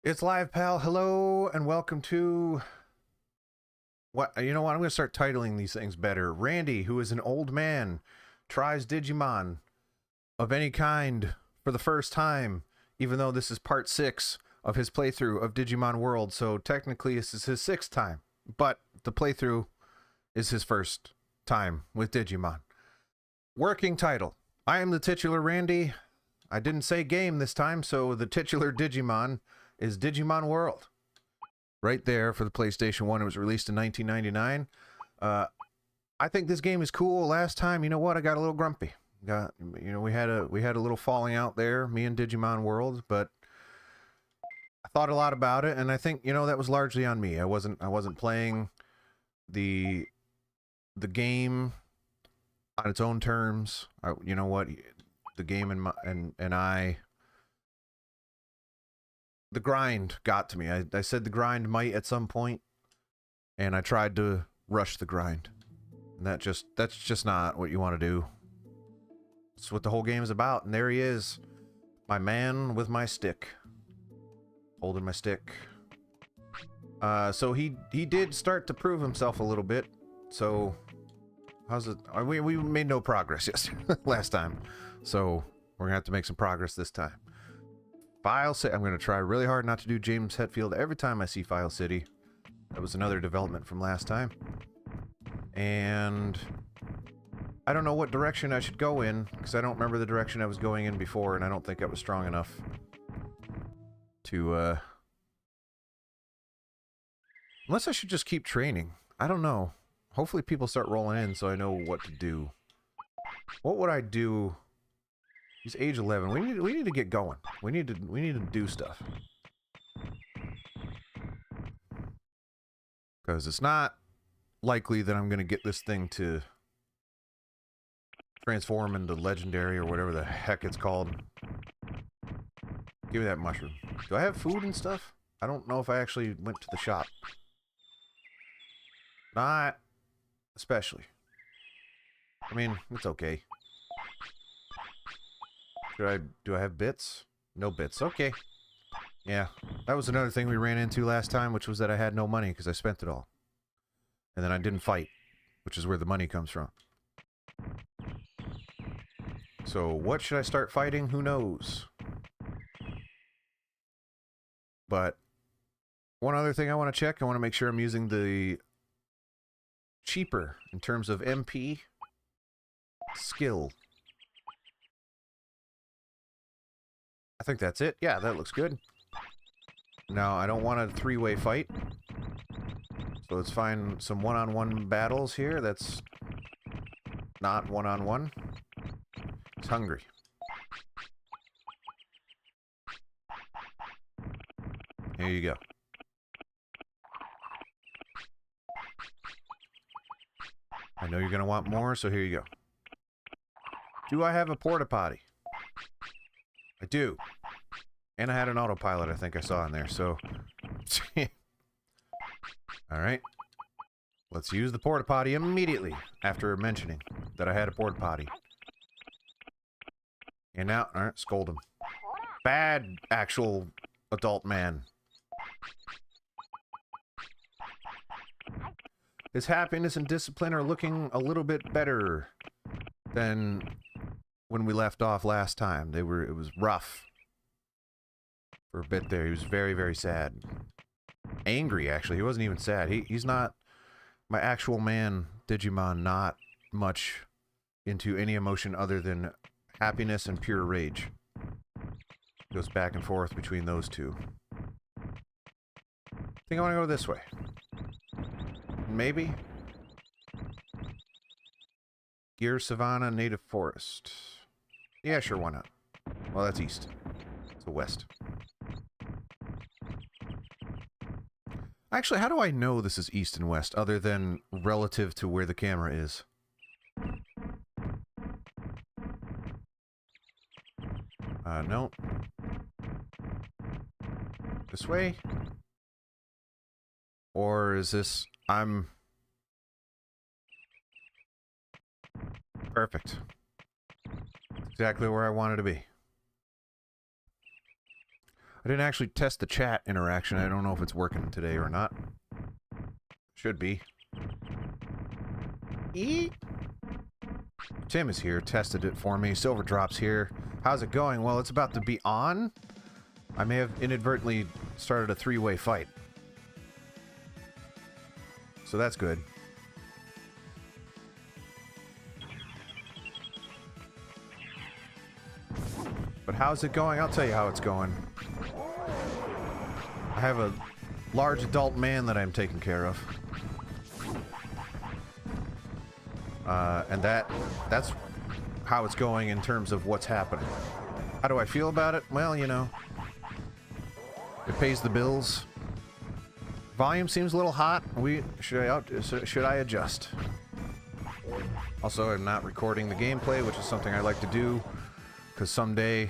It's live, pal. Hello and welcome to what? You know what? I'm going to start titling these things better. Randy, who is an old man, tries Digimon of any kind for the first time, even though this is part 6 of his playthrough of Digimon World. So technically, this is his 6th time, but the playthrough is his first time with Digimon. Working title: I am the titular Randy. I didn't say game this time, so the titular Digimon is Digimon World. Right there for the PlayStation 1. It was released in 1999. I think this game is cool. Last time, you know what? I got a little grumpy. We had a little falling out there, me and Digimon World, but I thought a lot about it, and I think, that was largely on me. I wasn't playing the game on its own terms. You know what? The game and I, the grind got to me. I said the grind might at some point, and I tried to rush the grind. And that's just not what you want to do. It's what the whole game is about. And there he is, my man with my stick, holding my stick. So he did start to prove himself a little bit. So how's it? We made no progress last time. So we're gonna have to make some progress this time. File City. I'm going to try really hard not to do James Hetfield every time I see File City. That was another development from last time. And I don't know what direction I should go in, because I don't remember the direction I was going in before, and I don't think I was strong enough to, unless I should just keep training. I don't know. Hopefully people start rolling in so I know what to do. What would I do? He's age 11. We need to get going. We need to do stuff. Because it's not likely that I'm going to get this thing to transform into legendary or whatever the heck it's called. Give me that mushroom. Do I have food and stuff? I don't know if I actually went to the shop. Not especially. I mean, it's okay. Do I have bits? No bits. Okay. Yeah. That was another thing we ran into last time, which was that I had no money because I spent it all. And then I didn't fight, which is where the money comes from. So what should I start fighting? Who knows? But one other thing I want to check, I want to make sure I'm using the cheaper in terms of MP skill. I think that's it. Yeah, that looks good. Now, I don't want a three-way fight. So let's find some one-on-one battles here. That's not one-on-one. It's hungry. Here you go. I know you're going to want more, so here you go. Do I have a porta potty? I do. And I had an autopilot, I think I saw in there, so... Alright. Let's use the porta potty immediately after mentioning that I had a porta potty. And now... Alright, scold him. Bad actual adult man. His happiness and discipline are looking a little bit better than when we left off last time. It was rough. For a bit there. He was very, very sad. Angry, actually. He wasn't even sad. He's not my actual man, Digimon, not much into any emotion other than happiness and pure rage. Goes back and forth between those two. I think I want to go this way. Maybe? Gear Savannah Native Forest. Yeah, sure, why not? Well, that's east. So west. Actually, how do I know this is east and west, other than relative to where the camera is? No. This way? Or is this... I'm... Perfect. Exactly where I wanted to be. I didn't actually test the chat interaction. I don't know if it's working today or not. Should be. Eat. Tim is here, tested it for me. Silver Drop's here. How's it going? Well, it's about to be on. I may have inadvertently started a three-way fight. So that's good. But how's it going? I'll tell you how it's going. I have a large adult man that I'm taking care of. And that's how it's going in terms of what's happening. How do I feel about it? Well, you know, it pays the bills. Volume seems a little hot. Should I adjust? Also, I'm not recording the gameplay, which is something I like to do, because someday...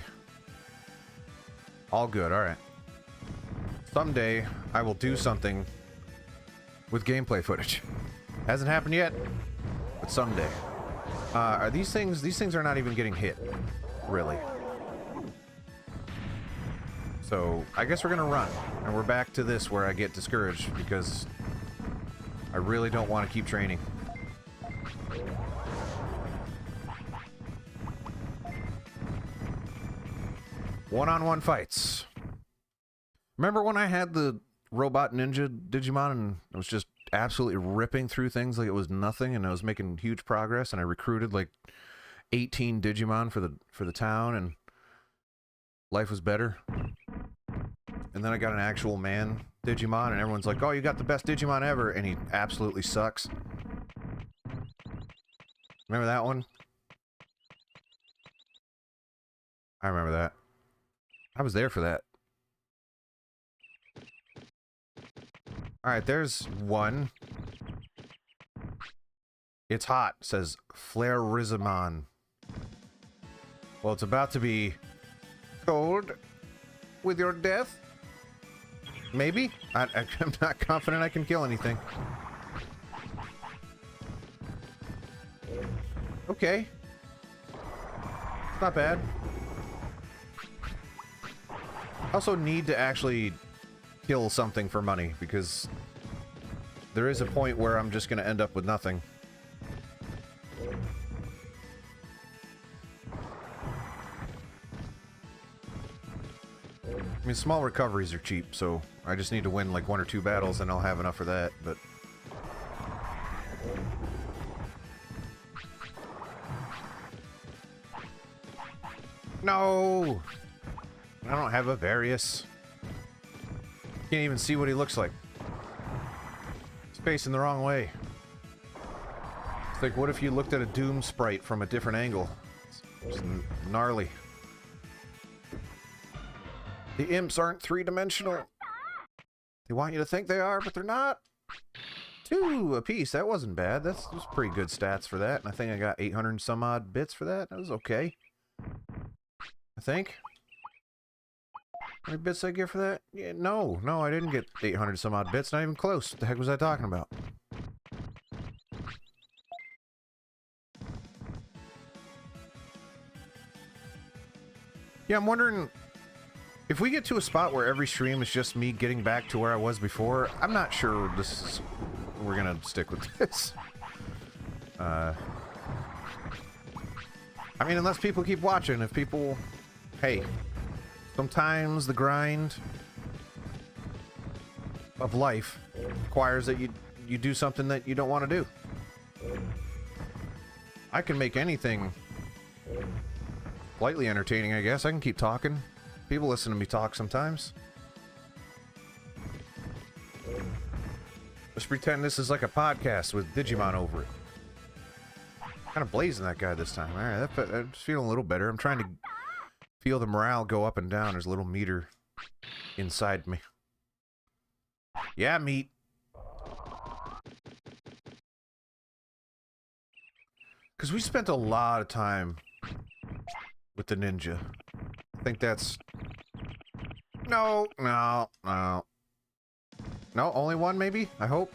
All good, alright. Someday, I will do something with gameplay footage. Hasn't happened yet, but someday. Are these things are not even getting hit, really. So, I guess we're gonna run. And we're back to this where I get discouraged because I really don't want to keep training. One-on-one fights. Remember when I had the Robot Ninja Digimon and I was just absolutely ripping through things like it was nothing, and I was making huge progress, and I recruited like 18 Digimon for the town, and life was better. And then I got an actual man Digimon, and everyone's like, "Oh, you got the best Digimon ever," and he absolutely sucks. Remember that one? I remember that. I was there for that. Alright, there's one. It's hot, says Flarizamon. Well, it's about to be cold with your death. Maybe? I'm not confident I can kill anything. Okay. It's not bad. I also need to actually kill something for money, because there is a point where I'm just going to end up with nothing. I mean, small recoveries are cheap, so I just need to win like 1 or 2 battles and I'll have enough for that, but... No! I don't have a Varius. Can't even see what he looks like. He's facing the wrong way. It's like, what if you looked at a Doom sprite from a different angle? It's gnarly. The imps aren't three-dimensional. They want you to think they are, but they're not. 2 apiece. That wasn't bad. That's pretty good stats for that. And I think I got 800 and some odd bits for that. That was okay. I think. How many bits did I get for that? Yeah, no, I didn't get 800 some odd bits. Not even close. What the heck was I talking about? Yeah, I'm wondering if we get to a spot where every stream is just me getting back to where I was before. I'm not sure we're gonna stick with this. I mean, unless people keep watching. If people, hey. Sometimes the grind of life requires that you do something that you don't want to do. I can make anything slightly entertaining, I guess. I can keep talking. People listen to me talk sometimes. Let's pretend this is like a podcast with Digimon over it. Kind of blazing that guy this time. Alright, I'm feeling a little better. I'm trying to feel the morale go up and down. There's a little meter inside me. Yeah, meat. Because we spent a lot of time with the ninja. I think that's... No, only one maybe? I hope.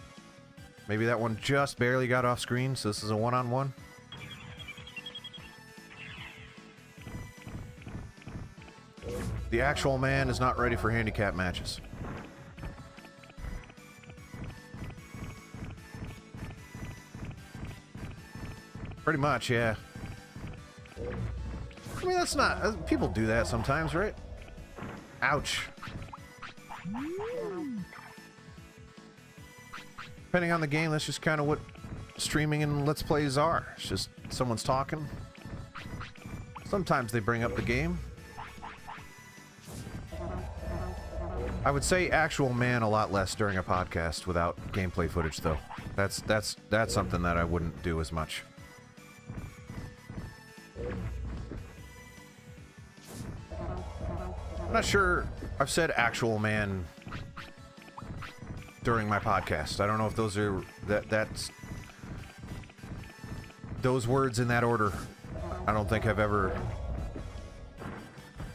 Maybe that one just barely got off screen, so this is a one-on-one. The actual man is not ready for handicap matches. Pretty much, yeah. I mean, that's not... People do that sometimes, right? Ouch. Depending on the game, that's just kind of what streaming and Let's Plays are. It's just someone's talking. Sometimes they bring up the game. I would say actual man a lot less during a podcast without gameplay footage, though. That's something that I wouldn't do as much. I'm not sure I've said actual man during my podcast. I don't know if those are that's those words in that order. I don't think have ever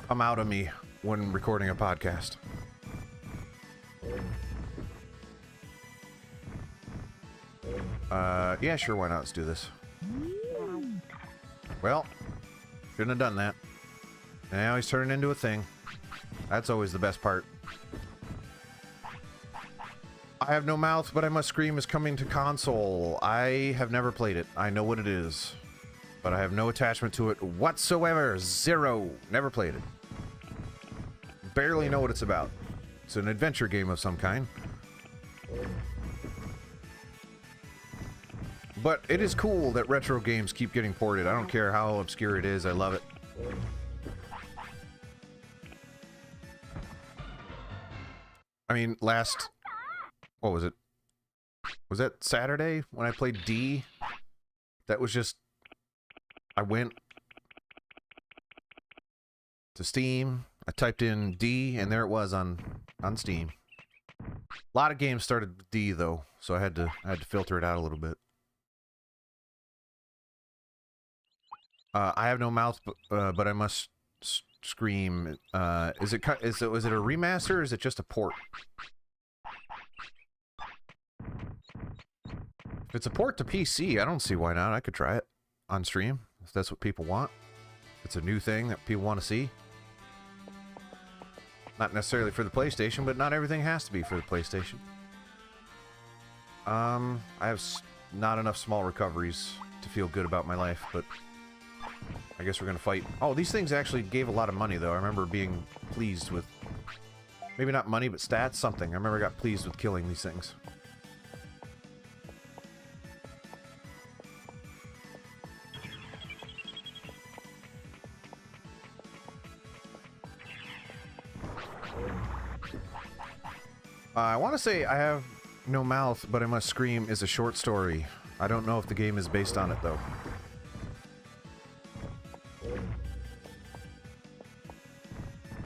come out of me when recording a podcast. Yeah, sure, why not? Let's do this. Well, shouldn't have done that. Now he's turning into a thing. That's always the best part. I have no mouth, but I must scream is coming to console. I have never played it. I know what it is. But I have no attachment to it whatsoever. Zero. Never played it. Barely know what it's about. It's an adventure game of some kind. But it is cool that retro games keep getting ported. I don't care how obscure it is. I love it. I mean, what was it? Was that Saturday when I played D? That was just... I went to Steam, I typed in D, and there it was on Steam. A lot of games started with D, though, so I had to filter it out a little bit. I have no mouth, but I must scream. Was it a remaster, or is it just a port? If it's a port to PC, I don't see why not. I could try it on stream, if that's what people want. It's a new thing that people want to see. Not necessarily for the PlayStation, but not everything has to be for the PlayStation. I have not enough small recoveries to feel good about my life, but I guess we're gonna fight. Oh, these things actually gave a lot of money, though. I remember being pleased with... Maybe not money, but stats, something. I remember I got pleased with killing these things. I want to say I have no mouth, but I must scream is a short story. I don't know if the game is based on it, though.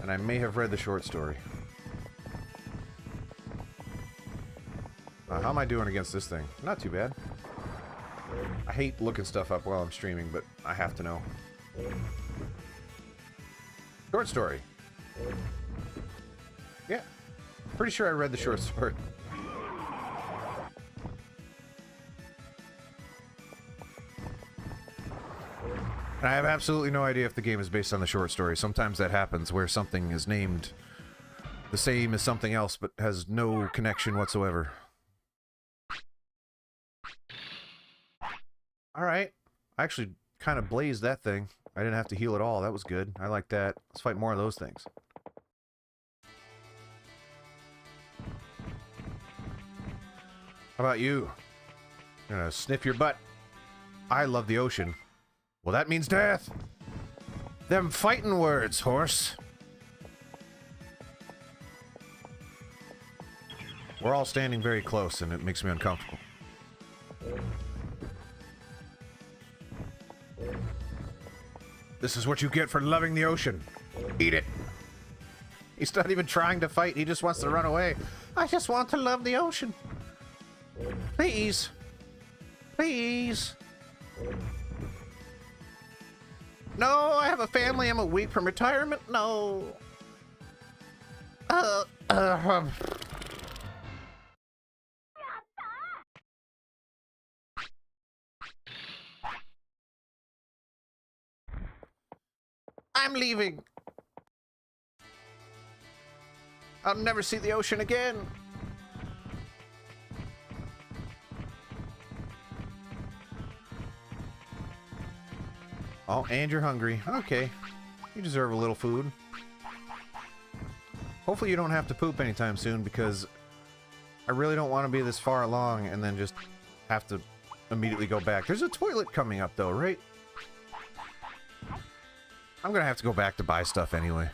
And I may have read the short story. How am I doing against this thing? Not too bad. I hate looking stuff up while I'm streaming, but I have to know. Short story. Yeah. Pretty sure I read the short story. And I have absolutely no idea if the game is based on the short story. Sometimes that happens where something is named the same as something else but has no connection whatsoever. Alright. I actually kind of blazed that thing. I didn't have to heal at all. That was good. I like that. Let's fight more of those things. How about you? I'm gonna sniff your butt. I love the ocean. Well, that means death. Them fighting words, horse. We're all standing very close, and it makes me uncomfortable. This is what you get for loving the ocean. Eat it. He's not even trying to fight. He just wants to run away. I just want to love the ocean. Please. Please. No, I have a family. I'm a week from retirement. No. I'm leaving. I'll never see the ocean again. Oh, and you're hungry. Okay. You deserve a little food. Hopefully you don't have to poop anytime soon, because I really don't want to be this far along and then just have to immediately go back. There's a toilet coming up though, right? I'm gonna have to go back to buy stuff anyway.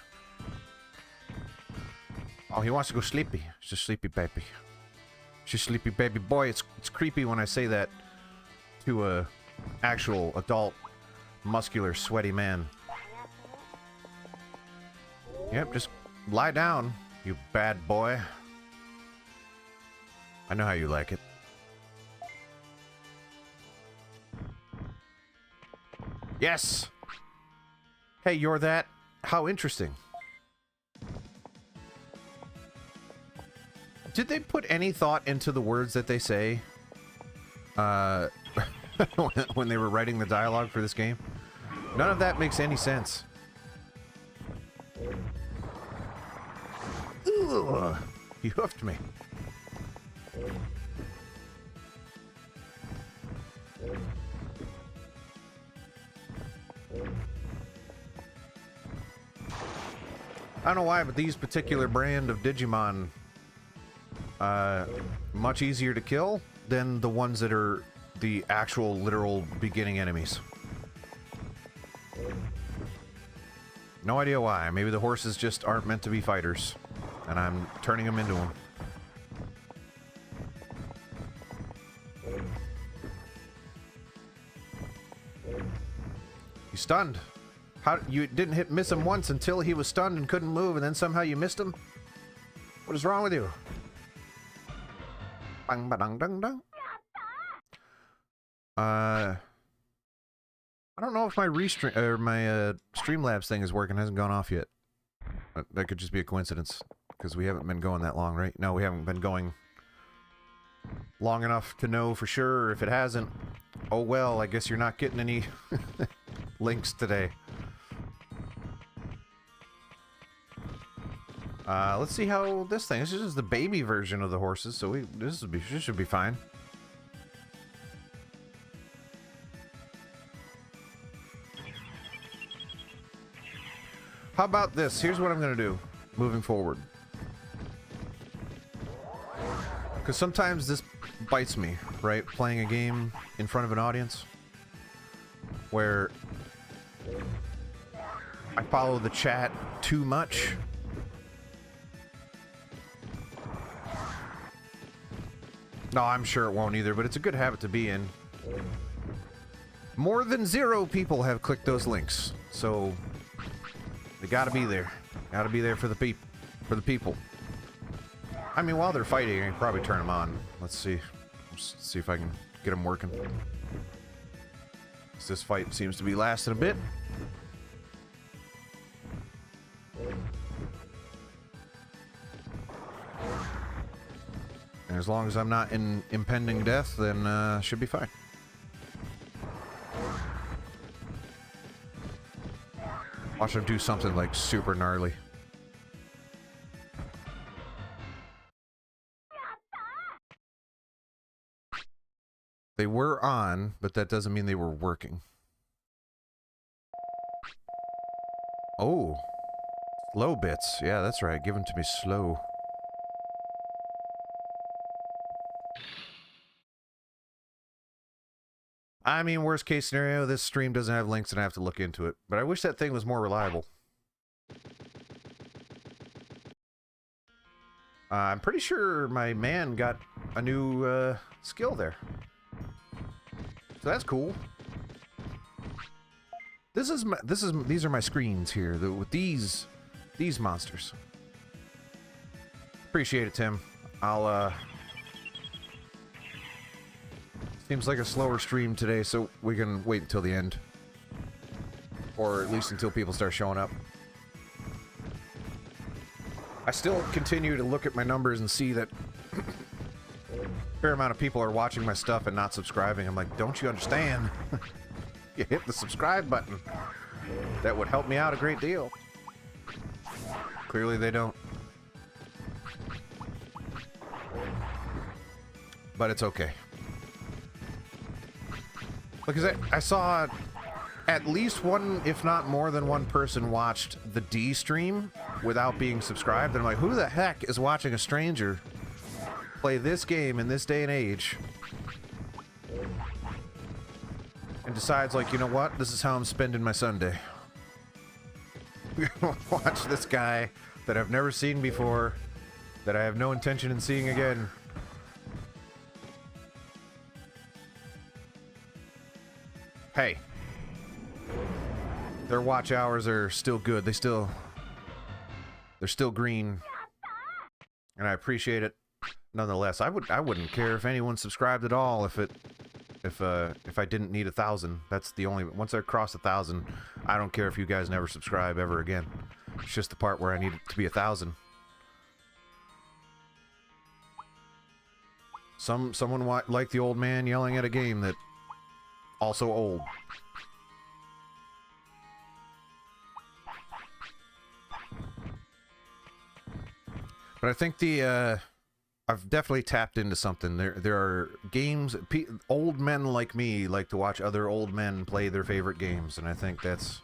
Oh, he wants to go sleepy. It's a sleepy baby. It's a sleepy baby boy. It's creepy when I say that to a actual adult, muscular, sweaty man. Yep, just lie down, you bad boy. I know how you like it. Yes! Hey, you're that? How interesting. Did they put any thought into the words that they say? When they were writing the dialogue for this game? None of that makes any sense. Ugh, you hoofed me. I don't know why, but these particular brand of Digimon much easier to kill than the ones that are the actual literal beginning enemies. No idea why. Maybe the horses just aren't meant to be fighters, and I'm turning them into them. He's stunned. How you didn't miss him once until he was stunned and couldn't move, and then somehow you missed him? What is wrong with you? Bang ba dang dang dang. I don't know if my restream or my Streamlabs thing is working. It hasn't gone off yet. That could just be a coincidence because we haven't been going that long, right? No, we haven't been going long enough to know for sure. If it hasn't, oh well. I guess you're not getting any links today. Let's see how this thing. This is the baby version of the horses, so this should be fine. How about this? Here's what I'm gonna do moving forward. Because sometimes this bites me, right? Playing a game in front of an audience where I follow the chat too much. No, I'm sure it won't either, but it's a good habit to be in. More than 0 people have clicked those links, so they gotta be there. Gotta be there for the people. I mean, while they're fighting, I can probably turn them on. Let's see. Let's see if I can get them working. This fight seems to be lasting a bit. And as long as I'm not in impending death, then should be fine. Watch them do something like super gnarly. They were on, but that doesn't mean they were working. Oh. Slow bits. Yeah, that's right. Give them to me slow. I mean, worst case scenario, this stream doesn't have links and I have to look into it. But I wish that thing was more reliable. I'm pretty sure my man got a new skill there. So that's cool. These are my screens here with these monsters. Appreciate it, Tim. I'll seems like a slower stream today, so we can wait until the end. Or at least until people start showing up. I still continue to look at my numbers and see that a fair amount of people are watching my stuff and not subscribing. I'm like, don't you understand? You hit the subscribe button. That would help me out a great deal. Clearly they don't. but it's okay. Because I saw at least one, if not more than one person watched the D stream without being subscribed. And I'm like, who the heck is watching a stranger play this game in this day and age? And decides, like, you know what? This is how I'm spending my Sunday. Watch this guy that I've never seen before, that I have no intention in seeing again. Hey. Their watch hours are still good. They're still green. And I appreciate it nonetheless. I wouldn't care if anyone subscribed at all if I didn't need 1,000. That's the only, once I cross 1,000, I don't care if you guys never subscribe ever again. It's just the part where I need it to be 1,000. Someone like the old man yelling at a game that also old. But I think I've definitely tapped into something. There are games, old men like me like to watch other old men play their favorite games, and I think that's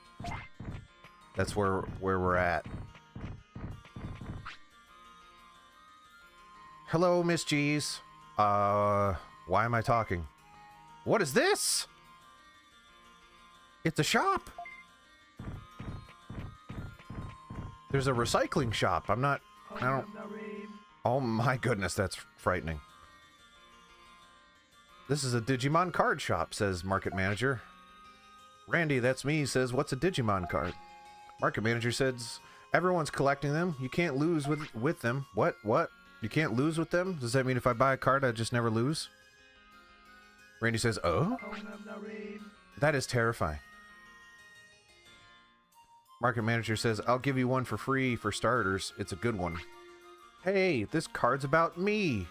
where we're at. Hello, Miss G's. Why am I talking? What is this? It's a shop. There's a recycling shop. I don't... Oh my goodness, that's frightening. This is a Digimon card shop, says Market Manager. Randy, that's me, says, what's a Digimon card? Market Manager says, everyone's collecting them. You can't lose with them. What? You can't lose with them? Does that mean if I buy a card, I just never lose? Randy says, oh? That is terrifying. Market Manager says, I'll give you one for free for starters. It's a good one. Hey, this card's about me.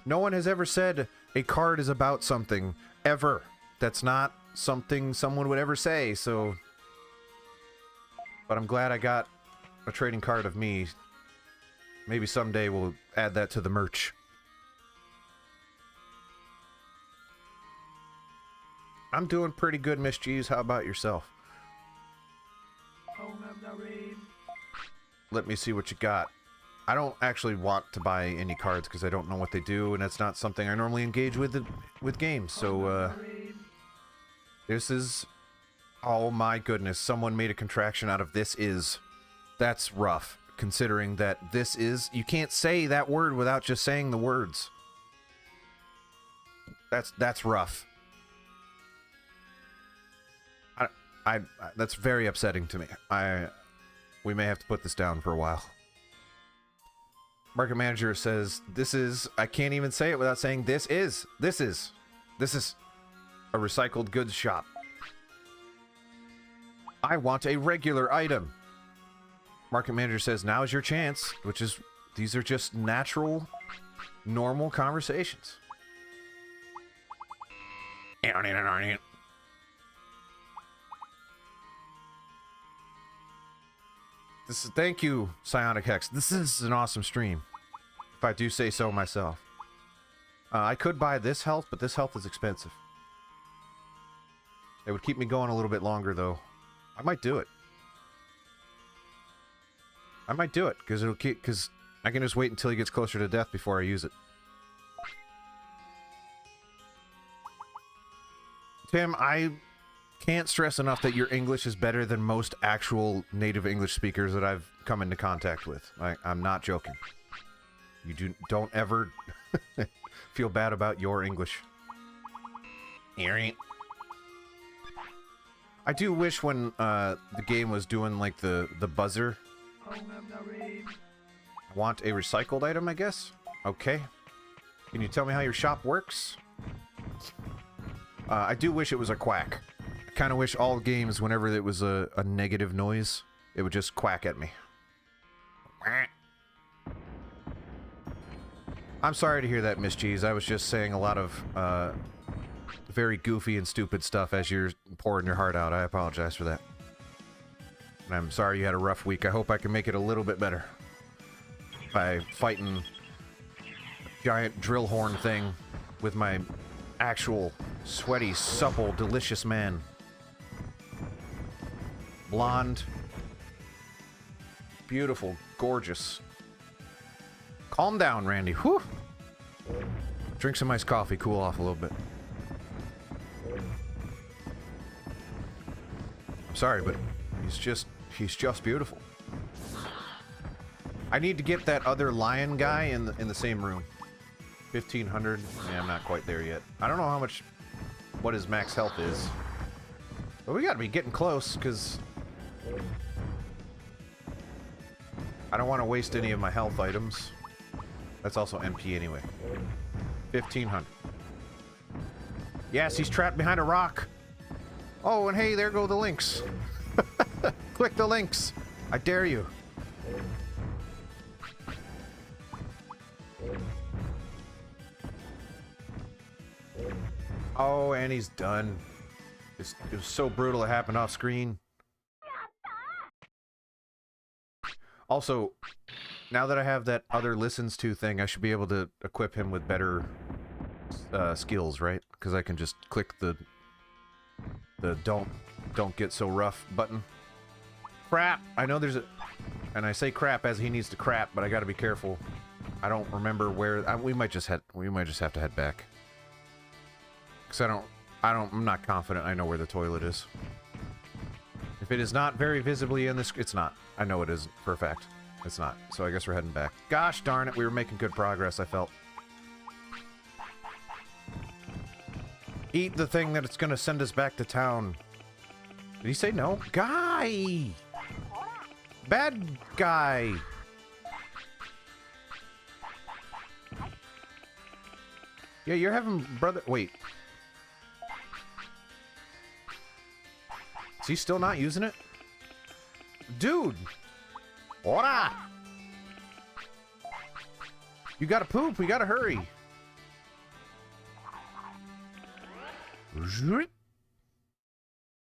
No one has ever said a card is about something, ever. That's not something someone would ever say, so... But I'm glad I got a trading card of me. Maybe someday we'll add that to the merch. I'm doing pretty good, Miss G's. How about yourself? Let me see what you got. I don't actually want to buy any cards because I don't know what they do, and that's not something I normally engage with games. So, this is... Oh my goodness, someone made a contraction out of this is. That's rough, considering that this is... You can't say that word without just saying the words. That's rough. That's very upsetting to me. We may have to put this down for a while. Market Manager says, this is... I can't even say it without saying this is a recycled goods shop. I want a regular item. Market Manager says, now is your chance, which is... These are just natural, normal conversations. Thank you, Psionic Hex. This is an awesome stream, if I do say so myself. I could buy this health, but this health is expensive. It would keep me going a little bit longer, though. I might do it. I might do it, because I can just wait until he gets closer to death before I use it. Tim, I can't stress enough that your English is better than most actual native English speakers that I've come into contact with. I'm not joking. You don't ever feel bad about your English. I do wish when the game was doing like the buzzer. I want a recycled item, I guess. Okay. Can you tell me how your shop works? I do wish it was a quack. I kind of wish all games, whenever it was a negative noise, it would just quack at me. I'm sorry to hear that, Miss G's. I was just saying a lot of very goofy and stupid stuff as you're pouring your heart out. I apologize for that. And I'm sorry you had a rough week. I hope I can make it a little bit better by fighting a giant drill horn thing with my actual sweaty, supple, delicious man. Blonde. Beautiful, gorgeous. Calm down, Randy. Whew. Drink some iced coffee, cool off a little bit. I'm sorry, but he's just beautiful. I need to get that other lion guy in the same room. 1500. Yeah, I'm not quite there yet. I don't know what his max health is. But we gotta be getting close, because I don't want to waste any of my health items. That's also MP anyway. 1500. Yes, he's trapped behind a rock. Oh, and hey, there go the links. Click the links. I dare you. Oh, and he's done. It was so brutal it happened off screen. Also, now that I have that other listens to thing, I should be able to equip him with better skills, right? Because I can just click the don't get so rough button. Crap! I know there's a... And I say crap as he needs to crap, but I gotta be careful. I don't remember where... we might just have to head back. Because I'm not confident I know where the toilet is. If it is not very visibly in this... It's not. I know it isn't, for a fact. It's not. So I guess we're heading back. Gosh darn it, we were making good progress, I felt. Eat the thing that it's gonna send us back to town. Did he say no? Guy! Bad guy! Yeah, you're having brother... Wait. Is he still not using it? Dude! Ora! You gotta poop, we gotta hurry.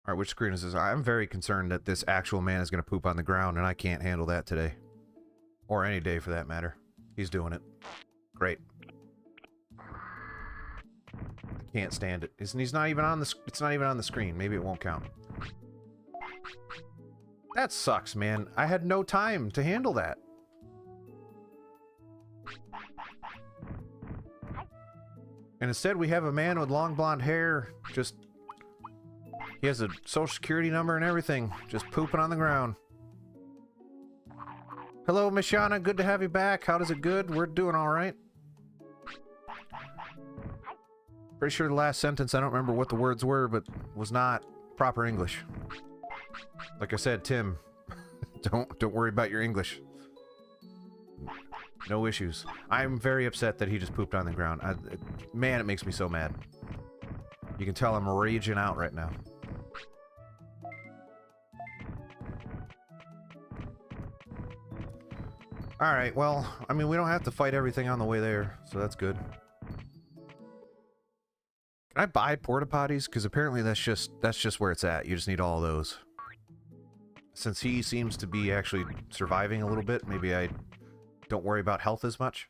Alright, which screen is this? I'm very concerned that this actual man is gonna poop on the ground, and I can't handle that today. Or any day, for that matter. He's doing it. Great. I can't stand it. He's not even on the... It's not even on the screen. Maybe it won't count. That sucks, man. I had no time to handle that. And instead we have a man with long blonde hair, just... He has a social security number and everything, just pooping on the ground. Hello, Miss Shauna. Good to have you back. How does it good? We're doing alright. Pretty sure the last sentence, I don't remember what the words were, but was not proper English. Like I said, Tim, don't worry about your English. No issues. I'm very upset that he just pooped on the ground. Man, it makes me so mad. You can tell I'm raging out right now. Alright, well, I mean, we don't have to fight everything on the way there, so that's good. Can I buy porta potties? Because apparently that's just where it's at. You just need all of those. Since he seems to be actually surviving a little bit, maybe I don't worry about health as much.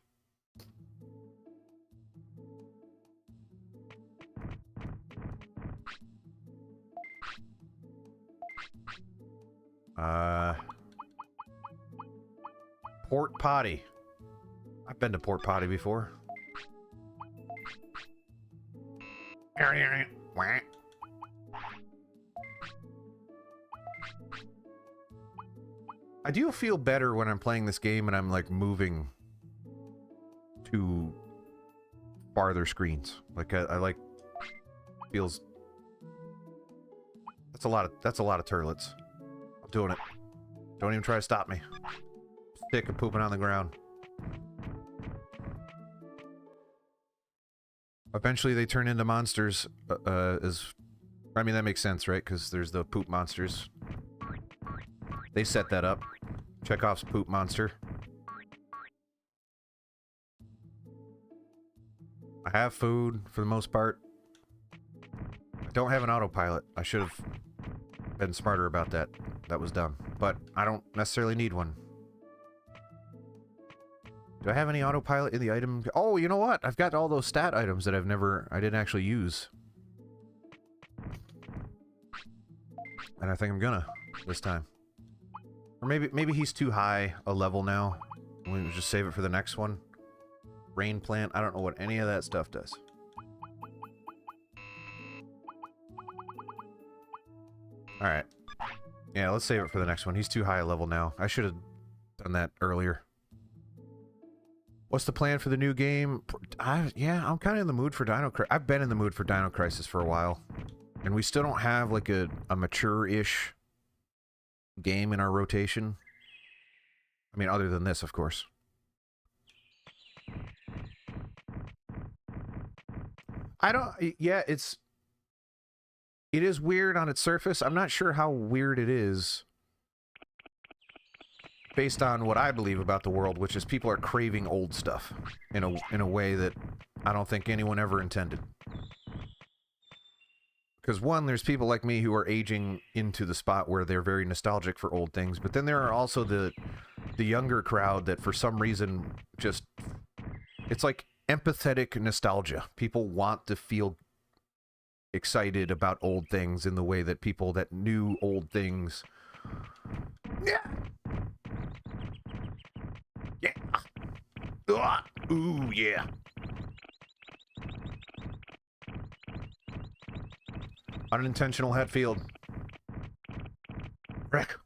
Port potty. I've been to port potty before. I do feel better when I'm playing this game and I'm like moving to farther screens. Like I like feels. That's a lot of turlets. I'm doing it. Don't even try to stop me. Sick of pooping on the ground. Eventually they turn into monsters. I mean, that makes sense, right? Because there's the poop monsters. They set that up. Chekhov's poop monster. I have food for the most part. I don't have an autopilot. I should have been smarter about that. That was dumb. But I don't necessarily need one. Do I have any autopilot in the item? Oh, you know what? I've got all those stat items that I didn't actually use. And I think I'm gonna this time. Or maybe he's too high a level now. We'll just save it for the next one. Rain plant. I don't know what any of that stuff does. Alright. Yeah, let's save it for the next one. He's too high a level now. I should have done that earlier. What's the plan for the new game? Yeah, I'm kind of in the mood for Dino Crisis. I've been in the mood for Dino Crisis for a while. And we still don't have, like, a mature-ish game in our rotation. I mean, other than this, of course. Yeah, it is weird on its surface. I'm not sure how weird it is based on what I believe about the world, which is people are craving old stuff in a way that I don't think anyone ever intended. Because one, there's people like me who are aging into the spot where they're very nostalgic for old things, but then there are also the younger crowd that for some reason just, it's like empathetic nostalgia. People want to feel excited about old things in the way that people that knew old things. Yeah. Yeah. Ooh, yeah. Unintentional head field. Rick.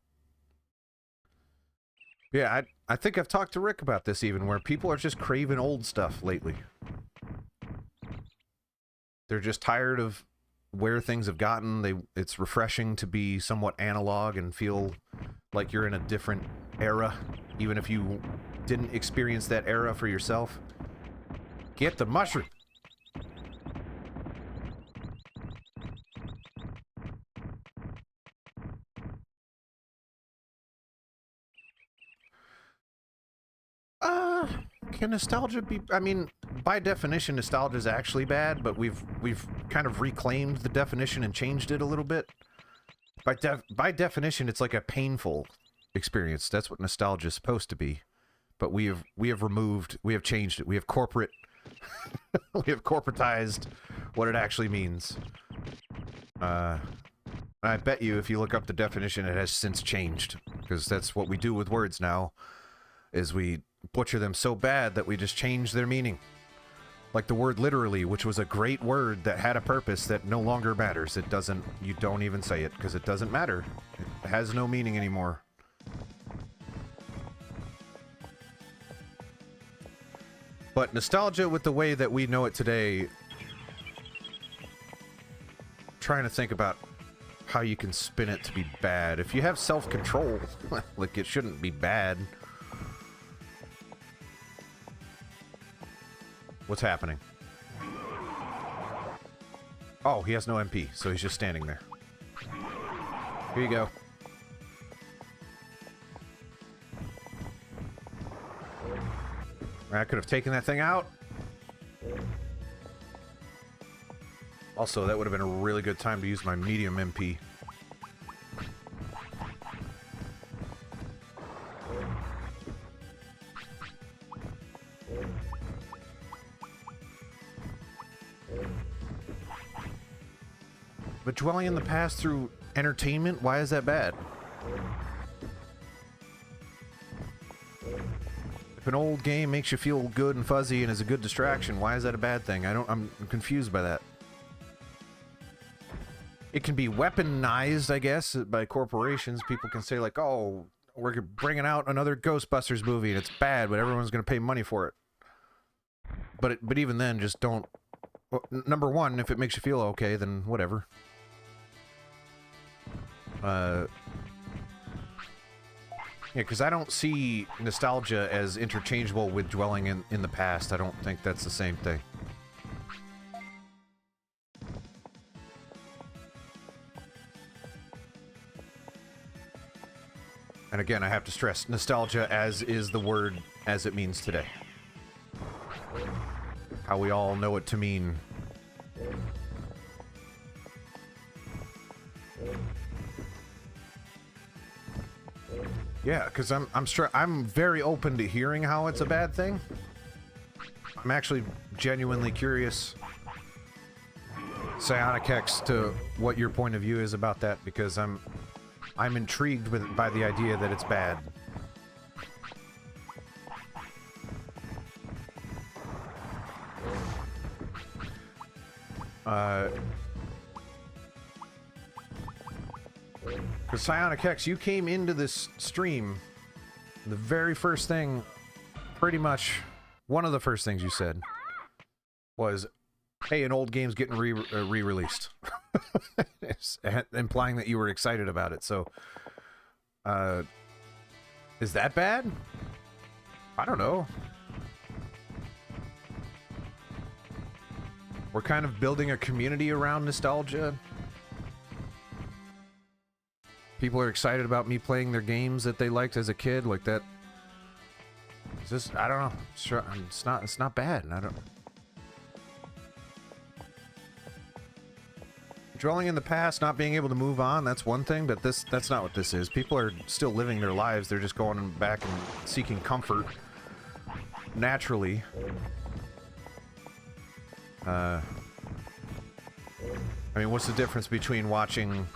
Yeah, I think I've talked to Rick about this even, where people are just craving old stuff lately. They're just tired of where things have gotten. It's refreshing to be somewhat analog and feel like you're in a different era, even if you didn't experience that era for yourself. Get the mushroom! Can nostalgia be... I mean, by definition, nostalgia is actually bad, but we've kind of reclaimed the definition and changed it a little bit. By definition, it's like a painful experience. That's what nostalgia is supposed to be. But we have changed it. We have we have corporatized what it actually means. I bet you if you look up the definition, it has since changed. Because that's what we do with words now, is we butcher them so bad that we just change their meaning. Like the word literally, which was a great word that had a purpose that no longer matters. It doesn't, you don't even say it because it doesn't matter. It has no meaning anymore. But nostalgia with the way that we know it today, trying to think about how you can spin it to be bad. If you have self-control, like it shouldn't be bad. What's happening? Oh, he has no MP, so he's just standing there. Here you go. I could have taken that thing out. Also, that would have been a really good time to use my medium MP. But dwelling in the past through entertainment, why is that bad? If an old game makes you feel good and fuzzy and is a good distraction, why is that a bad thing? I'm confused by that. It can be weaponized, I guess, by corporations. People can say like, oh, we're bringing out another Ghostbusters movie and it's bad, but everyone's going to pay money for it. But even then, just don't... Well, number one, if it makes you feel okay, then whatever. Yeah, because I don't see nostalgia as interchangeable with dwelling in the past. I don't think that's the same thing. And again, I have to stress, nostalgia as is the word as it means today. How we all know it to mean. Yeah, because I'm very open to hearing how it's a bad thing. I'm actually genuinely curious, Psionic X, to what your point of view is about that, because I'm intrigued by the idea that it's bad. Because Psionic X, you came into this stream, the very first thing, pretty much, one of the first things you said was, hey, an old game's getting re-released. Implying that you were excited about it, so, is that bad? I don't know. We're kind of building a community around nostalgia. People are excited about me playing their games that they liked as a kid, like that. Is this? I don't know. Sure, it's not. It's not bad. I don't. Dwelling in the past, not being able to move on, that's one thing, but that's not what this is. People are still living their lives. They're just going back and seeking comfort naturally. I mean, what's the difference between watching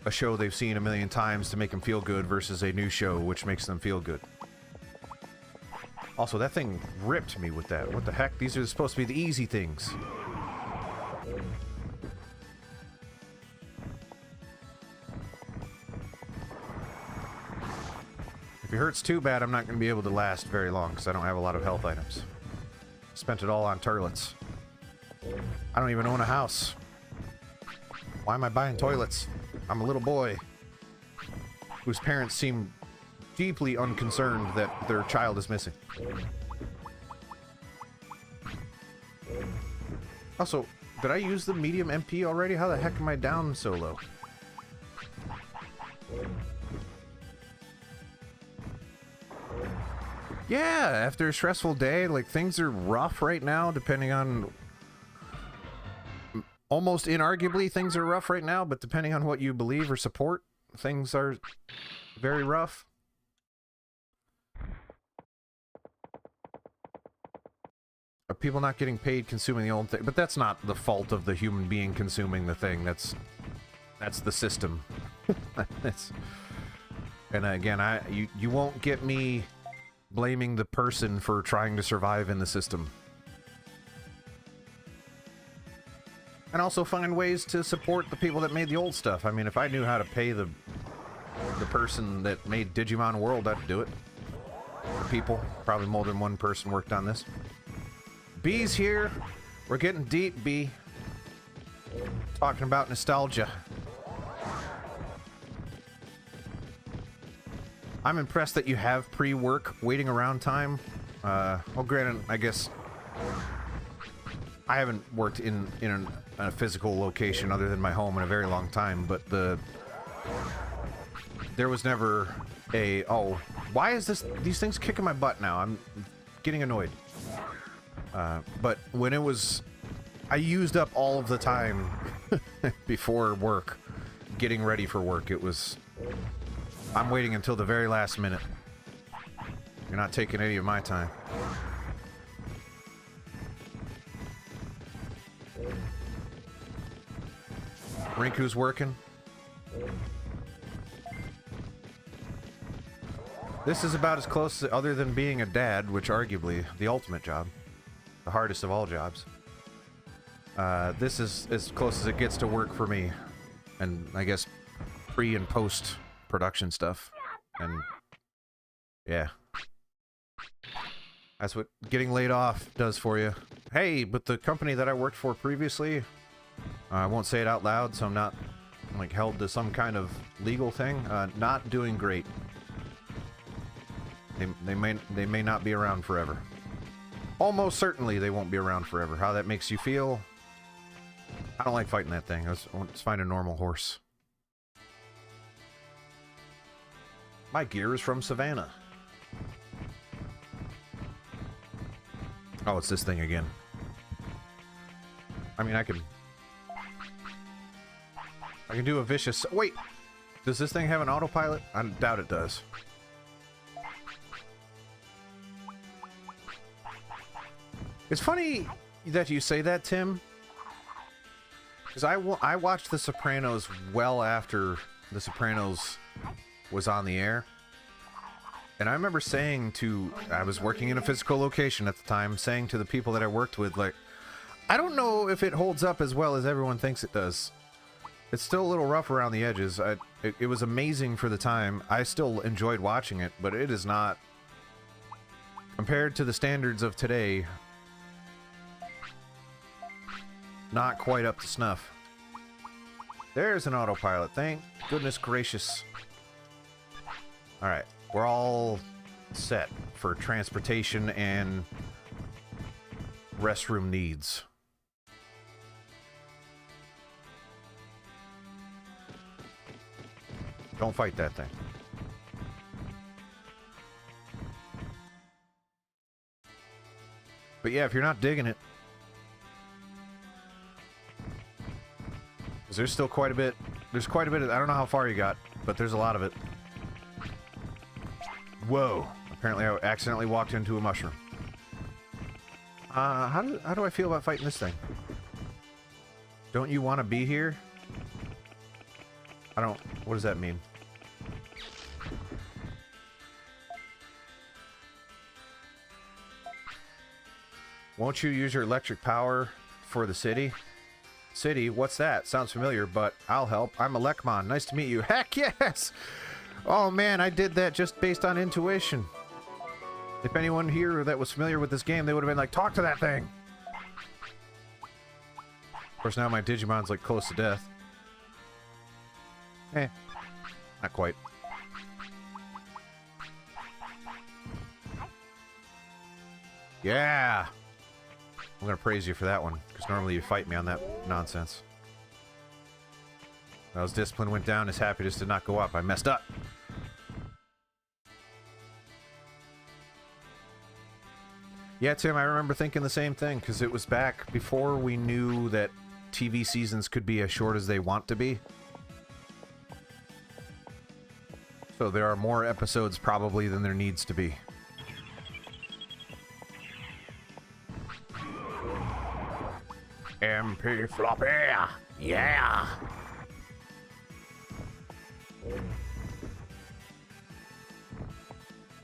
a show they've seen a million times to make them feel good versus a new show which makes them feel good? Also, that thing ripped me with that. What the heck? These are supposed to be the easy things. If it hurts too bad, I'm not going to be able to last very long because I don't have a lot of health items. Spent it all on toilets. I don't even own a house. Why am I buying toilets? I'm a little boy whose parents seem deeply unconcerned that their child is missing. Also, did I use the medium MP already? How the heck am I down so low? Yeah, after a stressful day, like, things are rough right now, depending on... Almost inarguably, things are rough right now, but depending on what you believe or support, things are very rough. Are people not getting paid consuming the old thing? But that's not the fault of the human being consuming the thing. That's the system. And again, you won't get me blaming the person for trying to survive in the system. And also find ways to support the people that made the old stuff. I mean, if I knew how to pay the person that made Digimon World, I'd do it. The people. Probably more than one person worked on this. B's here. We're getting deep, B. Talking about nostalgia. I'm impressed that you have pre-work waiting around time. Well, granted, I guess I haven't worked in a physical location other than my home in a very long time, but there was never a, oh, why is these things kicking my butt now? I'm getting annoyed. But when it was, I used up all of the time before work, getting ready for work. It was, I'm waiting until the very last minute. You're not taking any of my time. Rinku's working. This is about as close, other than being a dad, which arguably the ultimate job, the hardest of all jobs. This is as close as it gets to work for me, and I guess pre and post production stuff. And yeah, that's what getting laid off does for you. Hey, but the company that I worked for previously, I won't say it out loud, so I'm not like held to some kind of legal thing. Not doing great. They may not be around forever. Almost certainly they won't be around forever. How that makes you feel? I don't like fighting that thing. Let's find a normal horse. My gear is from Savannah. Oh, it's this thing again. I mean, I can do a vicious... Wait! Does this thing have an autopilot? I doubt it does. It's funny that you say that, Tim. Because I watched The Sopranos well after The Sopranos was on the air. And I remember saying to... I was working in a physical location at the time, saying to the people that I worked with, like, I don't know if it holds up as well as everyone thinks it does. It's still a little rough around the edges. It was amazing for the time. I still enjoyed watching it, but it is not... Compared to the standards of today... Not quite up to snuff. There's an autopilot. Thank goodness gracious. Alright, we're all set for transportation and restroom needs. Don't fight that thing. But yeah, if you're not digging it, there's still quite a bit. There's quite a bit of, I don't know how far you got, but there's a lot of it. Whoa. Apparently I accidentally walked into a mushroom. How do I feel about fighting this thing? Don't you want to be here? I don't... What does that mean? Won't you use your electric power for the city? City, what's that? Sounds familiar, but I'll help. I'm Alekmon. Nice to meet you. Heck yes! Oh man, I did that just based on intuition. If anyone here that was familiar with this game, they would have been like, talk to that thing! Of course, now my Digimon's like close to death. Eh, not quite. Yeah! I'm gonna praise you for that one, because normally you fight me on that nonsense. Well, his discipline went down, his happiness did not go up. I messed up. Yeah, Tim, I remember thinking the same thing, because it was back before we knew that TV seasons could be as short as they want to be. So there are more episodes probably than there needs to be. MP Floppy! Yeah!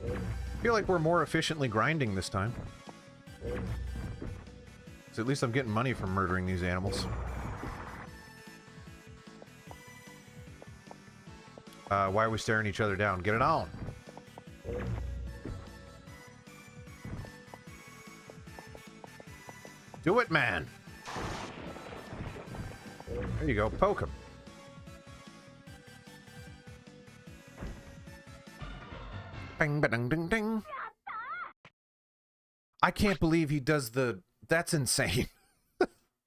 I feel like we're more efficiently grinding this time. So at least I'm getting money from murdering these animals. Why are we staring each other down? Get it on! Do it, man! There you go, poke him. Bang, ba-ding, ding, ding. I can't believe he does the... That's insane.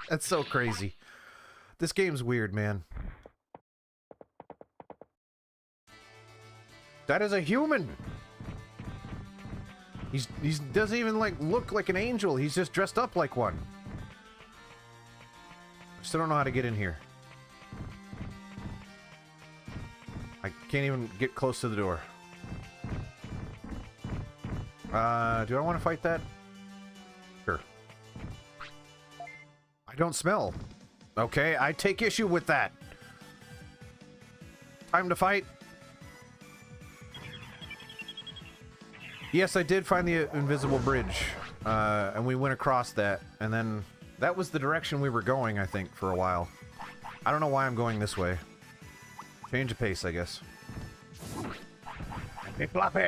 That's so crazy. This game's weird, man. That is a human! He doesn't even, like, look like an angel. He's just dressed up like one. I still don't know how to get in here. I can't even get close to the door. Do I want to fight that? Sure. I don't smell. Okay, I take issue with that. Time to fight. Yes, I did find the invisible bridge. And we went across that. And then that was the direction we were going, I think, for a while. I don't know why I'm going this way. Change of pace, I guess. Hey, Floppy!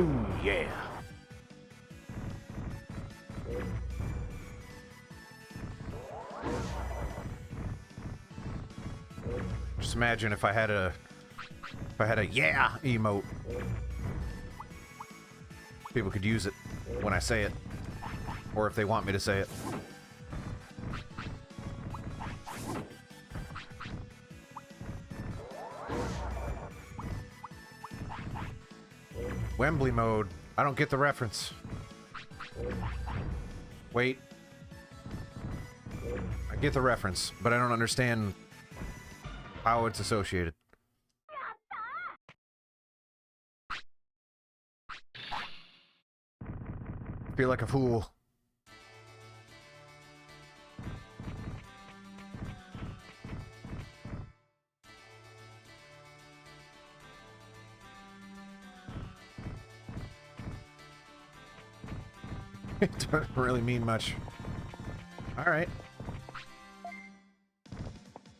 Ooh, yeah. Just imagine if I had a yeah emote. People could use it when I say it, or if they want me to say it. Wembley mode. I don't get the reference. Wait. I get the reference, but I don't understand how it's associated. I feel like a fool. It doesn't really mean much. Alright.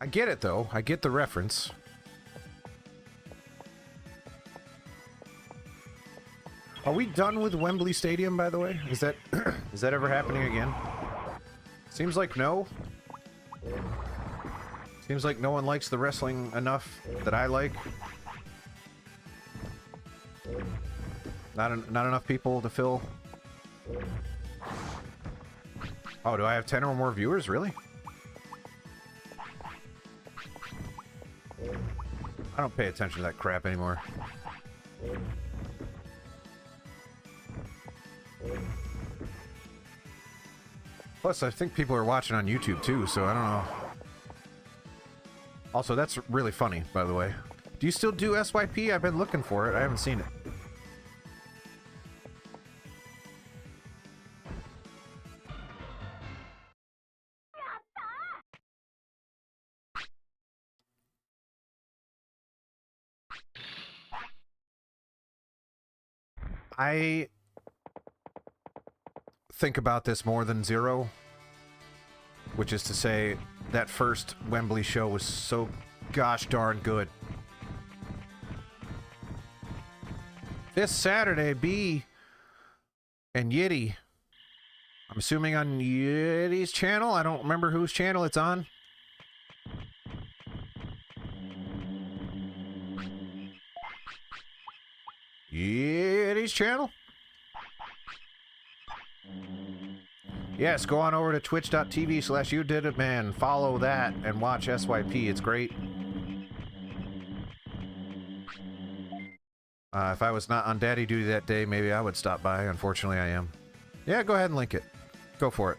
I get it, though. I get the reference. Are we done with Wembley Stadium, by the way? Is that is that ever happening again? Seems like no. Seems like no one likes the wrestling enough that I like. Not enough people to fill. Oh, do I have 10 or more viewers? Really? I don't pay attention to that crap anymore. Plus, I think people are watching on YouTube too, so I don't know. Also, that's really funny, by the way. Do you still do SYP? I've been looking for it. I haven't seen it. I think about this more than Zero, which is to say that first Wembley show was so gosh darn good. This Saturday, B and Yiddy, I'm assuming on Yiddy's channel, I don't remember whose channel it's on. Yiddy's channel? Yes, go on over to twitch.tv/youdiditman. Follow that and watch SYP. It's great. If I was not on daddy duty that day, maybe I would stop by. Unfortunately, I am. Yeah, go ahead and link it. Go for it.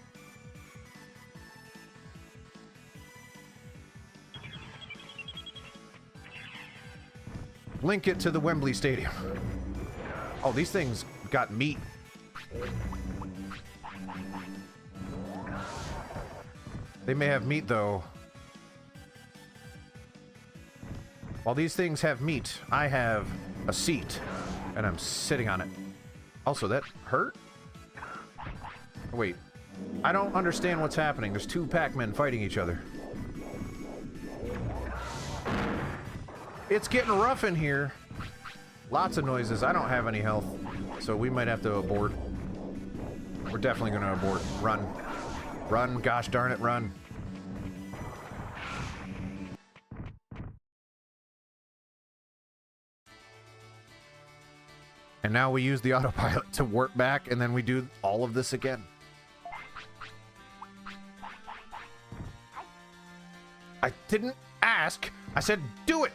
Link it to the Wembley Stadium. Oh, these things got meat. They may have meat, though. While these things have meat, I have a seat, and I'm sitting on it. Also, that hurt? Wait. I don't understand what's happening. There's two Pac-Men fighting each other. It's getting rough in here. Lots of noises. I don't have any health, so we might have to abort. We're definitely going to abort. Run. Run, gosh darn it, run. And now we use the autopilot to warp back, and then we do all of this again. I didn't ask. I said do it.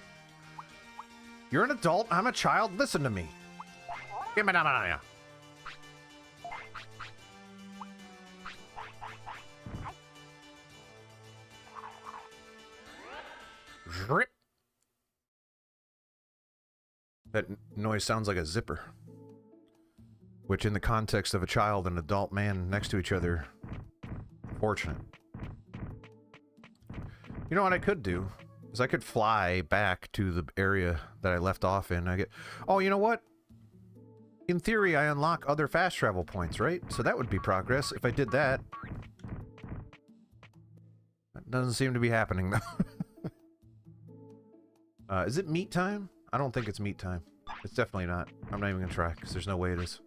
You're an adult. I'm a child. Listen to me. Give me that. Drip. That noise sounds like a zipper. Which, in the context of a child and adult man next to each other, fortunate. You know what I could do? Is I could fly back to the area that I left off in. I get... Oh, you know what? In theory, I unlock other fast travel points, right? So that would be progress if I did that. That doesn't seem to be happening, though. Is it meat time? I don't think it's meat time. It's definitely not. I'm not even gonna try, because there's no way it is.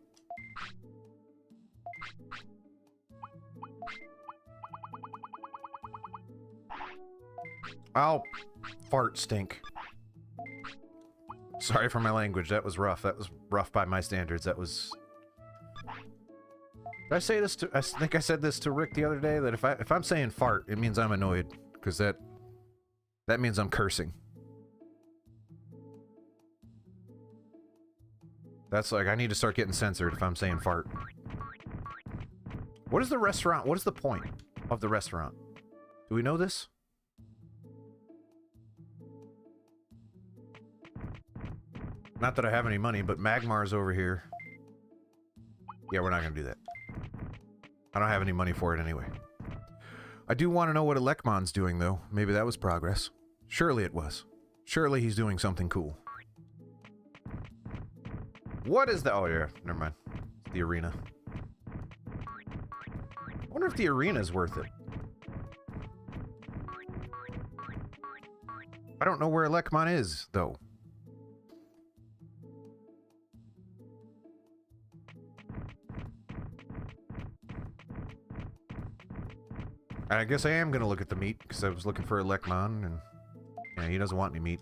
Ow! Fart stink. Sorry for my language. That was rough. That was rough by my standards. That was... Did I say this to... I think I said this to Rick the other day, that if I'm saying fart, it means I'm annoyed. Because that means I'm cursing. That's like, I need to start getting censored if I'm saying fart. What is the restaurant? What is the point of the restaurant? Do we know this? Not that I have any money, but Magmar's over here. Yeah, we're not going to do that. I don't have any money for it anyway. I do want to know what Elecmon's doing, though. Maybe that was progress. Surely it was. Surely he's doing something cool. What is the... Oh, yeah. Never mind. It's the arena. I wonder if the arena's worth it. I don't know where Elecmon is, though. I guess I am going to look at the meat, because I was looking for Elecmon, and yeah, he doesn't want any meat.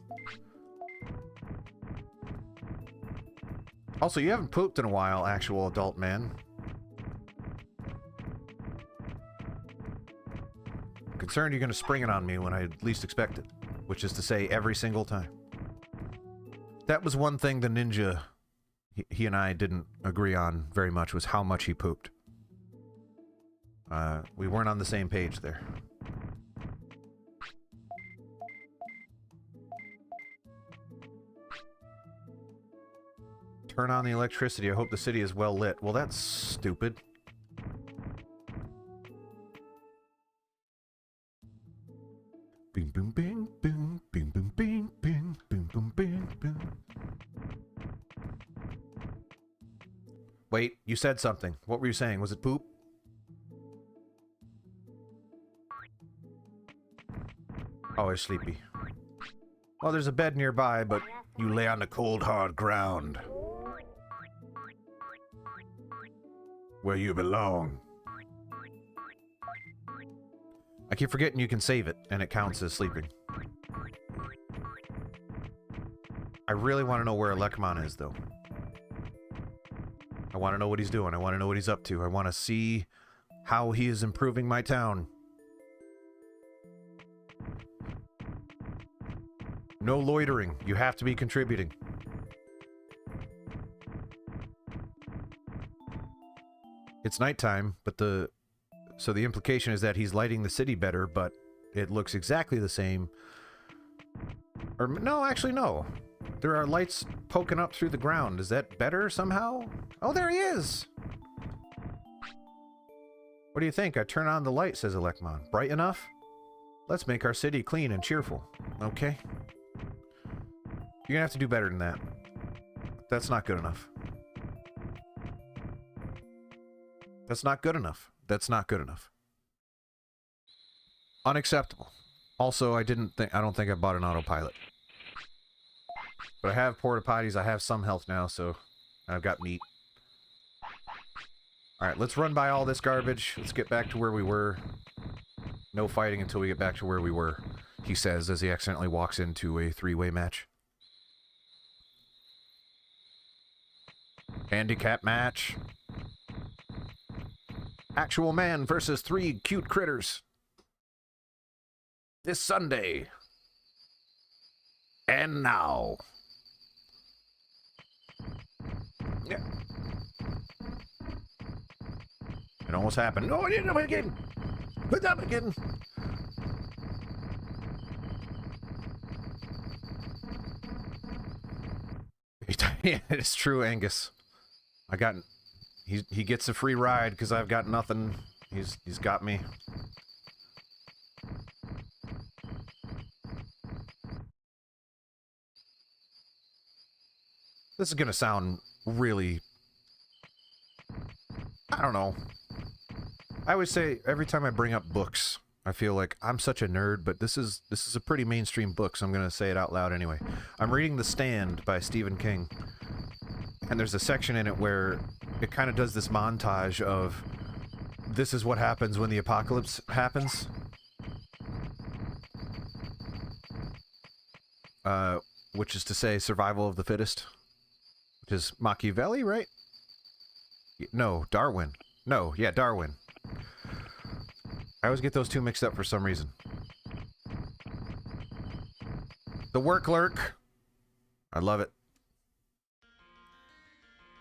Also, you haven't pooped in a while, actual adult man. I'm concerned you're going to spring it on me when I least expect it, which is to say every single time. That was one thing the ninja, he and I didn't agree on very much, was how much he pooped. We weren't on the same page there. Turn on the electricity. I hope the city is well lit. Well, that's stupid. Bing, boom, bing, bing, bing, boom, bing, bing, bing, boom, bing, bing. Wait, you said something. What were you saying? Was it poop? Oh, he's sleepy. Well, there's a bed nearby, but you lay on the cold, hard ground. Where you belong. I keep forgetting you can save it, and it counts as sleeping. I really want to know where Elecmon is, though. I want to know what he's doing. I want to know what he's up to. I want to see how he is improving my town. No loitering. You have to be contributing. It's nighttime, but so the implication is that he's lighting the city better, but it looks exactly the same. Or no, actually no. There are lights poking up through the ground. Is that better somehow? Oh, there he is! What do you think? I turn on the light, says Elecmon. Bright enough? Let's make our city clean and cheerful. Okay. You're gonna have to do better than that. That's not good enough. That's not good enough. That's not good enough. Unacceptable. Also, I don't think I bought an autopilot. But I have porta potties, I have some health now, so I've got meat. Alright, let's run by all this garbage. Let's get back to where we were. No fighting until we get back to where we were, he says as he accidentally walks into a three-way match. Handicap match. Actual man versus 3 cute critters. This Sunday. And now. Yeah. It almost happened. No, I didn't do it again. Put that again. Yeah, it's true, Angus. He gets a free ride because I've got nothing. He's got me. This is gonna sound really... I don't know. I always say, every time I bring up books, I feel like I'm such a nerd, but this is a pretty mainstream book, so I'm gonna say it out loud anyway. I'm reading The Stand by Stephen King, and there's a section in it where it kind of does this montage of this is what happens when the apocalypse happens. Which is to say, survival of the fittest. Which is Machiavelli, right? No, Darwin. No, yeah, Darwin. I always get those two mixed up for some reason. The work lurk. I love it.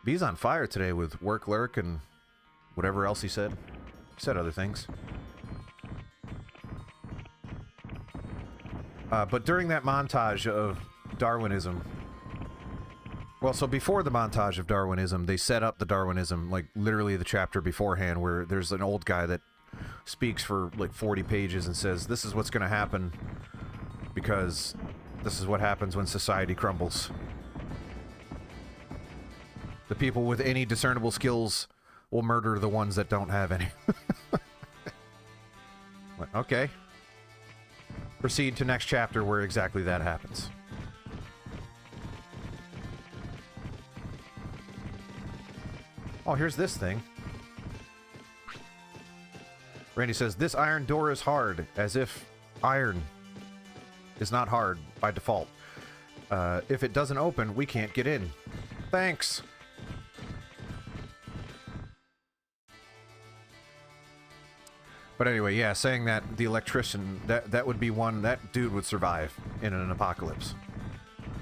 B's on fire today with work lurk and whatever else he said. He said other things. But during that montage of Darwinism, Well, so before the montage of Darwinism, they set up the Darwinism, like literally the chapter beforehand, where there's an old guy that speaks for like 40 pages and says, this is what's going to happen because this is what happens when society crumbles. The people with any discernible skills will murder the ones that don't have any. Okay. Proceed to next chapter where exactly that happens. Oh, here's this thing. Randy says, this iron door is hard, as if iron is not hard by default. If it doesn't open, we can't get in. Thanks. But anyway, yeah, saying that the electrician, that would be one, that dude would survive in an apocalypse.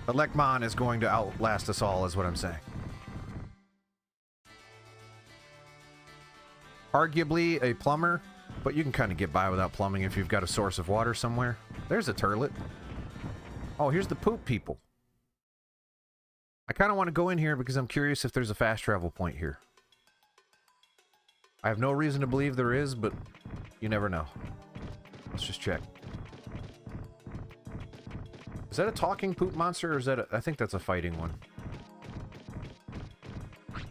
But Lekmon is going to outlast us all, is what I'm saying. Arguably a plumber, but you can kind of get by without plumbing if you've got a source of water somewhere. There's a turlet. Oh, here's the poop people. I kind of want to go in here because I'm curious if there's a fast travel point here. I have no reason to believe there is, but you never know. Let's just check. Is that a talking poop monster, or is that a... I think that's a fighting one.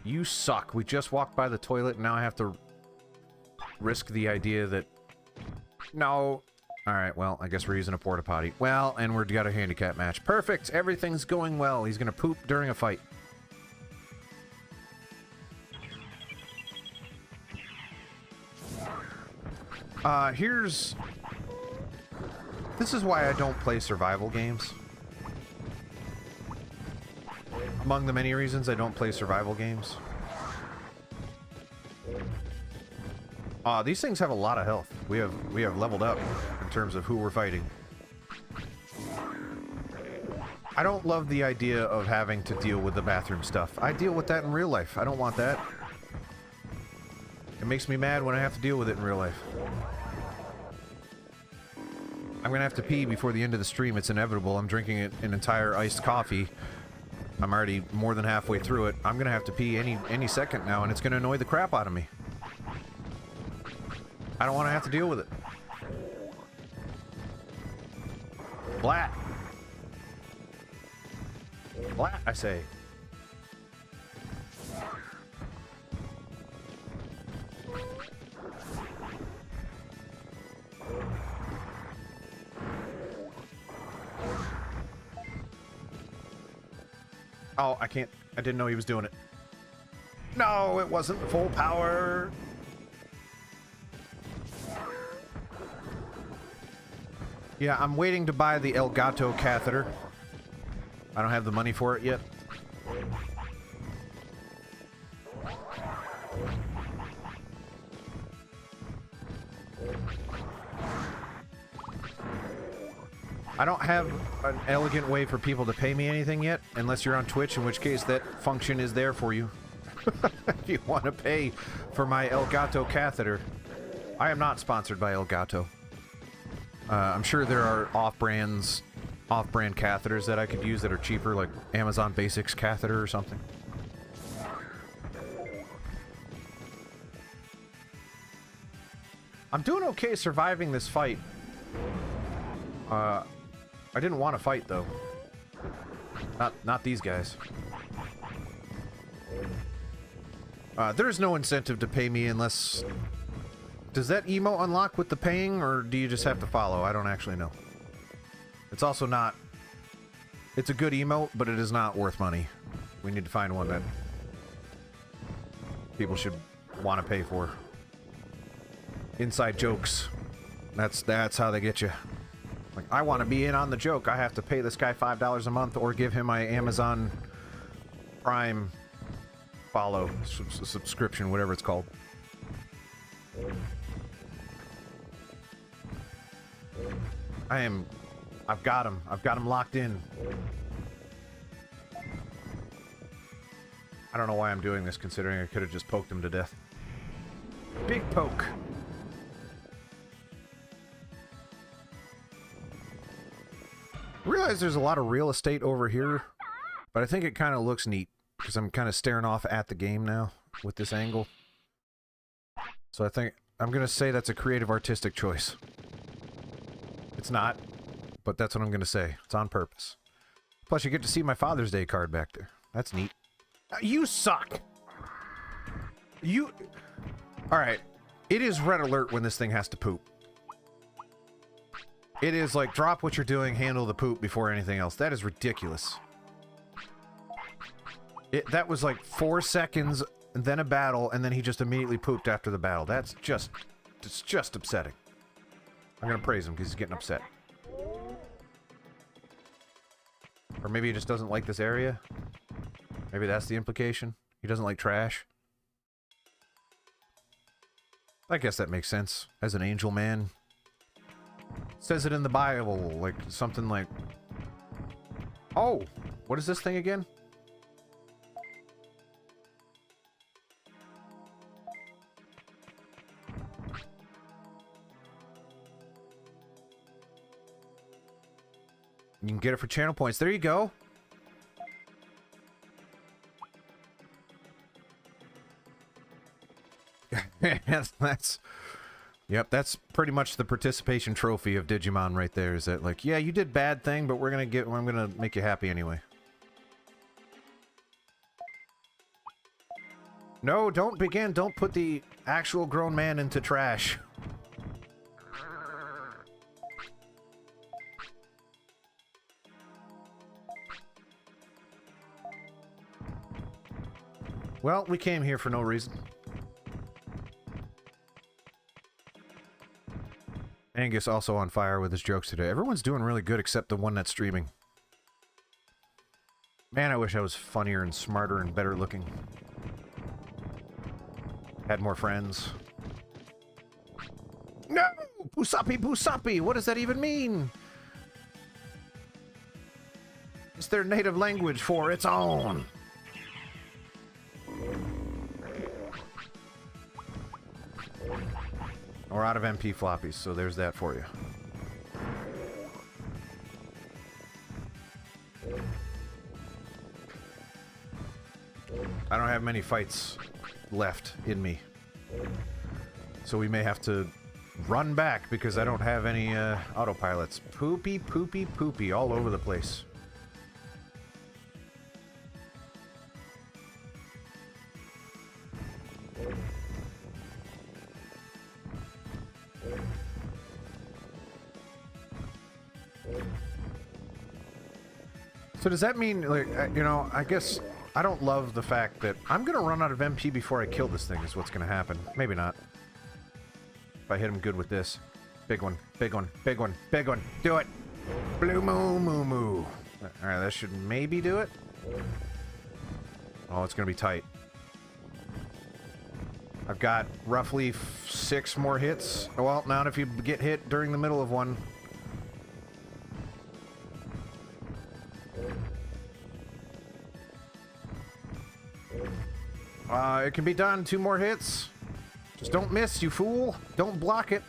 You suck. We just walked by the toilet, and now I have to risk the idea that... No. Alright, well, I guess we're using a porta potty. Well, and we've got a handicap match. Perfect! Everything's going well. He's gonna poop during a fight. Here's... This is why I don't play survival games. Among the many reasons I don't play survival games. These things have a lot of health. We have leveled up in terms of who we're fighting. I don't love the idea of having to deal with the bathroom stuff. I deal with that in real life. I don't want that. It makes me mad when I have to deal with it in real life. I'm gonna have to pee before the end of the stream. It's inevitable. I'm drinking an entire iced coffee. I'm already more than halfway through it. I'm gonna have to pee any second now, and it's gonna annoy the crap out of me. I don't want to have to deal with it. Blat. Blat, I say. Oh, I can't. I didn't know he was doing it. No, it wasn't full power. Yeah, I'm waiting to buy the El Gato catheter. I don't have the money for it yet. I don't have an elegant way for people to pay me anything yet, unless you're on Twitch, in which case that function is there for you. If you want to pay for my El Gato catheter. I am not sponsored by El Gato. I'm sure there are off-brand catheters that I could use that are cheaper, like Amazon Basics catheter or something. I'm doing okay surviving this fight. I didn't want to fight, though. Not these guys. There's no incentive to pay me unless... Does that emo unlock with the paying, or do you just have to follow? I don't actually know. It's also not... It's a good emote, but it is not worth money. We need to find one that people should want to pay for. Inside jokes. That's how they get you. Like, I want to be in on the joke. I have to pay this guy $5 a month or give him my Amazon Prime follow subscription, whatever it's called. I've got him. I've got him locked in. I don't know why I'm doing this, considering I could have just poked him to death. Big poke. Realize there's a lot of real estate over here But I think it kind of looks neat, because I'm kind of staring off at the game now with this angle. So I think I'm going to say that's a creative artistic choice. It's not, but that's what I'm going to say. It's on purpose. Plus, you get to see my Father's Day card back there. That's neat. You suck! You... Alright. It is red alert when this thing has to poop. It is like, drop what you're doing, handle the poop before anything else. That is ridiculous. That was like 4 seconds, and then a battle, and then he just immediately pooped after the battle. That's just... It's just upsetting. I'm gonna praise him because he's getting upset. Or maybe he just doesn't like this area. Maybe that's the implication. He doesn't like trash. I guess that makes sense. As an angel man. It says it in the Bible, like something like... Oh! What is this thing again? You can get it for channel points. There you go. that's... Yep, that's pretty much the participation trophy of Digimon right there. Is that like, yeah, you did bad thing, but I'm gonna make you happy anyway. No, don't begin. Don't put the actual grown man into trash. Well, we came here for no reason. Angus also on fire with his jokes today. Everyone's doing really good except the one that's streaming. Man, I wish I was funnier and smarter and better looking. Had more friends. No! Pusapi, Pusapi! What does that even mean? It's their native language for its own. We're out of MP floppies, so there's that for you. I don't have many fights left in me. So we may have to run back because I don't have any autopilots. Poopy, poopy, poopy all over the place. So does that mean, like, you know, I guess I don't love the fact that I'm going to run out of MP before I kill this thing is what's going to happen. Maybe not. If I hit him good with this. Big one, big one, big one, big one. Do it! Blue moo moo moo. Alright, that should maybe do it. Oh, it's going to be tight. I've got roughly 6 more hits. Well, not if you get hit during the middle of one. It can be done. 2 more hits. Just don't miss, you fool. Don't block it.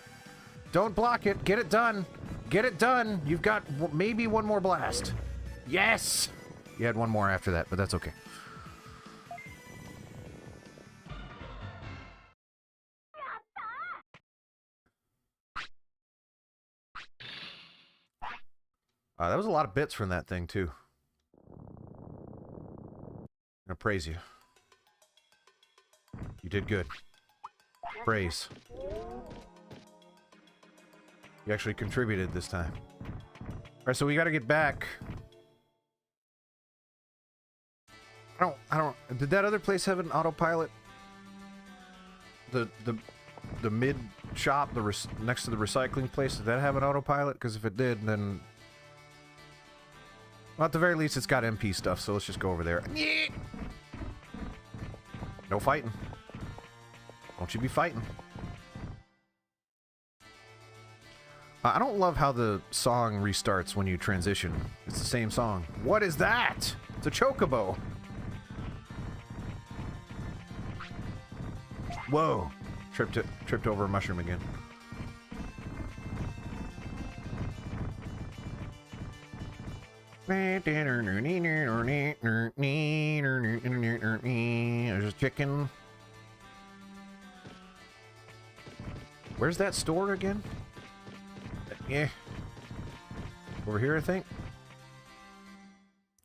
Don't block it. Get it done. Get it done. You've got maybe 1 more blast. Yes! You had 1 more after that, but that's okay. That was a lot of bits from that thing, too. I'm gonna praise you. You did good. Praise. You actually contributed this time. Alright, so we gotta get back. I don't... Did that other place have an autopilot? The mid shop, next to the recycling place, did that have an autopilot? Because if it did, then... Well, at the very least, it's got MP stuff, so let's just go over there. No fighting. Don't you be fighting. I don't love how the song restarts when you transition. It's the same song. What is that? It's a chocobo. Whoa. Tripped over a mushroom again. There's a chicken. Where's that store again? Yeah. Over here, I think.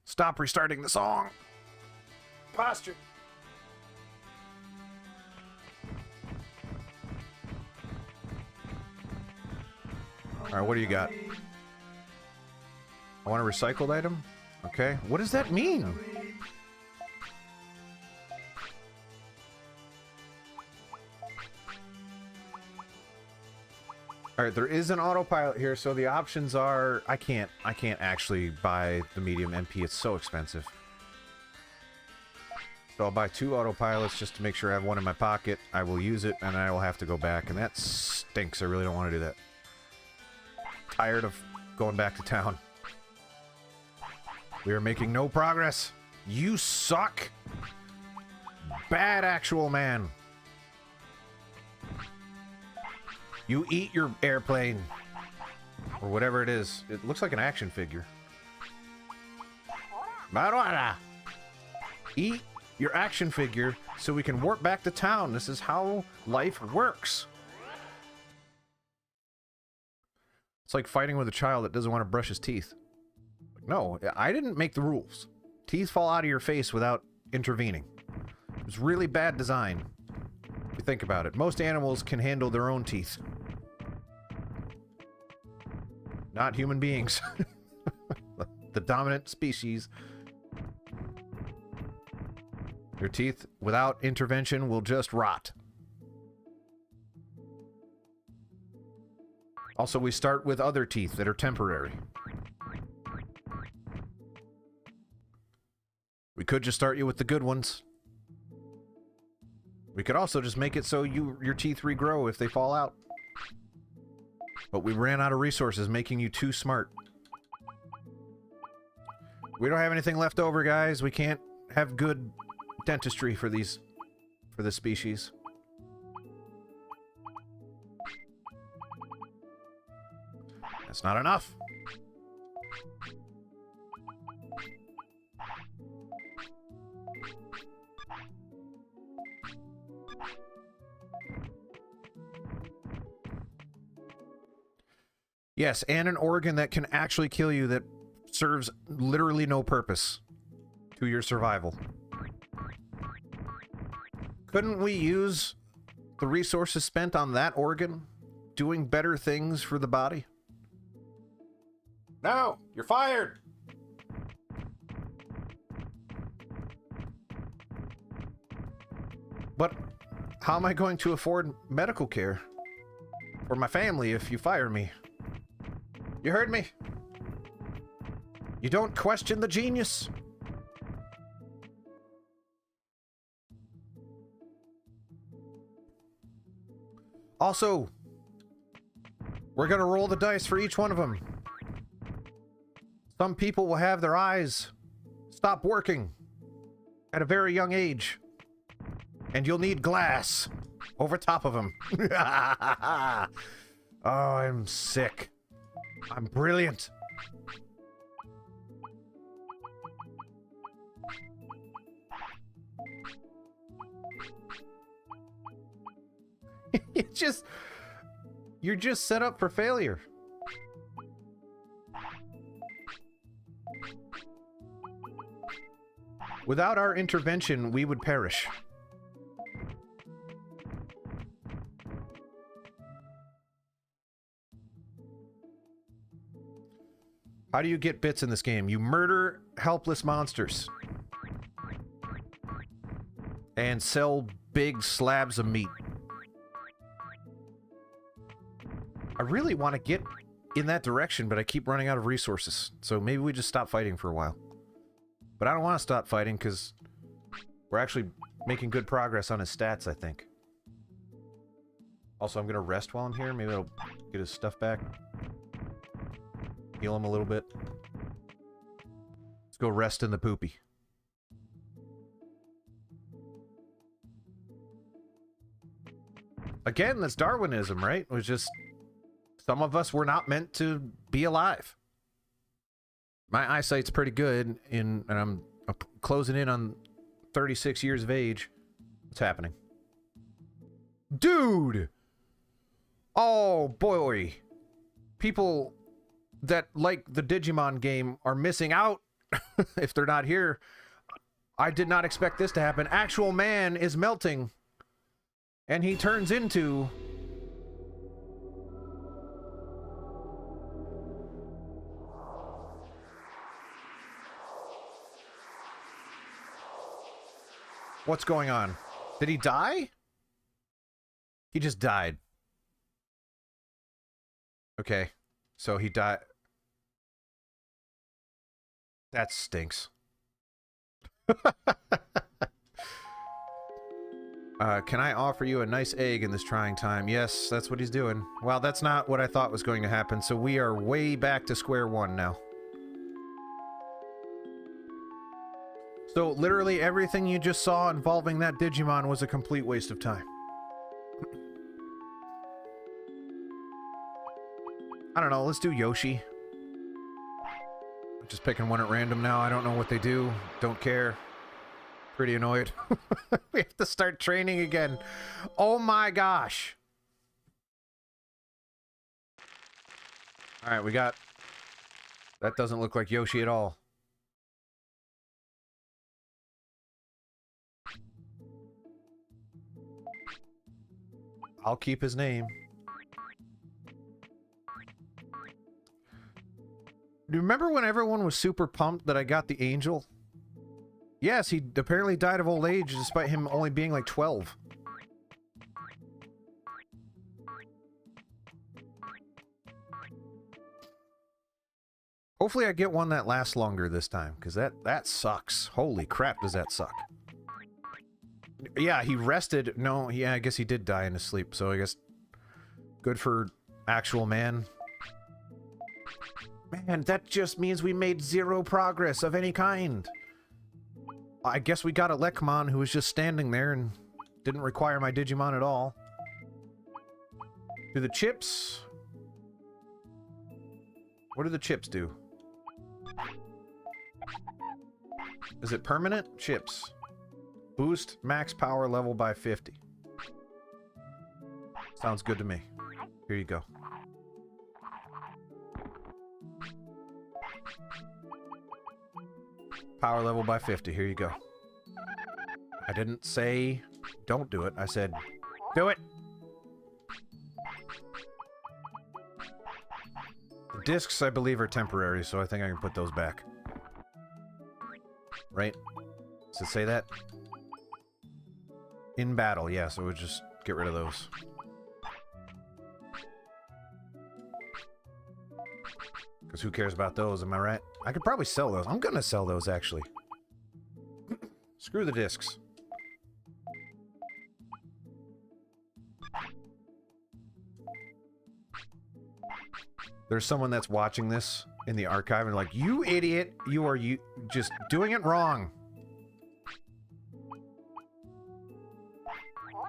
Stop restarting the song. Posture. All right, what do you got? I want a recycled item. Okay. What does that mean? All right, there is an autopilot here, so the options are I can't actually buy the medium MP. It's so expensive. So I'll buy 2 autopilots just to make sure I have one in my pocket. I will use it, and I will have to go back, and that stinks. I really don't want to do that. Tired of going back to town. We are making no progress. You suck. Bad actual man. You eat your airplane. Or whatever it is. It looks like an action figure. Maruara. Eat your action figure so we can warp back to town. This is how life works. It's like fighting with a child that doesn't want to brush his teeth. No, I didn't make the rules. Teeth fall out of your face without intervening. It was really bad design. If you think about it. Most animals can handle their own teeth. Not human beings. The dominant species. Your teeth, without intervention, will just rot. Also, we start with other teeth that are temporary. We could just start you with the good ones. We could also just make it so your teeth regrow if they fall out. But we ran out of resources, making you too smart. We don't have anything left over, guys. We can't have good dentistry for this species. That's not enough. Yes, and an organ that can actually kill you that serves literally no purpose to your survival. Couldn't we use the resources spent on that organ doing better things for the body? No, you're fired. But how am I going to afford medical care for my family if you fire me? You heard me? You don't question the genius? Also, we're gonna roll the dice for each one of them. Some people will have their eyes stop working at a very young age. And you'll need glass over top of them. Oh, I'm sick. I'm brilliant. You're just set up for failure. Without our intervention, we would perish. How do you get bits in this game? You murder helpless monsters. And sell big slabs of meat. I really want to get in that direction, but I keep running out of resources. So maybe we just stop fighting for a while. But I don't want to stop fighting because we're actually making good progress on his stats, I think. Also, I'm going to rest while I'm here. Maybe I'll get his stuff back. Heal him a little bit. Let's go rest in the poopy. Again, that's Darwinism, right? It was just... Some of us were not meant to be alive. My eyesight's pretty good, and I'm closing in on 36 years of age. What's happening? Dude! Oh, boy. People that like the Digimon game are missing out if they're not here. I did not expect this to happen. Actual man is melting, and he turns into... What's going on? Did he die? He just died. Okay, so he died. That stinks. Can I offer you a nice egg in this trying time? Yes, that's what he's doing. Well, that's not what I thought was going to happen, so we are way back to square one now. So, literally everything you just saw involving that Digimon was a complete waste of time. I don't know, let's do Yoshi. Just picking one at random now. I don't know what they do. Don't care. Pretty annoyed. We have to start training again. Oh my gosh. Alright, we got... That doesn't look like Yoshi at all. I'll keep his name. Do you remember when everyone was super pumped that I got the angel? Yes, he apparently died of old age despite him only being like 12. Hopefully I get one that lasts longer this time, because that sucks. Holy crap, does that suck. Yeah, he rested. No, yeah, I guess he did die in his sleep, so I guess good for actual man. Man, that just means we made zero progress of any kind. I guess we got a Lekmon who was just standing there and didn't require my Digimon at all. Do the chips... What do the chips do? Is it permanent? Chips. Boost max power level by 50. Sounds good to me. Here you go. Power level by 50. Here you go. I didn't say don't do it. I said do it. The discs, I believe, are temporary, so I think I can put those back. Right? Does it say that? In battle, yeah, so we'll just get rid of those. Because who cares about those, am I right? I could probably sell those. I'm gonna sell those, actually. Screw the discs. There's someone that's watching this in the archive and like, you idiot, you are just doing it wrong.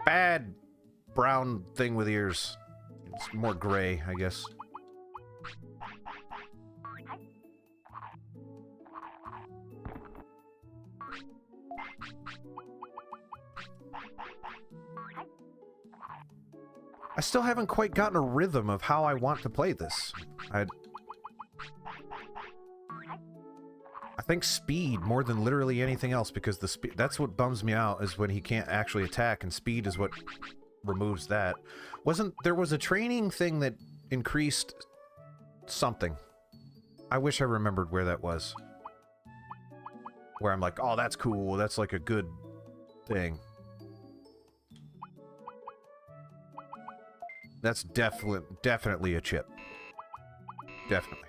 Bad brown thing with ears. It's more gray, I guess. I still haven't quite gotten a rhythm of how I want to play this. I think speed more than literally anything else, because the speed, that's what bums me out, is when he can't actually attack, and speed is what removes that. There was a training thing that increased something. I wish I remembered where that was. Where I'm like, oh, that's cool, that's like a good thing. That's definitely a chip. Definitely.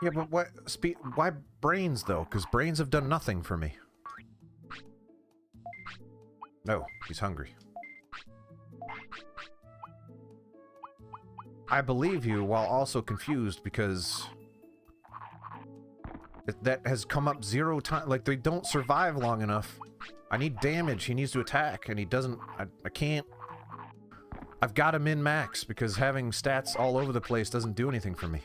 Yeah, but what speed? Why brains though? Because brains have done nothing for me. No, he's hungry. I believe you while also confused because that has come up 0 times. Like, they don't survive long enough. I need damage. He needs to attack, and he doesn't. I can't. I've got to min-max, because having stats all over the place doesn't do anything for me.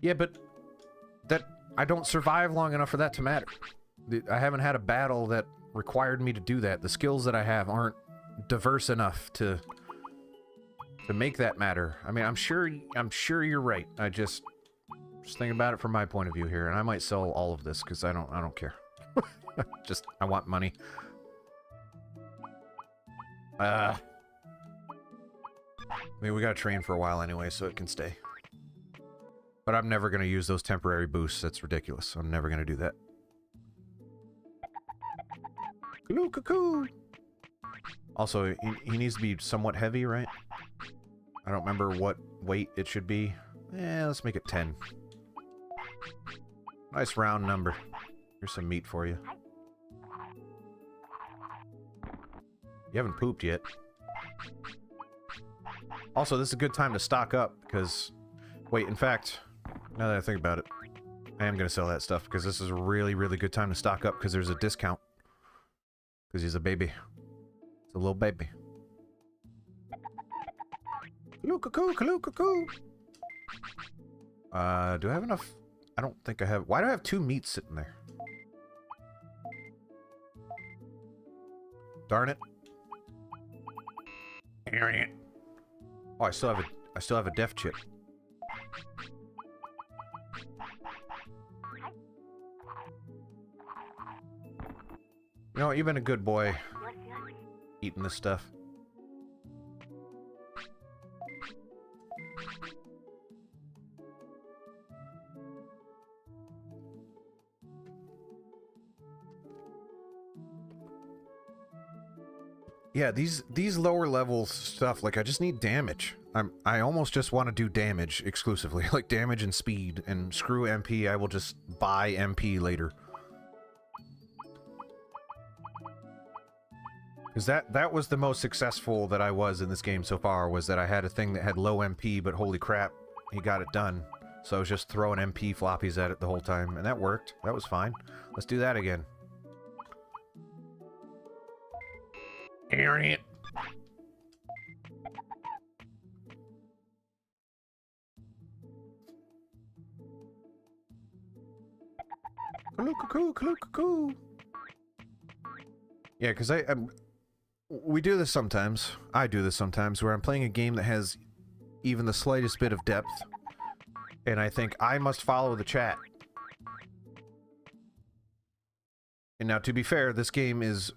Yeah, but I don't survive long enough for that to matter. I haven't had a battle that required me to do that. The skills that I have aren't diverse enough to make that matter. I mean, I'm sure you're right. Just think about it from my point of view here, and I might sell all of this because I don't care. I want money. I mean, we gotta train for a while anyway, so it can stay. But I'm never gonna use those temporary boosts. That's ridiculous. I'm never gonna do that. Cuckoo. Also, he needs to be somewhat heavy, right? I don't remember what weight it should be. Let's make it 10. Nice round number. Here's some meat for you. You haven't pooped yet. Also, this is a good time to stock up, because... Wait, in fact, now that I think about it, I am going to sell that stuff, because this is a really, really good time to stock up, because there's a discount. Because he's a baby. It's a little baby. Cuckoo. Do I have enough? I don't think I have... Why do I have 2 meats sitting there? Darn it. Oh, I still have a death chip. You know, you've been a good boy eating this stuff. Yeah, these lower level stuff, like, I just need damage. I almost just want to do damage exclusively, like damage and speed, and screw MP, I will just buy MP later. Because that was the most successful that I was in this game so far, was that I had a thing that had low MP, but holy crap, he got it done. So I was just throwing MP floppies at it the whole time, and that worked. That was fine. Let's do that again. Harriet. Cuckoo. Yeah, because we do this sometimes. I do this sometimes, where I'm playing a game that has even the slightest bit of depth, and I think I must follow the chat. And now, to be fair, this game is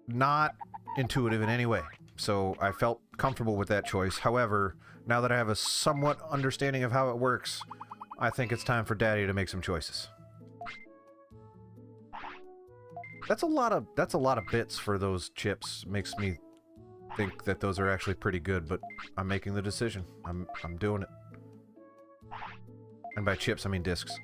not intuitive in any way, so I felt comfortable with that choice. However, now that I have a somewhat understanding of how it works, I think it's time for Daddy to make some choices. That's a lot of bits for those chips. Makes me think that those are actually pretty good, but I'm making the decision. I'm doing it. And by chips, I mean discs.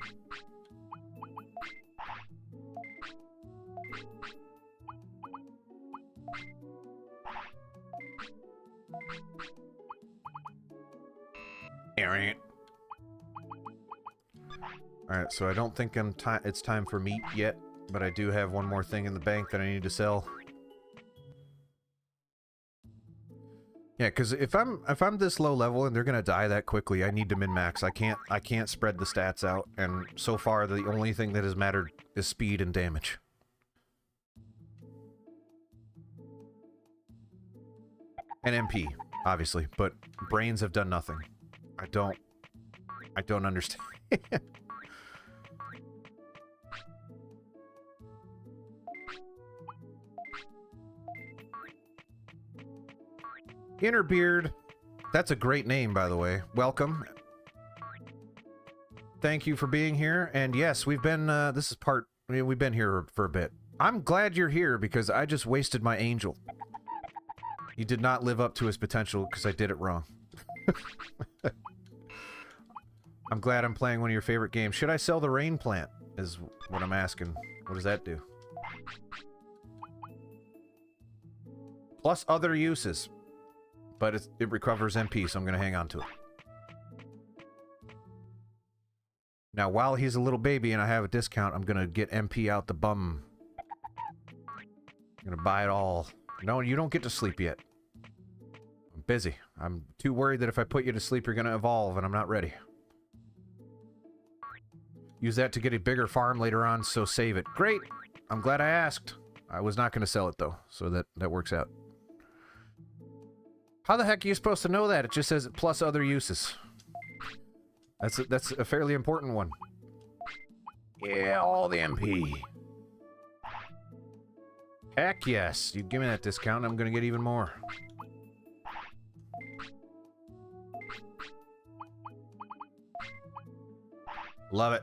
Alright, so I don't think it's time for meat yet, but I do have one more thing in the bank that I need to sell. Yeah, because if I'm this low level and they're gonna die that quickly, I need to min-max. I can't spread the stats out, and so far the only thing that has mattered is speed and damage. And MP, obviously, but brains have done nothing. I don't understand. Innerbeard. That's a great name, by the way. Welcome. Thank you for being here. And yes, we've been, we've been here for a bit. I'm glad you're here because I just wasted my angel. He did not live up to his potential because I did it wrong. I'm glad I'm playing one of your favorite games. Should I sell the rain plant? Is what I'm asking. What does that do? Plus other uses. But it recovers MP, so I'm going to hang on to it. Now, while he's a little baby and I have a discount, I'm going to get MP out the bum. I'm gonna buy it all. No, you don't get to sleep yet. I'm busy. I'm too worried that if I put you to sleep, you're gonna evolve, and I'm not ready. Use that to get a bigger farm later on, so save it. Great! I'm glad I asked. I was not gonna sell it, though, so that works out. How the heck are you supposed to know that? It just says plus other uses. That's a fairly important one. Yeah, all the MP. Heck yes. You give me that discount, I'm gonna get even more. Love it.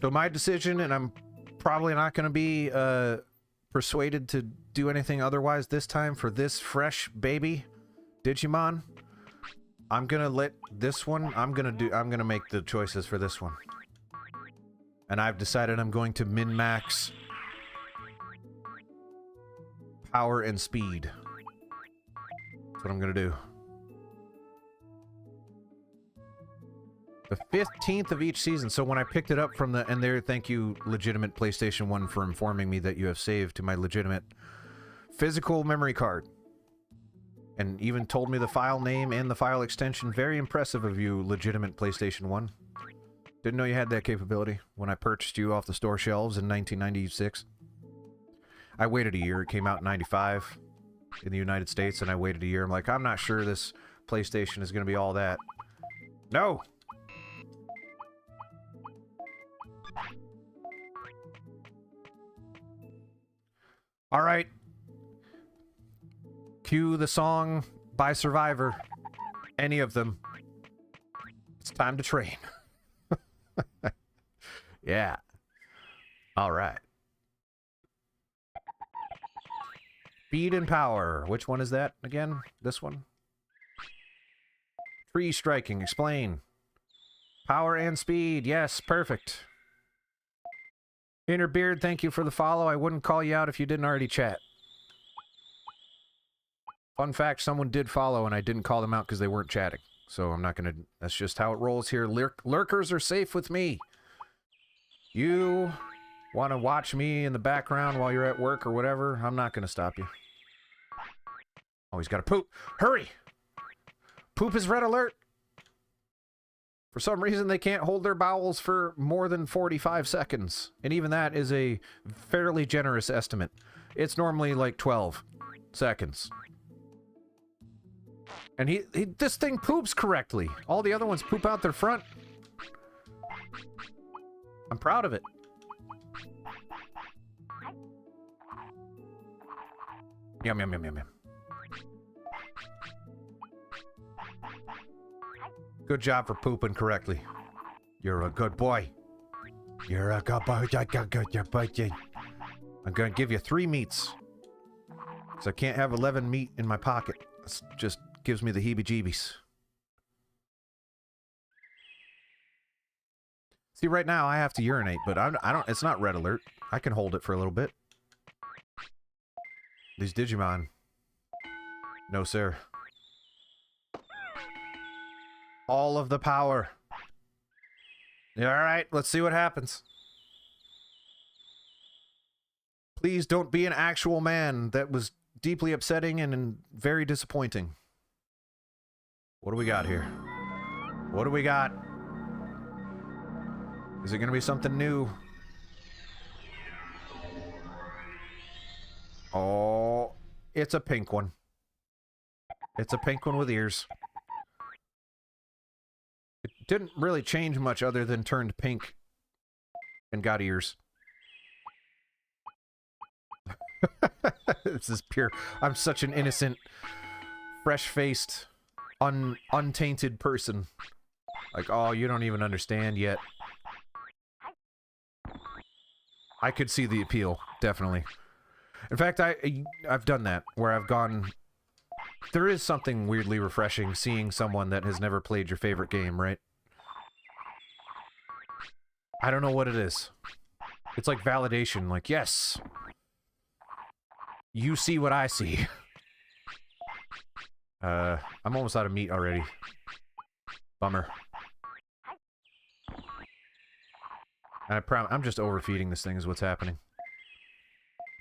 So my decision, and I'm probably not gonna be persuaded to do anything otherwise this time for this fresh baby Digimon. I'm gonna let this one, I'm gonna make the choices for this one. And I've decided I'm going to min-max power and speed. That's what I'm gonna do. The 15th of each season. So when I picked it up from the... And there, thank you, legitimate PlayStation 1, for informing me that you have saved to my legitimate physical memory card. And even told me the file name and the file extension. Very impressive of you, legitimate PlayStation 1. Didn't know you had that capability when I purchased you off the store shelves in 1996. I waited a year. It came out in 95 in the United States, and I waited a year. I'm like, I'm not sure this PlayStation is going to be all that. No! All right. Cue the song by Survivor. Any of them. It's time to train. Yeah. All right. Speed and power. Which one is that again? This one? Tree striking. Explain. Power and speed. Yes, perfect. Inner Beard, thank you for the follow. I wouldn't call you out if you didn't already chat. Fun fact, someone did follow and I didn't call them out because they weren't chatting. So I'm not gonna... That's just how it rolls here. Lurkers are safe with me. You want to watch me in the background while you're at work or whatever, I'm not gonna stop you. Oh, he's gotta poop. Hurry! Poop is red alert! For some reason, they can't hold their bowels for more than 45 seconds. And even that is a fairly generous estimate. It's normally like 12 seconds. And this thing poops correctly. All the other ones poop out their front. I'm proud of it. Yum, yum, yum, yum, yum. Good job for pooping correctly. You're a good boy. You're a good boy. I'm gonna give you 3 meats. Because I can't have 11 meat in my pocket. It just gives me the heebie-jeebies. See, right now I have to urinate, but I don't. It's not red alert. I can hold it for a little bit. These Digimon. No, sir. All of the power. Yeah, all right, let's see what happens. Please don't be an actual man. That was deeply upsetting and very disappointing. What do we got here? What do we got? Is it going to be something new? Oh, it's a pink one. It's a pink one with ears. It didn't really change much other than turned pink and got ears. This is pure. I'm such an innocent, fresh-faced, untainted person. Like, oh, you don't even understand yet. I could see the appeal, definitely. In fact, I've done that, where I've gone... There is something weirdly refreshing seeing someone that has never played your favorite game, right? I don't know what it is. It's like validation, like, yes! You see what I see. I'm almost out of meat already. Bummer. And I'm just overfeeding this thing is what's happening.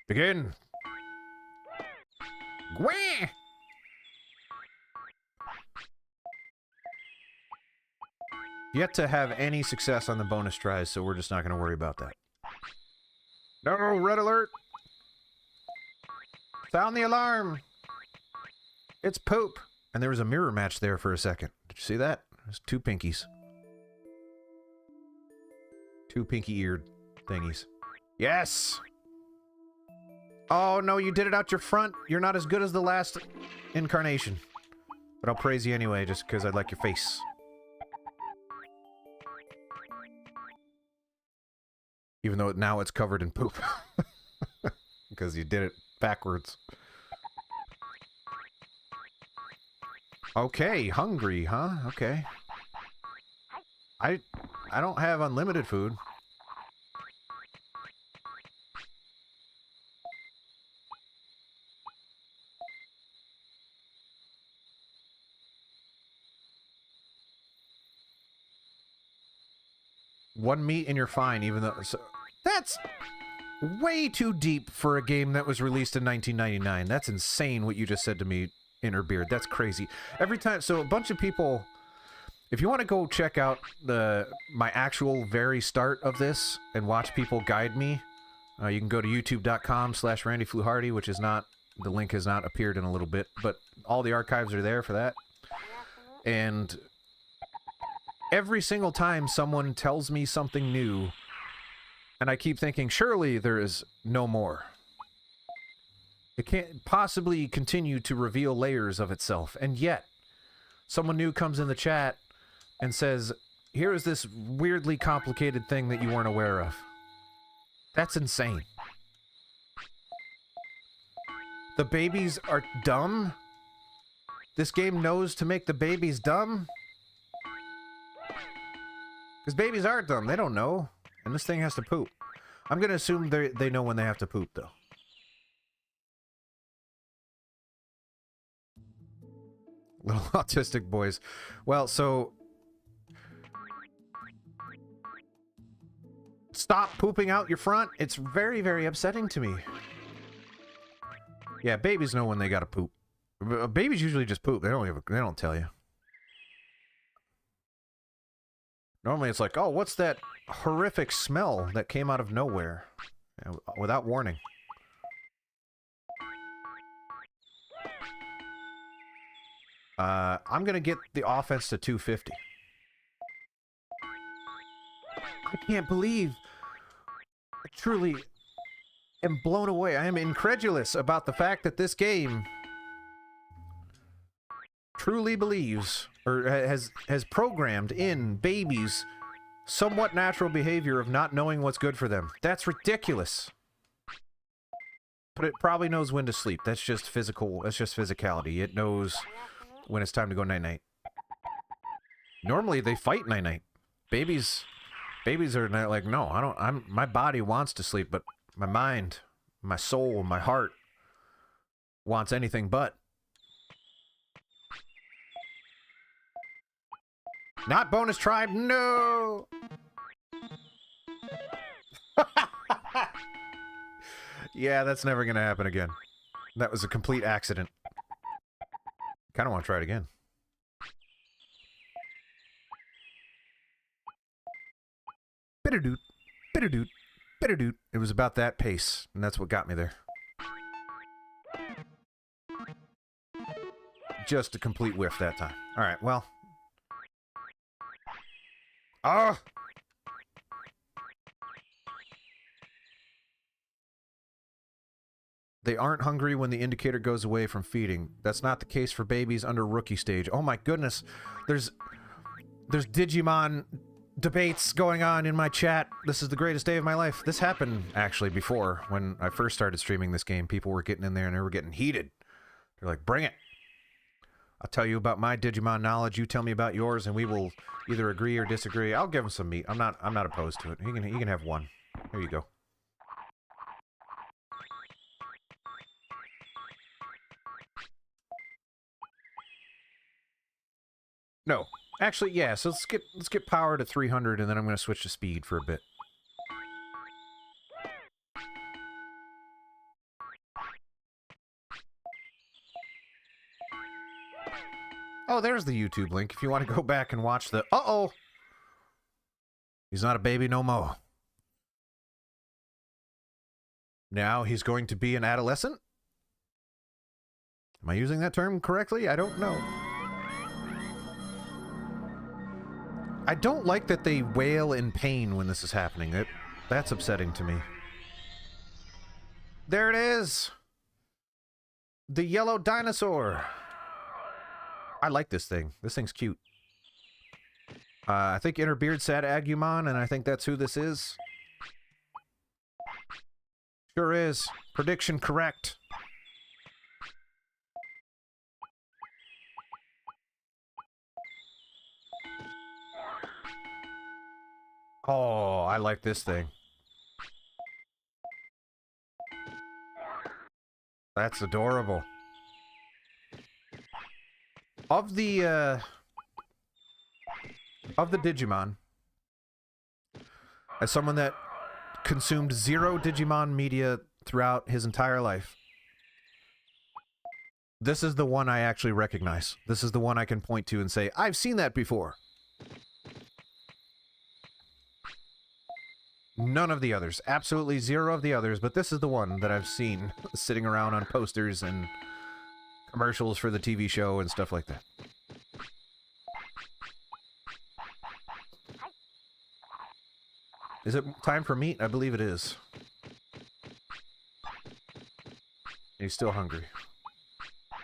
Begin. Gwah! Yet to have any success on the bonus tries, so we're just not going to worry about that. No, red alert! Sound the alarm! It's poop! And there was a mirror match there for a second. Did you see that? There's two pinkies. Two pinky-eared thingies. Yes! Oh, no, you did it out your front. You're not as good as the last incarnation. But I'll praise you anyway, just because I like your face. Even though now it's covered in poop. Because you did it backwards. Okay, hungry, huh? Okay. I don't have unlimited food. One meat and you're fine, even though... So, that's way too deep for a game that was released in 1999. That's insane what you just said to me, Innerbeard. That's crazy. Every time... So a bunch of people... If you want to go check out my actual very start of this and watch people guide me, you can go to youtube.com/RandyFluhardy, which is not... The link has not appeared in a little bit, but all the archives are there for that. And... Every single time someone tells me something new, and I keep thinking, surely there is no more. It can't possibly continue to reveal layers of itself, and yet, someone new comes in the chat and says, here is this weirdly complicated thing that you weren't aware of. That's insane. The babies are dumb? This game knows to make the babies dumb? Because babies are dumb. They don't know. And this thing has to poop. I'm going to assume they know when they have to poop, though. Little autistic boys. Well, so... Stop pooping out your front. It's very, very upsetting to me. Yeah, babies know when they gotta poop. Babies usually just poop. They don't tell you. Normally it's like, oh, what's that horrific smell that came out of nowhere? Without warning. I'm gonna get the offense to 250. I can't believe... I truly am blown away. I am incredulous about the fact that this game truly believes, or has programmed in babies somewhat natural behavior of not knowing what's good for them. That's ridiculous. But it probably knows when to sleep. That's just physical. That's just physicality. It knows when it's time to go night-night. Normally, they fight night-night. Babies are like, no, I don't, my body wants to sleep, but my mind, my soul, my heart wants anything but. Not bonus tribe, no! Yeah, that's never gonna happen again. That was a complete accident. Kinda wanna try it again. Bitter-doot, bitter-doot, bitter-doot. It was about that pace, and that's what got me there. Just a complete whiff that time. Alright, well. Ah! They aren't hungry when the indicator goes away from feeding. That's not the case for babies under rookie stage. Oh my goodness. There's Digimon debates going on in my chat. This is the greatest day of my life. This happened, actually, before. When I first started streaming this game, people were getting in there and they were getting heated. They're like, bring it. I'll tell you about my Digimon knowledge, you tell me about yours, and we will either agree or disagree. I'll give him some meat. I'm not opposed to it. He can have one. Here you go. No. Actually, yeah, so let's get power to 300 and then I'm going to switch to speed for a bit. Oh, there's the YouTube link if you want to go back and watch the... Uh-oh! He's not a baby no more. Now he's going to be an adolescent? Am I using that term correctly? I don't know. I don't like that they wail in pain when this is happening. That's upsetting to me. There it is! The yellow dinosaur! I like this thing. This thing's cute. I think Innerbeard said Agumon, and I think that's who this is. Sure is. Prediction correct. Oh, I like this thing. That's adorable. Of the Digimon, as someone that consumed 0 Digimon media throughout his entire life, this is the one I actually recognize. This is the one I can point to and say, I've seen that before. None of the others. Absolutely 0 of the others, but this is the one that I've seen sitting around on posters and commercials for the TV show and stuff like that. Is it time for meat? I believe it is. He's still hungry.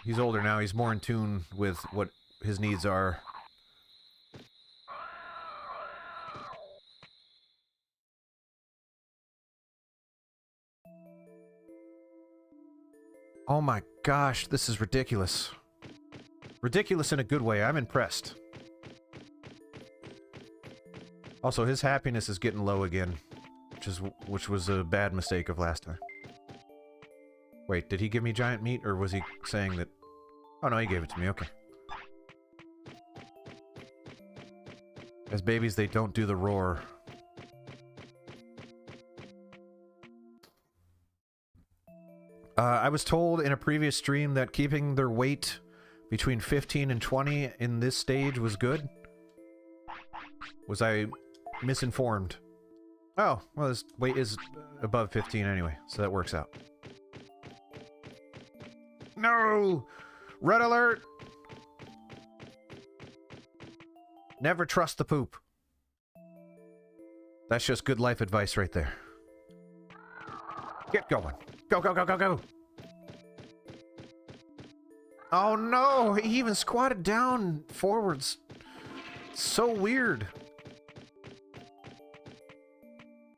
He's older now. He's more in tune with what his needs are. Oh my gosh, this is ridiculous. Ridiculous in a good way. I'm impressed. Also, his happiness is getting low again, which was a bad mistake of last time. Wait, did he give me giant meat, or was he saying that... Oh no, he gave it to me, okay. As babies, they don't do the roar. I was told in a previous stream that keeping their weight between 15 and 20 in this stage was good. Was I misinformed? Oh, well, his weight is above 15 anyway, so that works out. No! Red alert! Never trust the poop. That's just good life advice right there. Get going. Go, go, go, go, go! Oh no! He even squatted down forwards. So weird.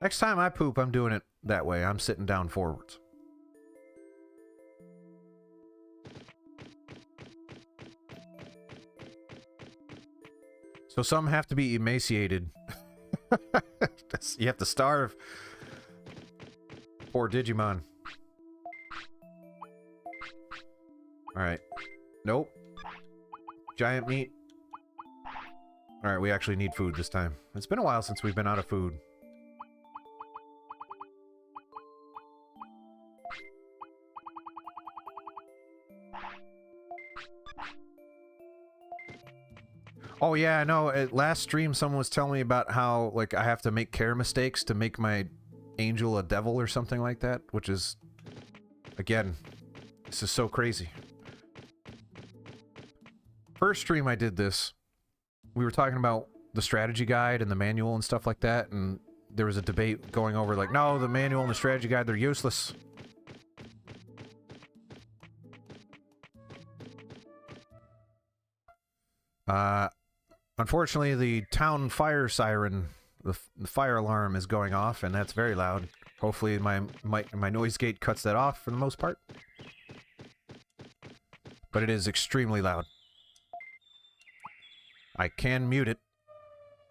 Next time I poop, I'm doing it that way. I'm sitting down forwards. So some have to be emaciated. You have to starve. Poor Digimon. Alright. Nope. Giant meat. Alright, we actually need food this time. It's been a while since we've been out of food. Oh yeah, I know. At last stream, someone was telling me about how, like, I have to make care mistakes to make my angel a devil or something like that, which is, again, this is so crazy. First stream I did this, we were talking about the strategy guide and the manual and stuff like that, and there was a debate going over, like, no, the manual and the strategy guide, they're useless. Unfortunately, the town fire siren, the fire alarm is going off, and that's very loud. Hopefully my noise gate cuts that off for the most part. But it is extremely loud. I can mute it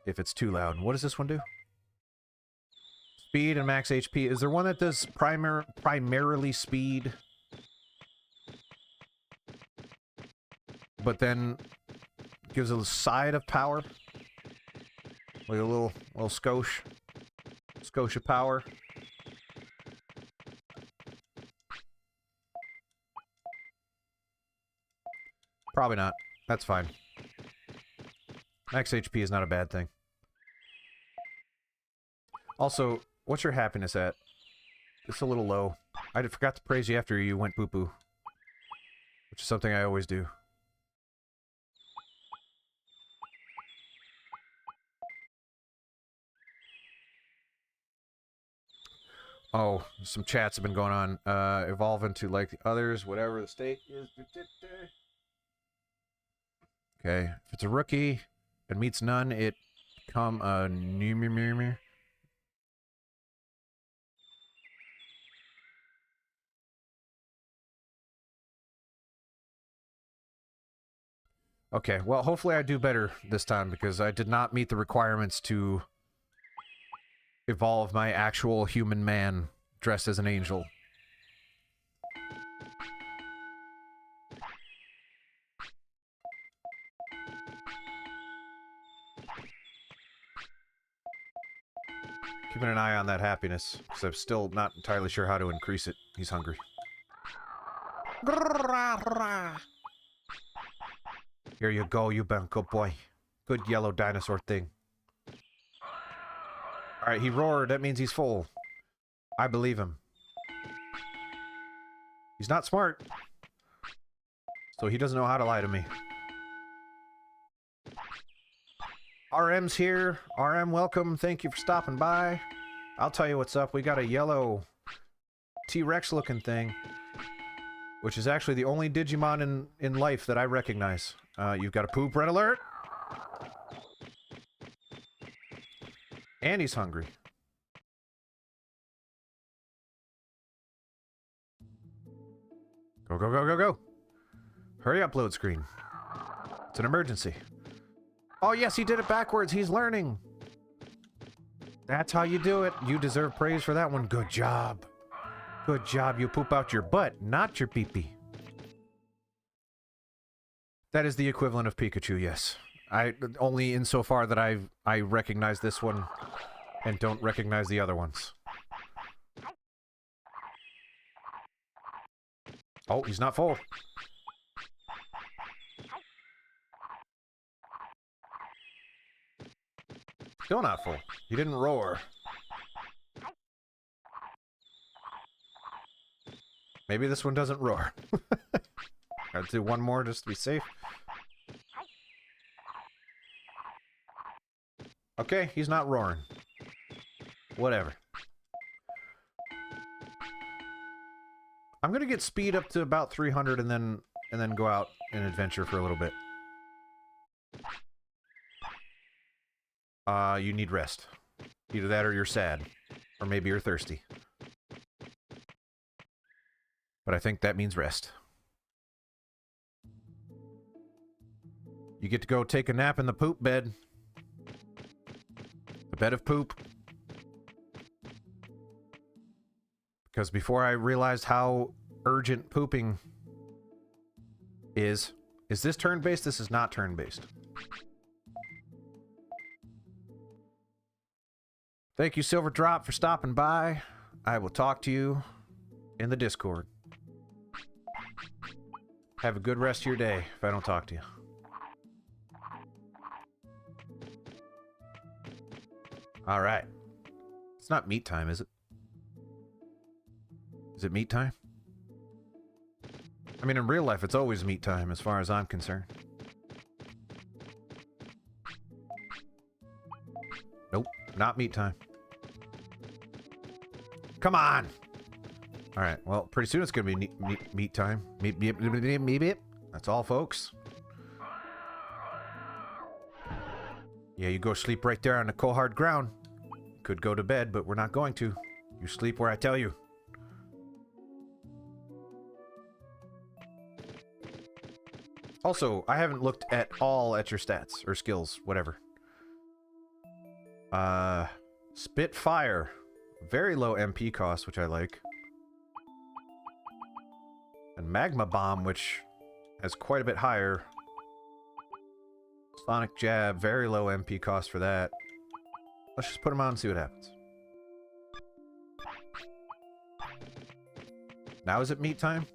if it's too loud. What does this one do? Speed and max HP. Is there one that does primarily speed? But then gives a side of power? Like a little skosh. Skosh of power. Probably not. That's fine. Max HP is not a bad thing. Also, what's your happiness at? It's a little low. I forgot to praise you after you went poo-poo. Which is something I always do. Oh, some chats have been going on. Evolve into like the others, whatever the state is. Okay, if it's a rookie and meets none, it become a new. Okay, well, hopefully I do better this time because I did not meet the requirements to evolve my actual human man dressed as an angel. Keeping an eye on that happiness, because I'm still not entirely sure how to increase it. He's hungry. Here you go, you been good boy. Good yellow dinosaur thing. Alright, he roared. That means he's full. I believe him. He's not smart. So he doesn't know how to lie to me. RM's here. RM, welcome. Thank you for stopping by. I'll tell you what's up. We got a yellow T-Rex looking thing. Which is actually the only Digimon in life that I recognize. You've got a poop red alert. And he's hungry. Go, go, go, go, go. Hurry up, load screen. It's an emergency. Oh, yes, he did it backwards. He's learning. That's how you do it. You deserve praise for that one. Good job. Good job. You poop out your butt, not your pee-pee. That is the equivalent of Pikachu, yes. Only insofar that I recognize this one and don't recognize the other ones. Oh, he's not full. Still not full. He didn't roar. Maybe this one doesn't roar. Gotta do one more just to be safe. Okay, he's not roaring. Whatever. I'm gonna get speed up to about 300 and then go out and adventure for a little bit. You need rest. Either that or you're sad. Or maybe you're thirsty. But I think that means rest. You get to go take a nap in the poop bed. The bed of poop. Because before I realized how urgent pooping is this turn-based? This is not turn-based. Thank you, Silver Drop, for stopping by. I will talk to you in the Discord. Have a good rest of your day if I don't talk to you. Alright. It's not meat time, is it? Is it meat time? I mean, in real life, it's always meat time as far as I'm concerned. Nope, not meat time. Come on! Alright, well, pretty soon it's gonna be meat time. Meat. That's all, folks. Yeah, you go sleep right there on the cold hard ground. Could go to bed, but we're not going to. You sleep where I tell you. Also, I haven't looked at all at your stats, or skills, whatever. Spitfire. Very low MP cost, which I like. And Magma Bomb, which has quite a bit higher. Sonic Jab, very low MP cost for that. Let's just put them on and see what happens. Now is it meat time?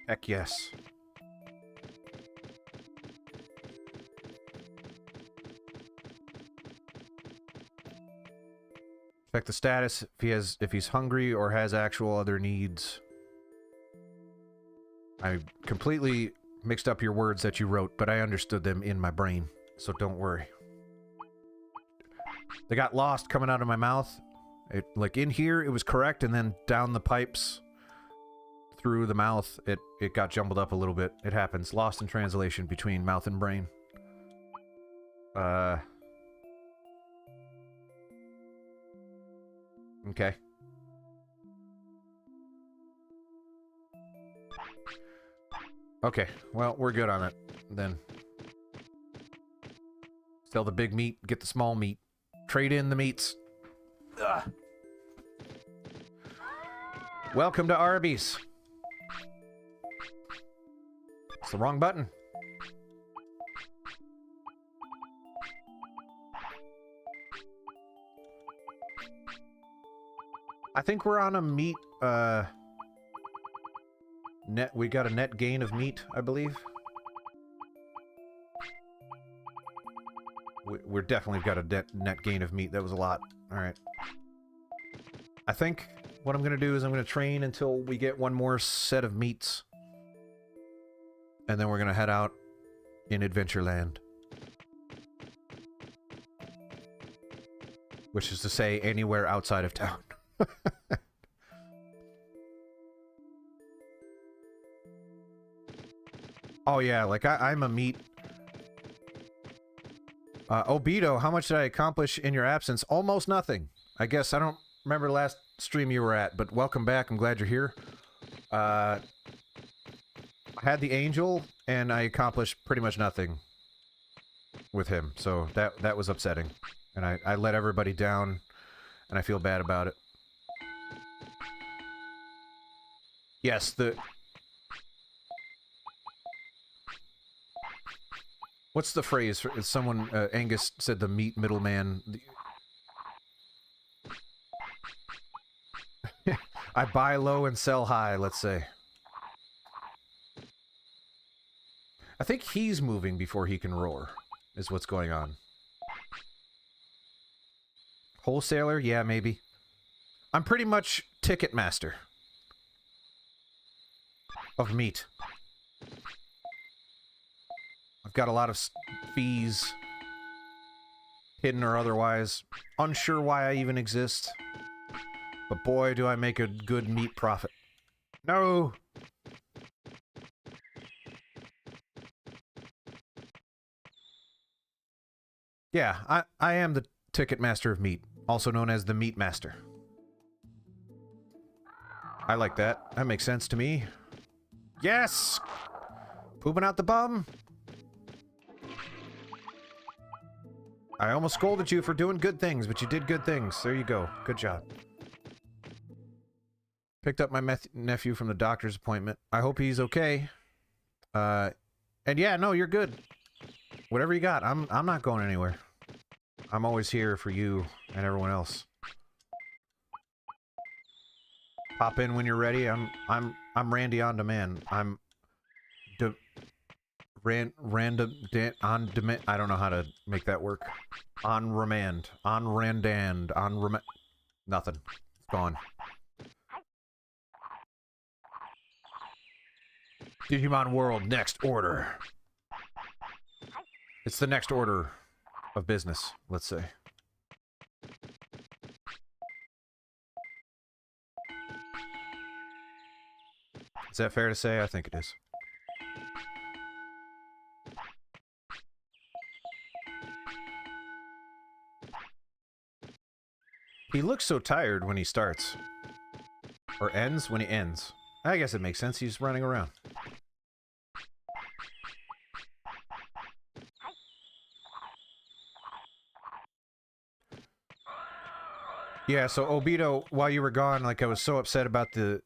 Heck yes. Check the status if he's hungry or has actual other needs. I completely mixed up your words that you wrote, but I understood them in my brain, so don't worry. They got lost coming out of my mouth. Like in here, it was correct, and then down the pipes through the mouth, it got jumbled up a little bit. It happens. Lost in translation between mouth and brain. Okay. Okay, well, we're good on it, then. Sell the big meat, get the small meat. Trade in the meats. Ugh. Welcome to Arby's. It's the wrong button. I think we're on a meat, we got a net gain of meat, I believe. We're definitely got a net gain of meat. That was a lot. Alright. I think what I'm going to do is I'm going to train until we get one more set of meats. And then we're going to head out in Adventureland. Which is to say, anywhere outside of town. Oh yeah, like I'm a meat... Obito, how much did I accomplish in your absence? Almost nothing. I guess I don't remember the last stream you were at, but welcome back. I'm glad you're here. I had the angel, and I accomplished pretty much nothing with him, so that was upsetting. And I let everybody down, and I feel bad about it. Yes, what's the phrase? Someone, Angus said the meat middleman. I buy low and sell high, let's say. I think he's moving before he can roar, is what's going on. Wholesaler? Yeah, maybe. I'm pretty much ticket master. Of meat. I've got a lot of fees. Hidden or otherwise. Unsure why I even exist. But boy, do I make a good meat profit. No! Yeah, I am the ticket master of meat. Also known as the meat master. I like that. That makes sense to me. Yes! Pooping out the bum? I almost scolded you for doing good things, but you did good things. There you go. Good job. Picked up my nephew from the doctor's appointment. I hope he's okay. And yeah, no, you're good. Whatever you got, I'm not going anywhere. I'm always here for you and everyone else. Pop in when you're ready. I'm Randy on demand. I'm on demand. I don't know how to make that work. On remand. On randand. On remand. Nothing. It's gone. Digimon World, next order. It's the next order of business, let's say. Is that fair to say? I think it is. He looks so tired when he starts. Or ends when he ends. I guess it makes sense. He's running around. Yeah, so Obito, while you were gone, like I was so upset about the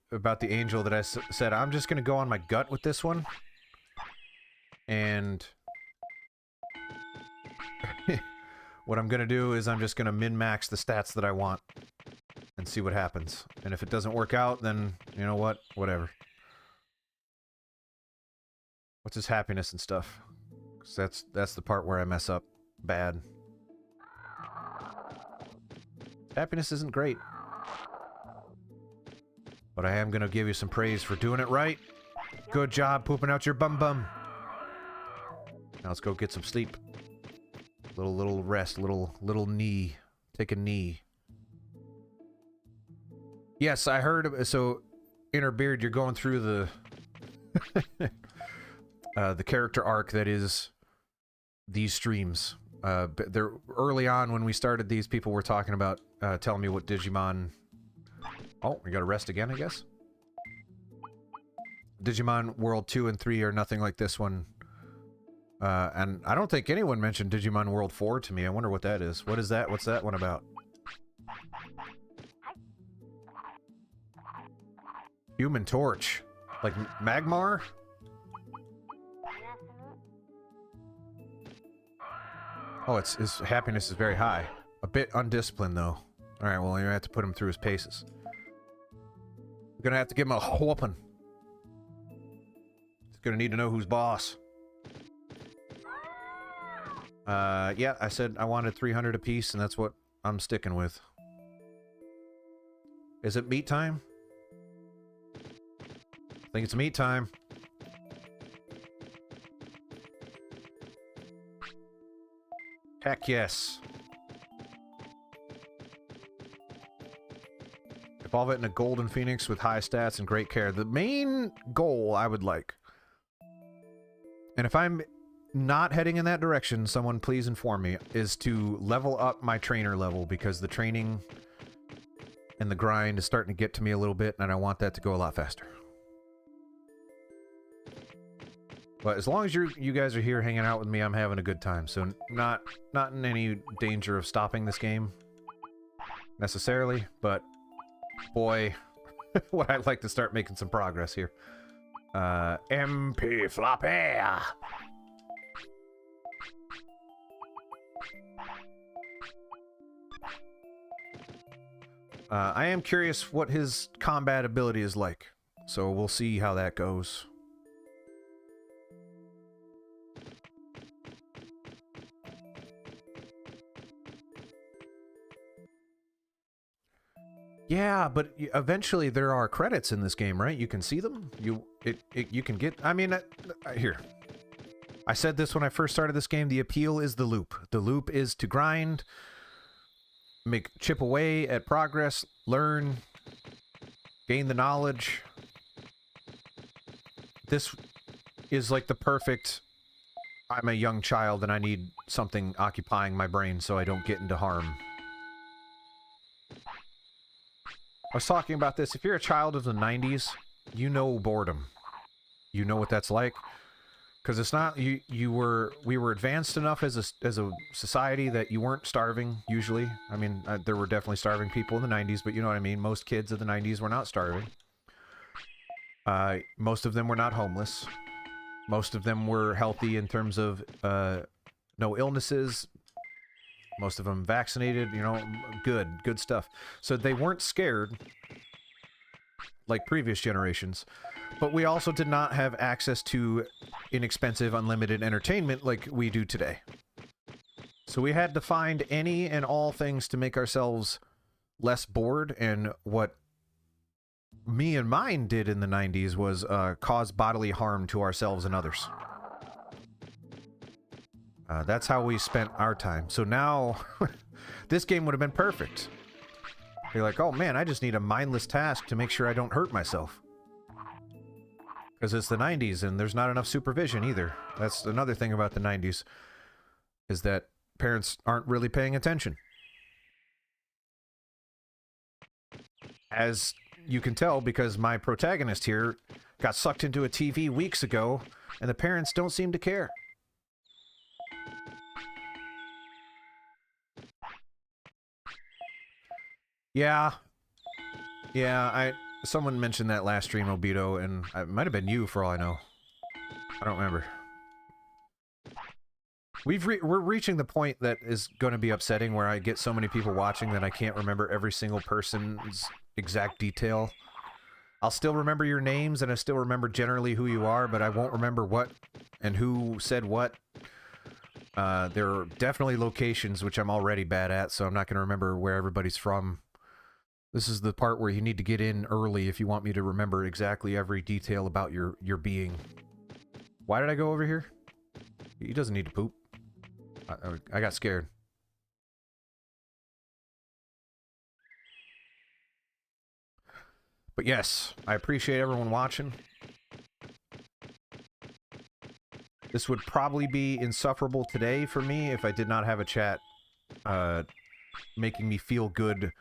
angel that I said I'm just gonna go on my gut with this one, and what I'm gonna do is I'm just gonna min-max the stats that I want and see what happens. And if it doesn't work out, then you know what? Whatever. What's his happiness and stuff? 'Cause that's the part where I mess up bad. Happiness isn't great. But I am gonna give you some praise for doing it right. Good job pooping out your bum bum. Now let's go get some sleep. Little rest, little knee. Take a knee. Yes, I heard. So, Inner Beard, you're going through the character arc that is these streams. They're early on when we started these. People were talking about telling me what Digimon. Oh, we got to rest again, I guess. Digimon World 2 and 3 are nothing like this one. And I don't think anyone mentioned Digimon World 4 to me. I wonder what that is. What is that? What's that one about? Human Torch. Like Magmar? Oh, his happiness is very high. A bit undisciplined, though. Alright, well, you're gonna have to put him through his paces. We're gonna have to give him a whooping. He's gonna need to know who's boss. Yeah, I said I wanted 300 apiece, and that's what I'm sticking with. Is it meat time? I think it's meat time. Heck yes. Evolve it in a golden phoenix with high stats and great care. The main goal I would like, and if I'm not heading in that direction, someone please inform me, is to level up my trainer level, because the training and the grind is starting to get to me a little bit, and I want that to go a lot faster. But as long as you guys are here hanging out with me, I'm having a good time. So not in any danger of stopping this game necessarily, but boy, would I like to start making some progress here. MP Floppy. I am curious what his combat ability is like, so we'll see how that goes. Yeah, but eventually there are credits in this game, right? You can see them. You can get. I mean, here. I said this when I first started this game. The appeal is the loop. The loop is to grind, chip away at progress, learn, gain the knowledge. This is like the perfect. I'm a young child and I need something occupying my brain so I don't get into harm. I was talking about this. If you're a child of the 90s, you know boredom. You know what that's like. Because it's not... we were advanced enough as a society that you weren't starving, usually. I mean, there were definitely starving people in the 90s, but you know what I mean. Most kids of the 90s were not starving. Most of them were not homeless. Most of them were healthy in terms of no illnesses. Most of them vaccinated, you know, good stuff. So they weren't scared like previous generations, but we also did not have access to inexpensive, unlimited entertainment like we do today. So we had to find any and all things to make ourselves less bored, and what me and mine did in the 90s was cause bodily harm to ourselves and others. That's how we spent our time. So now, this game would have been perfect. You're like, oh man, I just need a mindless task to make sure I don't hurt myself. Because it's the 90s and there's not enough supervision either. That's another thing about the 90s, is that parents aren't really paying attention. As you can tell, because my protagonist here got sucked into a TV weeks ago, and the parents don't seem to care. Yeah. Someone mentioned that last stream, Obito, and it might have been you for all I know. I don't remember. We're reaching the point that is going to be upsetting, where I get so many people watching that I can't remember every single person's exact detail. I'll still remember your names, and I still remember generally who you are, but I won't remember what and who said what. There are definitely locations which I'm already bad at, so I'm not going to remember where everybody's from. This is the part where you need to get in early if you want me to remember exactly every detail about your being. Why did I go over here? He doesn't need to poop. I got scared. But yes, I appreciate everyone watching. This would probably be insufferable today for me if I did not have a chat making me feel good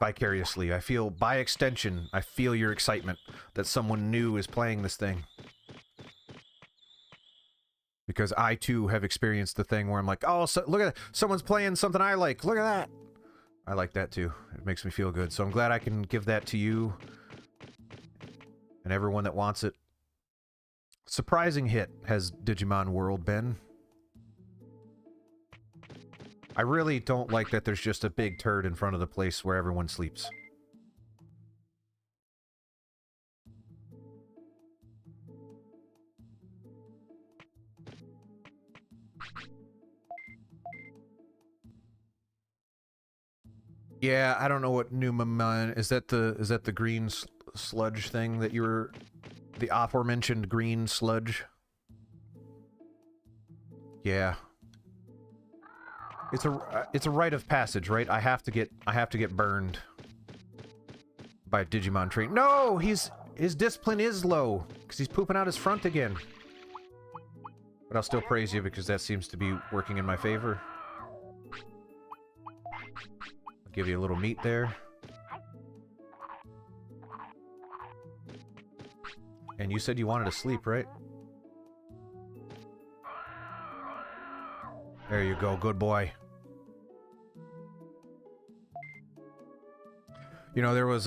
vicariously. I feel, by extension, I feel your excitement that someone new is playing this thing. Because I, too, have experienced the thing where I'm like, oh, so, look at that. Someone's playing something I like. Look at that. I like that, too. It makes me feel good. So I'm glad I can give that to you and everyone that wants it. Surprising hit has Digimon World been. I really don't like that there's just a big turd in front of the place where everyone sleeps. Yeah, I don't know what Numaman is. That the green sludge thing that you were, the aforementioned green sludge? Yeah. It's a rite of passage, right? I have to get burned by a Digimon train. No, his discipline is low because he's pooping out his front again. But I'll still praise you because that seems to be working in my favor. I'll give you a little meat there. And you said you wanted to sleep, right? There you go, good boy. You know, there was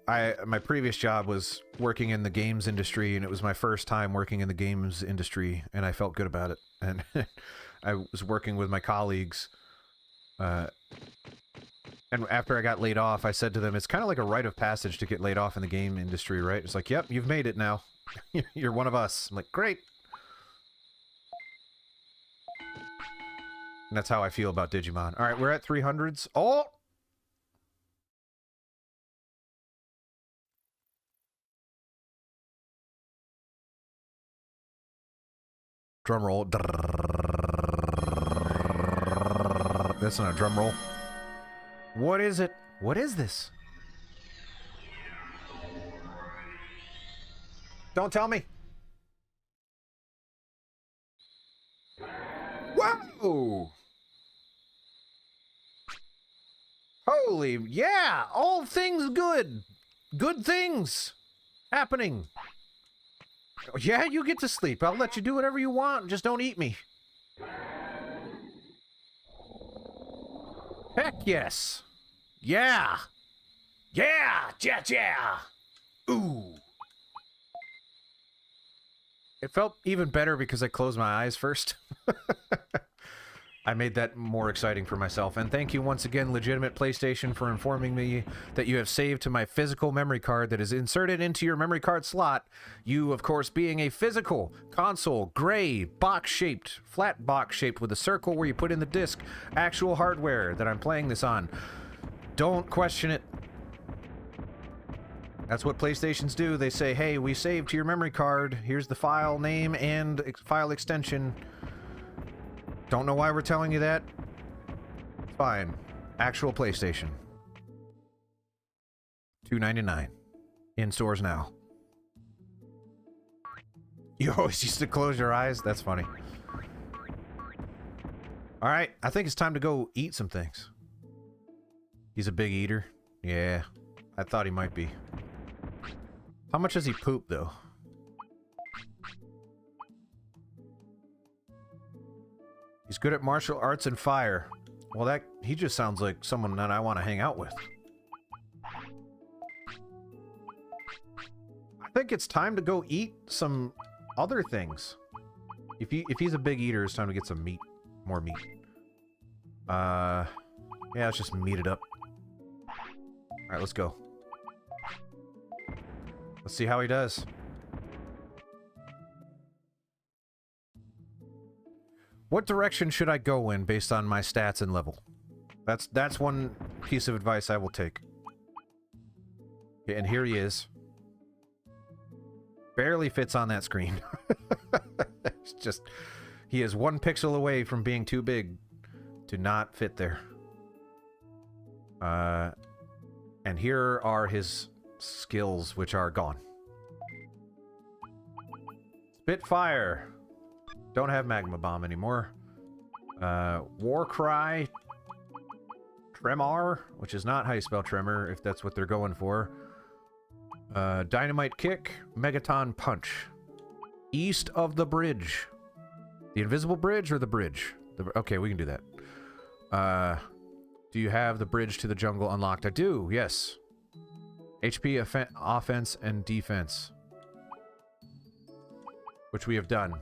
my previous job was working in the games industry, and it was my first time working in the games industry, and I felt good about it. And I was working with my colleagues, and after I got laid off, I said to them, it's kind of like a rite of passage to get laid off in the game industry, right? It's like, yep, you've made it now. You're one of us. I'm like, great. And that's how I feel about Digimon. All right, we're at 300s. Oh! Drum roll. That's not a drum roll. What is it? What is this? Don't tell me. Whoa! Holy, yeah! All things good! Good things happening. Yeah, you get to sleep. I'll let you do whatever you want. Just don't eat me. Heck yes. Yeah. Yeah. Yeah, yeah. Ooh. It felt even better because I closed my eyes first. I made that more exciting for myself. And thank you once again, Legitimate PlayStation, for informing me that you have saved to my physical memory card that is inserted into your memory card slot. You, of course, being a physical console, gray, box-shaped, flat box-shaped with a circle where you put in the disc, actual hardware that I'm playing this on. Don't question it. That's what PlayStations do. They say, hey, we saved to your memory card. Here's the file name and file extension. Don't know why we're telling you that. Fine. Actual PlayStation. $2.99. In stores now. You always used to close your eyes? That's funny. Alright, I think it's time to go eat some things. He's a big eater. Yeah, I thought he might be. How much does he poop, though? He's good at martial arts and fire. Well, he just sounds like someone that I want to hang out with. I think it's time to go eat some other things. If he's a big eater, it's time to get some meat. More meat. Yeah, let's just meat it up. Alright, let's go. Let's see how he does. What direction should I go in based on my stats and level? That's one piece of advice I will take. Yeah, and here he is. Barely fits on that screen. It's just... He is 1 pixel away from being too big to not fit there. And here are his skills, which are gone. Spitfire. Don't have Magma Bomb anymore. War Cry. Tremor, which is not how you spell tremor, if that's what they're going for. Dynamite Kick. Megaton Punch. East of the bridge. The invisible bridge or the bridge? Okay, we can do that. Do you have the bridge to the jungle unlocked? I do, yes. HP, offense, and defense. Which we have done.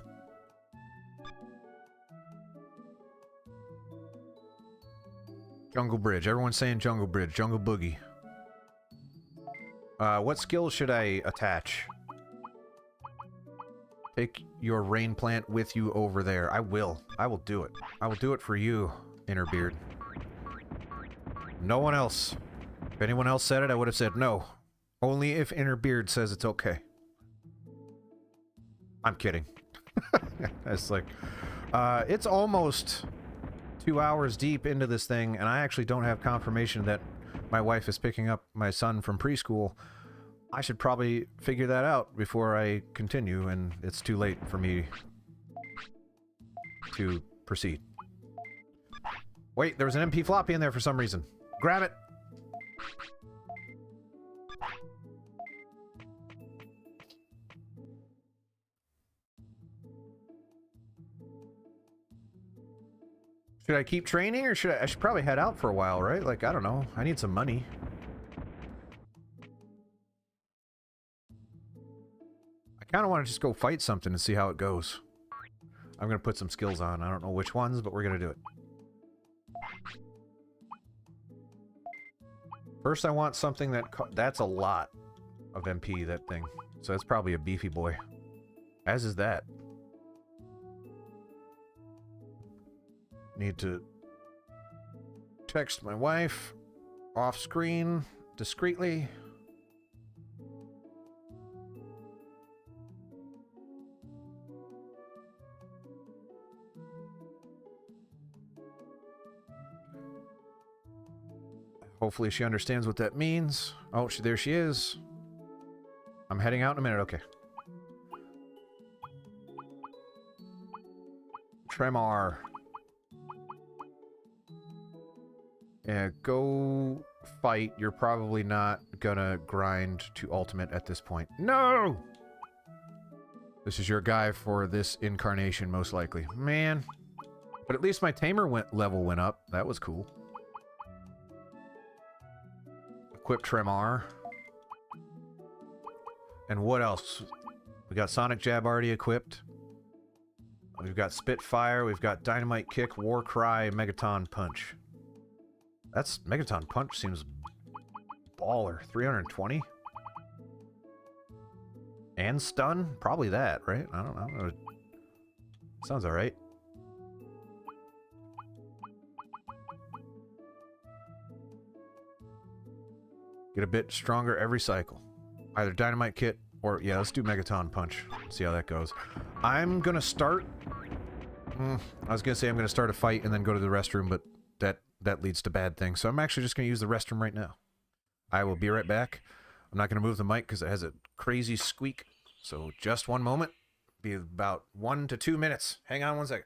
Jungle Bridge. Everyone's saying Jungle Bridge. Jungle Boogie. What skills should I attach? Take your rain plant with you over there. I will. I will do it. I will do it for you, Innerbeard. No one else. If anyone else said it, I would have said no. Only if Innerbeard says it's okay. I'm kidding. It's like... it's almost 2 hours deep into this thing, and I actually don't have confirmation that my wife is picking up my son from preschool. I should probably figure that out before I continue, and it's too late for me to proceed. Wait, there was an MP floppy in there for some reason. Grab it! Should I keep training, or should I should probably head out for a while, right? Like, I don't know. I need some money. I kind of want to just go fight something and see how it goes. I'm going to put some skills on. I don't know which ones, but we're going to do it. First, I want something that's a lot of MP, that thing. So that's probably a beefy boy. As is that. Need to text my wife off screen discreetly. Hopefully she understands what that means. Oh, there she is. I'm heading out in a minute. Okay. Tremor. Yeah, go fight. You're probably not gonna grind to ultimate at this point. No! This is your guy for this incarnation, most likely. Man. But at least my tamer level went up. That was cool. Equip Tremor. And what else? We got Sonic Jab already equipped. We've got Spitfire. We've got Dynamite Kick, War Cry, Megaton Punch. That's... Megaton Punch seems baller. 320? And stun? Probably that, right? I don't know. Sounds alright. Get a bit stronger every cycle. Either Dynamite Kit or... Yeah, let's do Megaton Punch. See how that goes. I'm gonna start... I was gonna say I'm gonna start a fight and then go to the restroom, but that leads to bad things. So I'm actually just gonna use the restroom right now. I will be right back. I'm not gonna move the mic because it has a crazy squeak. So just one moment. Be about 1 to 2 minutes. Hang on one second.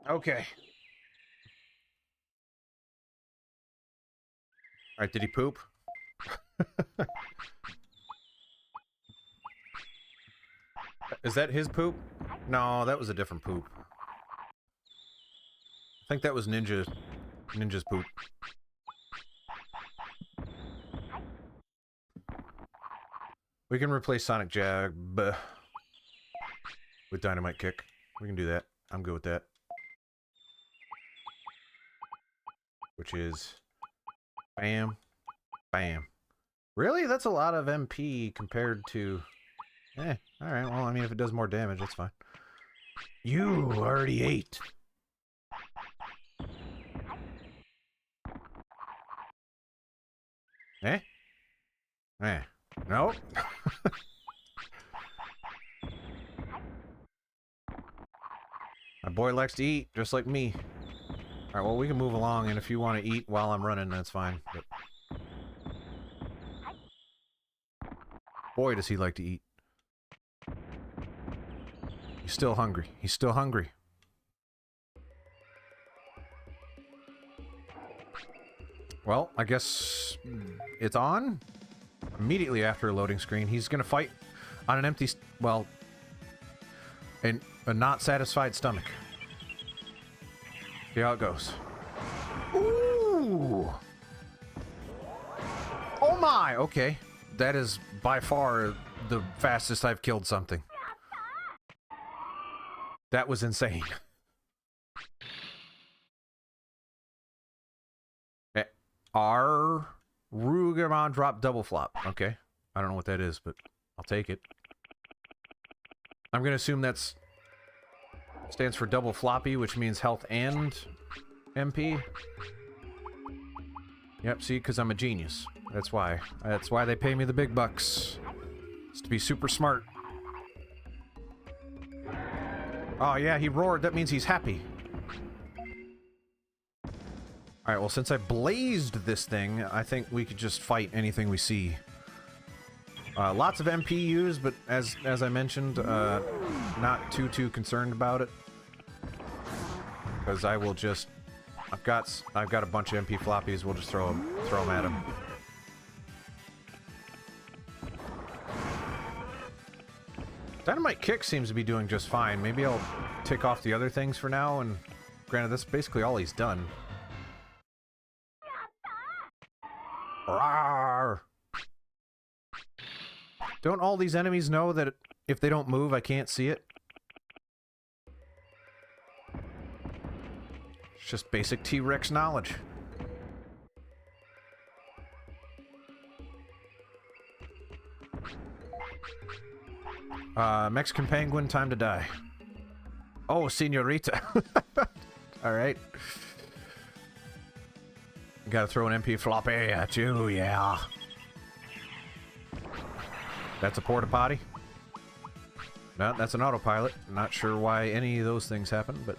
Okay. Alright, did he poop? Is that his poop? No, that was a different poop. I think that was Ninja's poop. We can replace Sonic Jab with Dynamite Kick. We can do that. I'm good with that. Which is... Bam. Bam. Really? That's a lot of MP compared to... alright. Well, I mean, if it does more damage, that's fine. You already ate. Eh? Eh. No. My boy likes to eat, just like me. Alright, well, we can move along, and if you want to eat while I'm running, that's fine. But... boy, does he like to eat. He's still hungry. He's still hungry. Well, I guess it's on. Immediately after a loading screen, he's going to fight on an empty... well, a not satisfied stomach. See how it goes. Ooh! Oh my! Okay. That is by far the fastest I've killed something. That was insane. Our Rugermon drop double flop. Okay. I don't know what that is, but I'll take it. I'm going to assume that's stands for double floppy, which means health and MP. Yep, see, because I'm a genius. That's why. That's why they pay me the big bucks. It's to be super smart. Oh yeah, he roared. That means he's happy. Alright, well, since I blazed this thing, I think we could just fight anything we see. Lots of MP used, but as I mentioned, not too concerned about it. Because I will just... I've got a bunch of MP floppies, we'll just throw them at him. Dynamite Kick seems to be doing just fine. Maybe I'll tick off the other things for now, and granted, that's basically all he's done. Rawr. Don't all these enemies know that if they don't move, I can't see it? It's just basic T-Rex knowledge. Mexican penguin, time to die. Oh, senorita. Alright. Gotta throw an MP floppy at you, yeah. That's a porta potty. No, that's an autopilot. Not sure why any of those things happen, but...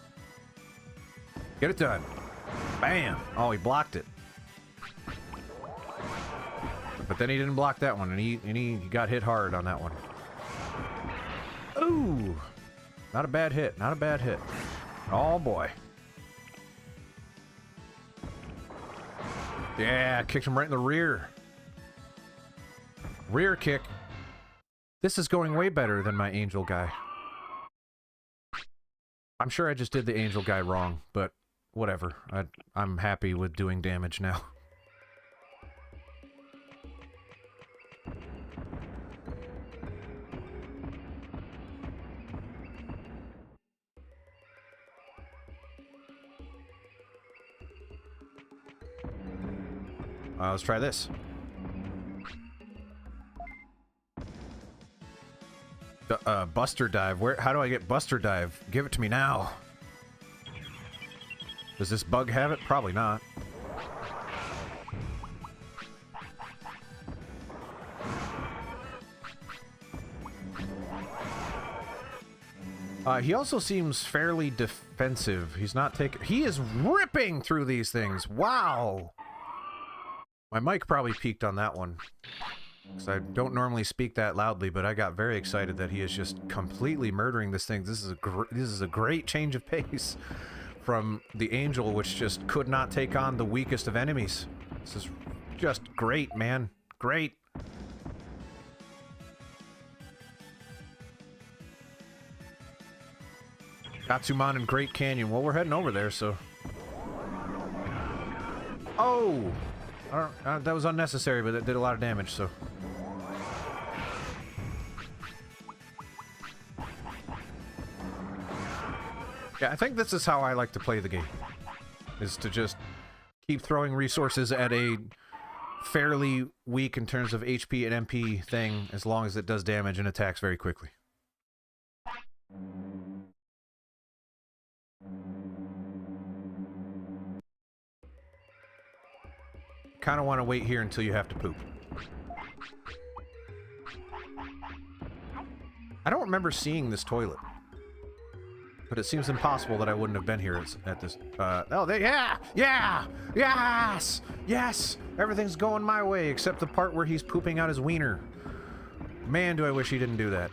get it done. Bam! Oh, he blocked it. But then he didn't block that one, and he got hit hard on that one. Ooh! Not a bad hit, not a bad hit. Oh boy. Yeah, kicked him right in the rear. Rear kick. This is going way better than my angel guy. I'm sure I just did the angel guy wrong, but whatever. I'm happy with doing damage now. Let's try this. Buster Dive. How do I get Buster Dive? Give it to me now. Does this bug have it? Probably not. He also seems fairly defensive. He's not taking... he is ripping through these things. Wow! My mic probably peaked on that one. Because I don't normally speak that loudly, but I got very excited that he is just completely murdering this thing. This is a great change of pace from the angel, which just could not take on the weakest of enemies. This is just great, man. Great. Gatsumon and Great Canyon. Well, we're heading over there, so... Oh! That was unnecessary, but it did a lot of damage, so... Yeah, I think this is how I like to play the game. Is to just keep throwing resources at a fairly weak in terms of HP and MP thing, as long as it does damage and attacks very quickly. Kind of want to wait here until you have to poop. I don't remember seeing this toilet. But it seems impossible that I wouldn't have been here at this, yeah! Yes! Yes! Everything's going my way, except the part where he's pooping out his wiener. Man, do I wish he didn't do that.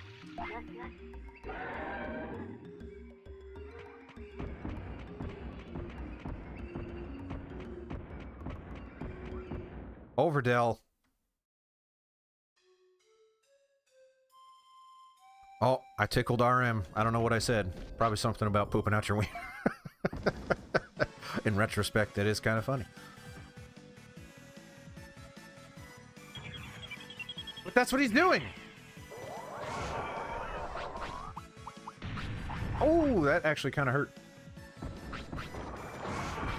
Overdell. Oh, I tickled RM. I don't know what I said. Probably something about pooping out your wiener. In retrospect, that is kind of funny. But that's what he's doing! Oh, that actually kind of hurt.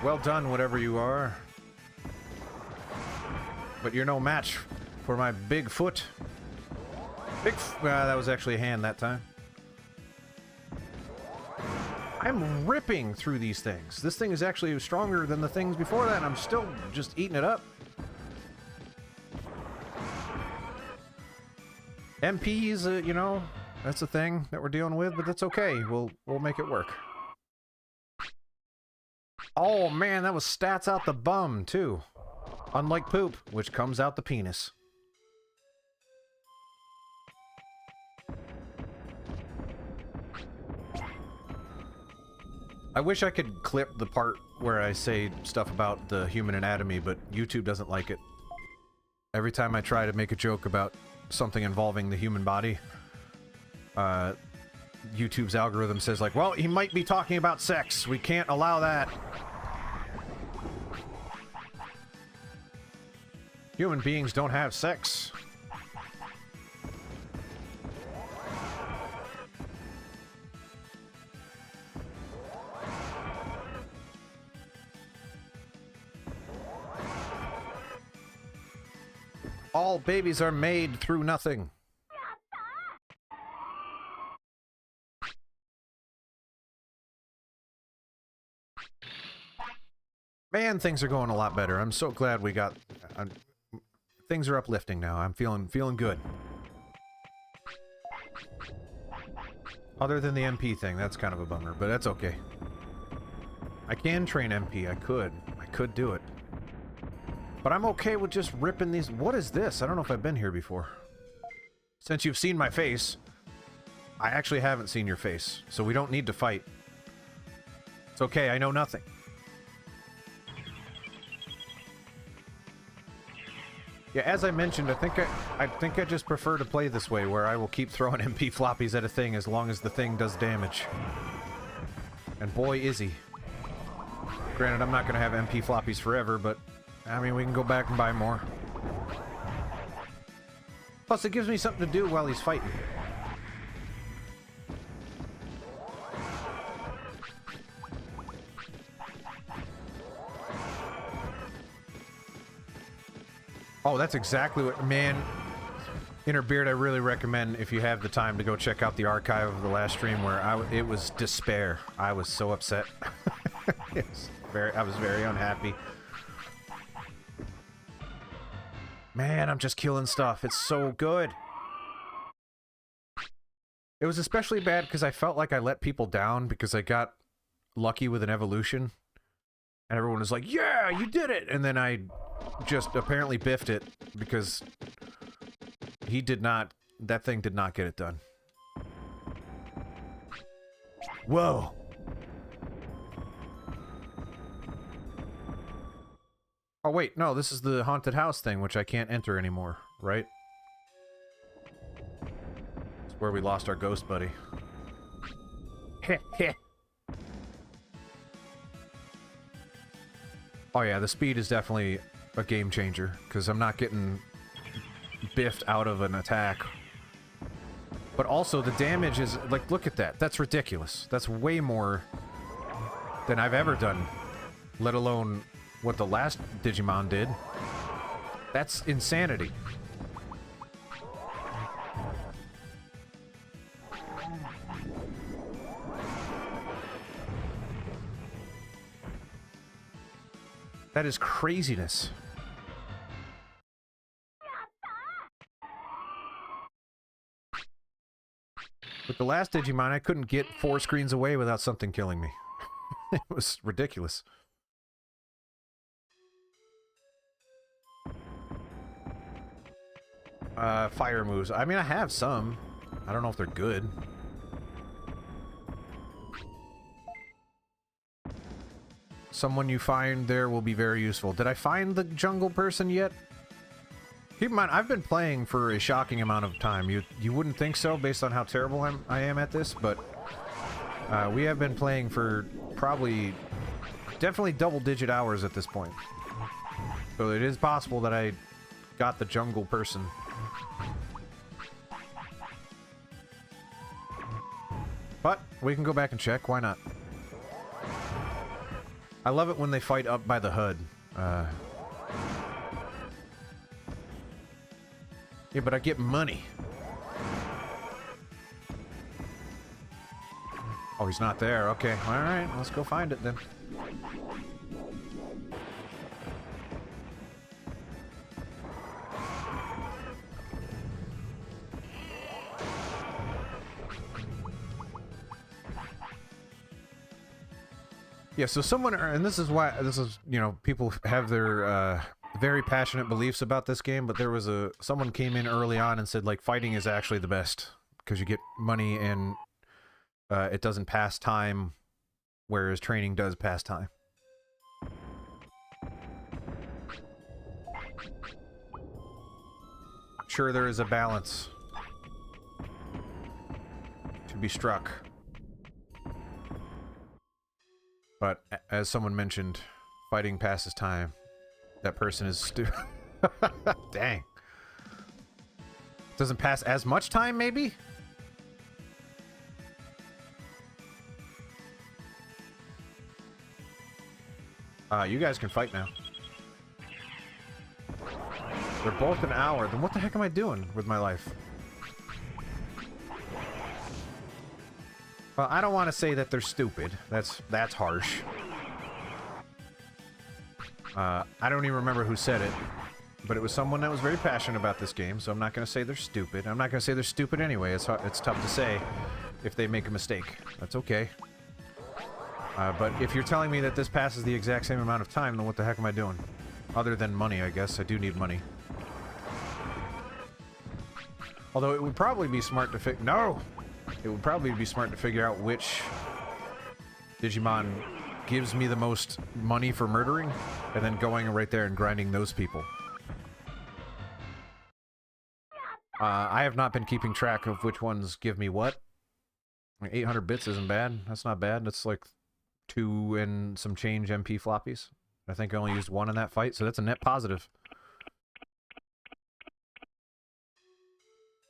Well done, whatever you are. But you're no match for my big foot. That was actually a hand that time. I'm ripping through these things. This thing is actually stronger than the things before that, and I'm still just eating it up. MPs, you know, that's a thing that we're dealing with, but that's okay. We'll make it work. Oh man, that was stats out the bum too. Unlike poop, which comes out the penis. I wish I could clip the part where I say stuff about the human anatomy, but YouTube doesn't like it. Every time I try to make a joke about something involving the human body, YouTube's algorithm says like, well, he might be talking about sex. We can't allow that. Human beings don't have sex. All babies are made through nothing. Man, things are going a lot better. I'm so glad we got... things are uplifting now. I'm feeling good. Other than the MP thing, that's kind of a bummer, but that's okay. I can train MP. I could do it. But I'm okay with just ripping these... What is this? I don't know if I've been here before. Since you've seen my face, I actually haven't seen your face, so we don't need to fight. It's okay, I know nothing. Yeah, as I mentioned, I think I just prefer to play this way, where I will keep throwing MP floppies at a thing as long as the thing does damage. And boy, is he. Granted, I'm not going to have MP floppies forever, but... I mean, we can go back and buy more. Plus, it gives me something to do while he's fighting. Oh, that's exactly what... Man, Inner Beard, I really recommend, if you have the time, to go check out the archive of the last stream where it was despair. I was so upset. I was very unhappy. Man, I'm just killing stuff. It's so good. It was especially bad because I felt like I let people down because I got lucky with an evolution. And everyone was like, yeah, you did it! And then I just apparently biffed it because he did not... That thing did not get it done. Whoa. Oh, wait, no, this is the haunted house thing, which I can't enter anymore, right? It's where we lost our ghost buddy. Heh, heh. Oh yeah, the speed is definitely a game changer, because I'm not getting biffed out of an attack. But also, the damage is, like, look at that. That's ridiculous. That's way more than I've ever done, let alone what the last Digimon did. That's insanity. That is craziness. With the last Digimon, I couldn't get 4 screens away without something killing me. It was ridiculous. Fire moves. I mean, I have some. I don't know if they're good. Someone you find there will be very useful. Did I find the jungle person yet? Keep in mind, I've been playing for a shocking amount of time. You wouldn't think so based on how terrible I am at this, but we have been playing for probably definitely double-digit hours at this point. So it is possible that I got the jungle person. But we can go back and check. Why not? I love it when they fight up by the HUD. Yeah, but I get money. Oh, he's not there. Okay. All right. Let's go find it then. Yeah, so someone, and this is why, you know, people have their very passionate beliefs about this game, but there was someone came in early on and said, like, fighting is actually the best, because you get money and it doesn't pass time, whereas training does pass time. Sure, there is a balance to be struck. But, as someone mentioned, fighting passes time. That person is Dang. Doesn't pass as much time, maybe? You guys can fight now. They're both an hour. Then what the heck am I doing with my life? Well, I don't want to say that they're stupid. That's harsh. I don't even remember who said it, but it was someone that was very passionate about this game, so I'm not going to say they're stupid. I'm not going to say they're stupid anyway. It's tough to say if they make a mistake. That's okay. But if you're telling me that this passes the exact same amount of time, then what the heck am I doing? Other than money, I guess. I do need money. Although it would probably be smart to No! It would probably be smart to figure out which Digimon gives me the most money for murdering, and then going right there and grinding those people. I have not been keeping track of which ones give me what. 800 bits isn't bad. That's not bad. That's like 2 and some change MP floppies. I think I only used 1 in that fight, so that's a net positive.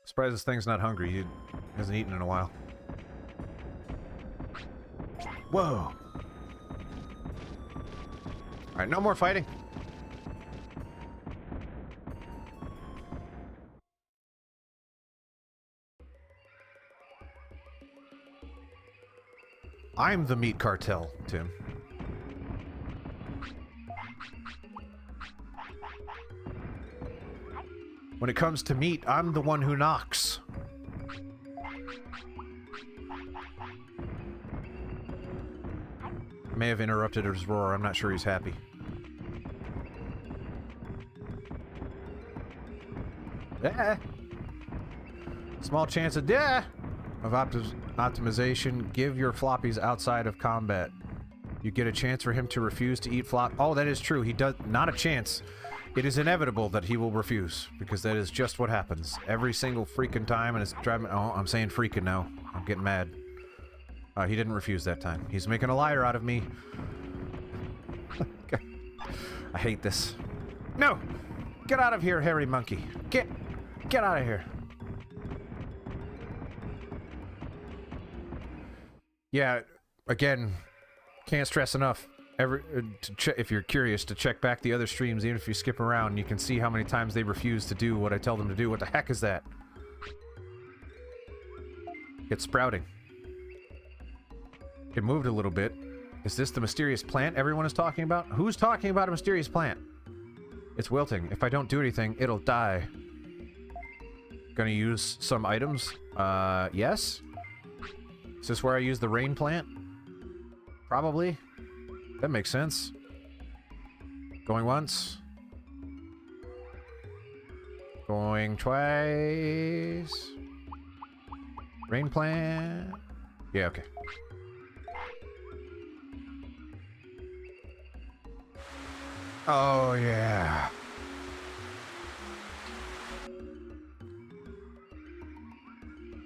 Surprised this thing's not hungry. He hasn't eaten in a while. Whoa! Alright, no more fighting. I'm the meat cartel, Tim. When it comes to meat, I'm the one who knocks. I may have interrupted his roar. I'm not sure he's happy. Yeah. Small chance of optimization. Give your floppies outside of combat. You get a chance for him to refuse to eat flop. Oh, that is true. He does not a chance. It is inevitable that he will refuse, because that is just what happens every single freaking time, and it's driving. Oh, I'm saying freaking now. I'm getting mad. He didn't refuse that time. He's making a liar out of me. I hate this. No! Get out of here, hairy monkey. Get out of here. Yeah, again, can't stress enough. If you're curious, to check back the other streams, even if you skip around, you can see how many times they refuse to do what I tell them to do. What the heck is that? It's sprouting. It moved a little bit. Is this the mysterious plant everyone is talking about? Who's talking about a mysterious plant? It's wilting. If I don't do anything, it'll die. Gonna use some items? Yes? Is this where I use the rain plant? Probably. That makes sense. Going once. Going twice. Rain plant. Yeah, okay. Oh, yeah.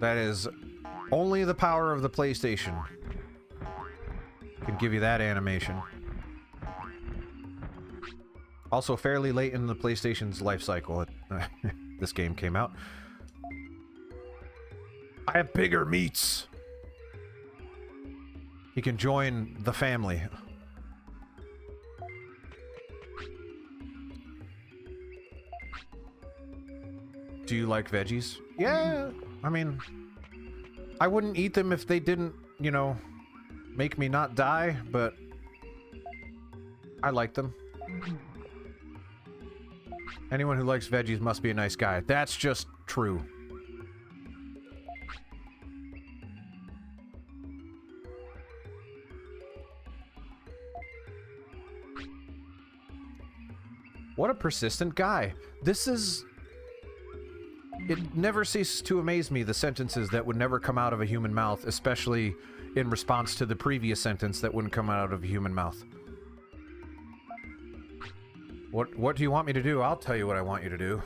That is only the power of the PlayStation can give you that animation. Also fairly late in the PlayStation's life cycle. This game came out. I have bigger meats. He can join the family. Do you like veggies? Yeah, I mean, I wouldn't eat them if they didn't, you know, make me not die, but I like them. Anyone who likes veggies must be a nice guy. That's just true. What a persistent guy. This is... It never ceases to amaze me, the sentences that would never come out of a human mouth, especially in response to the previous sentence that wouldn't come out of a human mouth. What do you want me to do? I'll tell you what I want you to do.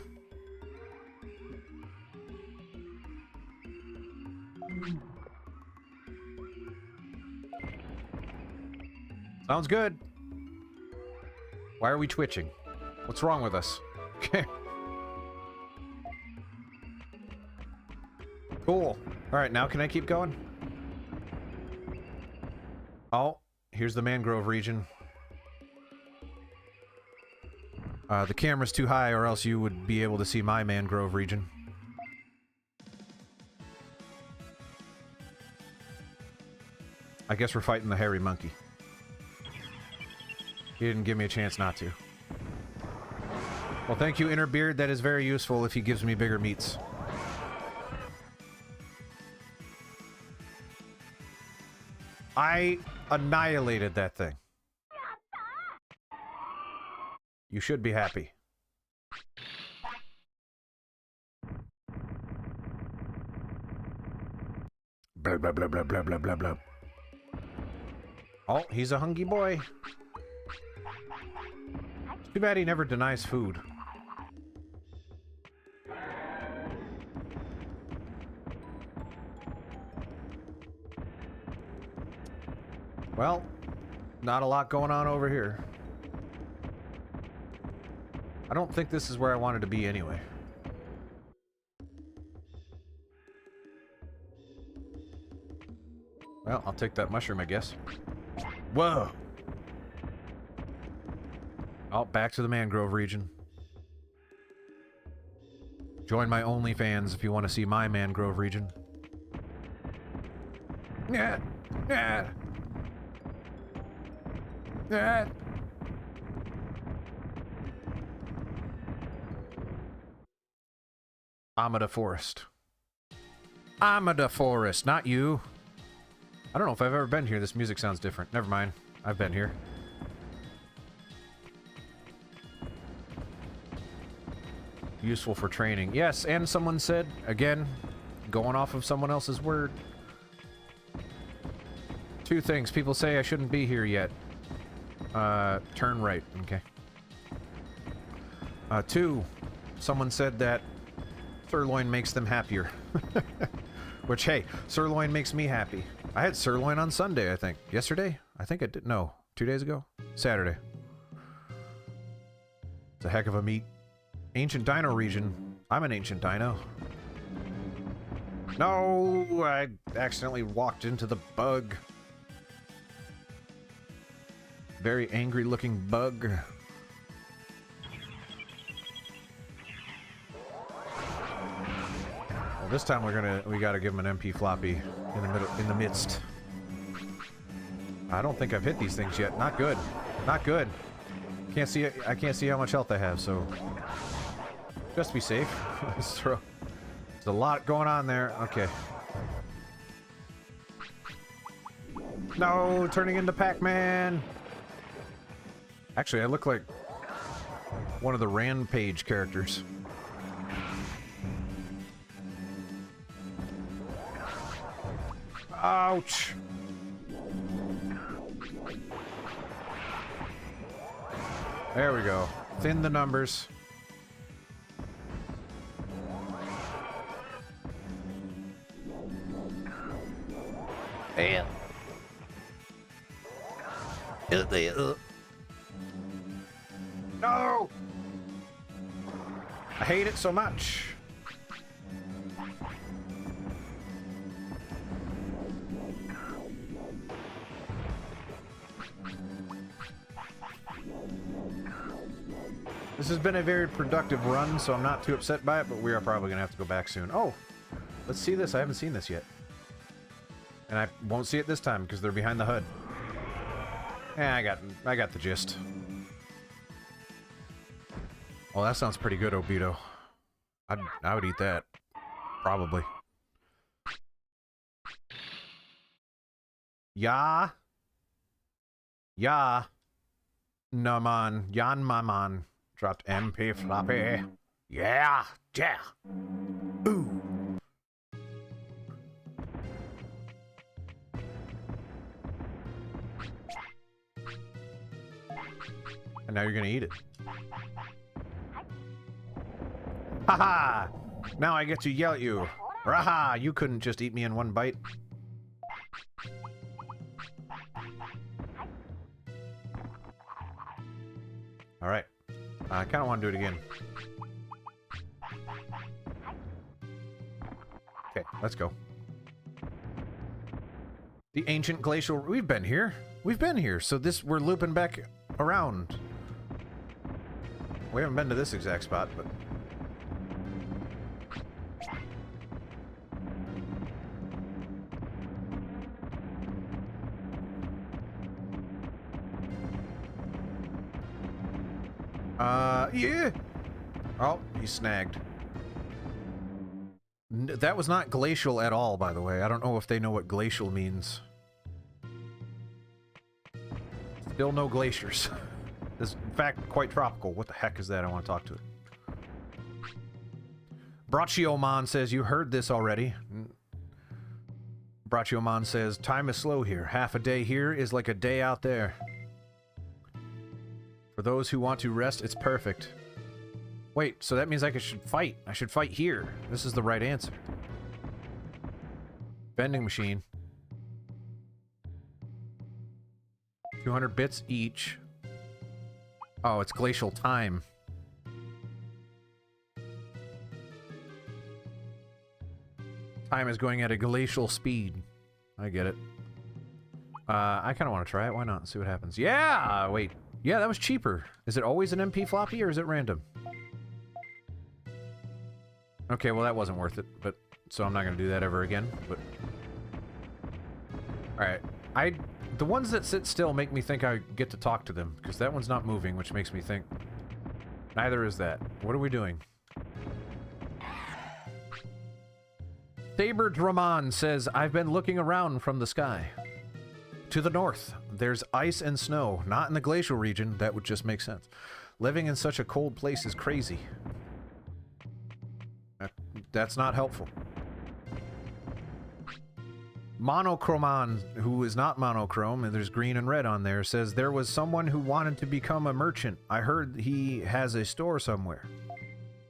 Sounds good. Why are we twitching? What's wrong with us? Okay. Cool. Alright, now can I keep going? Oh, here's the mangrove region. The camera's too high, or else you would be able to see my mangrove region. I guess we're fighting the hairy monkey. He didn't give me a chance not to. Well, thank you, Inner Beard. That is very useful if he gives me bigger meats. I annihilated that thing. You should be happy. Blah, blah, blah, blah, blah, blah, blah, blah. Oh, he's a hungry boy. Too bad he never denies food. Well, not a lot going on over here. I don't think this is where I wanted to be anyway. Well, I'll take that mushroom, I guess. Whoa! Oh, back to the mangrove region. Join my OnlyFans if you want to see my mangrove region. Yeah, yeah. Yeah. Amada Forest. Amada Forest, not you. I don't know if I've ever been here. This music sounds different. Never mind. I've been here. Useful for training. Yes, and someone said, again, going off of someone else's word. Two things. People say I shouldn't be here yet. Turn right. Okay. Two, someone said that sirloin makes them happier. Which, hey, sirloin makes me happy. I had sirloin on Sunday, I think. Yesterday? I think I did. No. 2 days ago? Saturday. It's a heck of a meat. Ancient Dino region. I'm an ancient dino. No! I accidentally walked into the bug. Very angry looking bug. Well, this time we gotta give him an MP floppy in the midst. I don't think I've hit these things yet. Not good. Not good. Can't see it. I can't see how much health I have, so just be safe. Let's throw. There's a lot going on there. Okay. No, turning into Pac-Man. Actually, I look like one of the Rampage characters. Ouch! There we go. Thin the numbers. No! I hate it so much. This has been a very productive run, so I'm not too upset by it, but we are probably going to have to go back soon. Oh, let's see this. I haven't seen this yet. And I won't see it this time because they're behind the HUD. Yeah, I got the gist. Well, that sounds pretty good, Obito. I would eat that. Probably. Ya. Ya. Naman. Yan Maman. Dropped MP floppy. Yeah. Yeah. Ooh. And now you're gonna eat it. Haha! Now I get to yell at you. Raha! You couldn't just eat me in one bite. Alright. I kind of want to do it again. Okay, let's go. The ancient glacial... We've been here. We've been here. So this... We're looping back around. We haven't been to this exact spot, but... yeah! Oh, he snagged. That was not glacial at all, by the way. I don't know if they know what glacial means. Still no glaciers. This is, in fact, quite tropical. What the heck is that? I want to talk to it. Brachioman says, you heard this already. Brachioman says, time is slow here. Half a day here is like a day out there. For those who want to rest, it's perfect. Wait, so that means I should fight. I should fight here. This is the right answer. Vending machine. 200 bits each. Oh, it's glacial time. Time is going at a glacial speed. I get it. I kind of want to try it. Why not? See what happens. Yeah! Wait. Yeah, that was cheaper. Is it always an MP floppy or is it random? Okay, well that wasn't worth it, but so I'm not going to do that ever again, but... Alright, the ones that sit still make me think I get to talk to them, because that one's not moving, which makes me think... Neither is that. What are we doing? Saber Draman says, I've been looking around from the sky. To the north, there's ice and snow, not in the glacial region, that would just make sense. Living in such a cold place is crazy. That's not helpful. Monochromon, who is not monochrome, and there's green and red on there, says there was someone who wanted to become a merchant. I heard he has a store somewhere.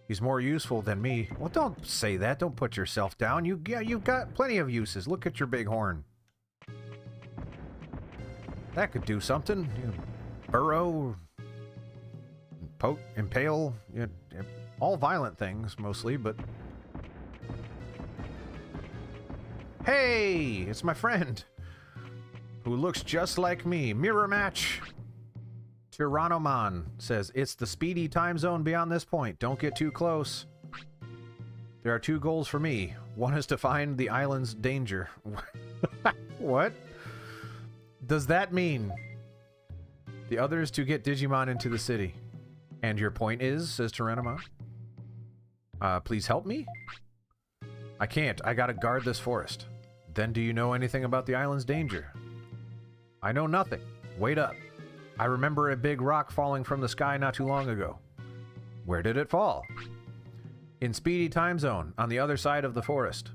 He's more useful than me. Well, don't say that. Don't put yourself down. You've got plenty of uses. Look at your big horn. That could do something. You burrow, poke, impale, all violent things mostly, but... Hey! It's my friend! Who looks just like me. Mirror match! Tyrannomon says, it's the speedy time zone beyond this point. Don't get too close. There are 2 goals for me. One is to find the island's danger. What? Does that mean? The other is to get Digimon into the city. And your point is, says Tyrannomon. Please help me? I can't. I gotta guard this forest. Then do you know anything about the island's danger? I know nothing. Wait up. I remember a big rock falling from the sky not too long ago. Where did it fall? In Speedy Time Zone, on the other side of the forest.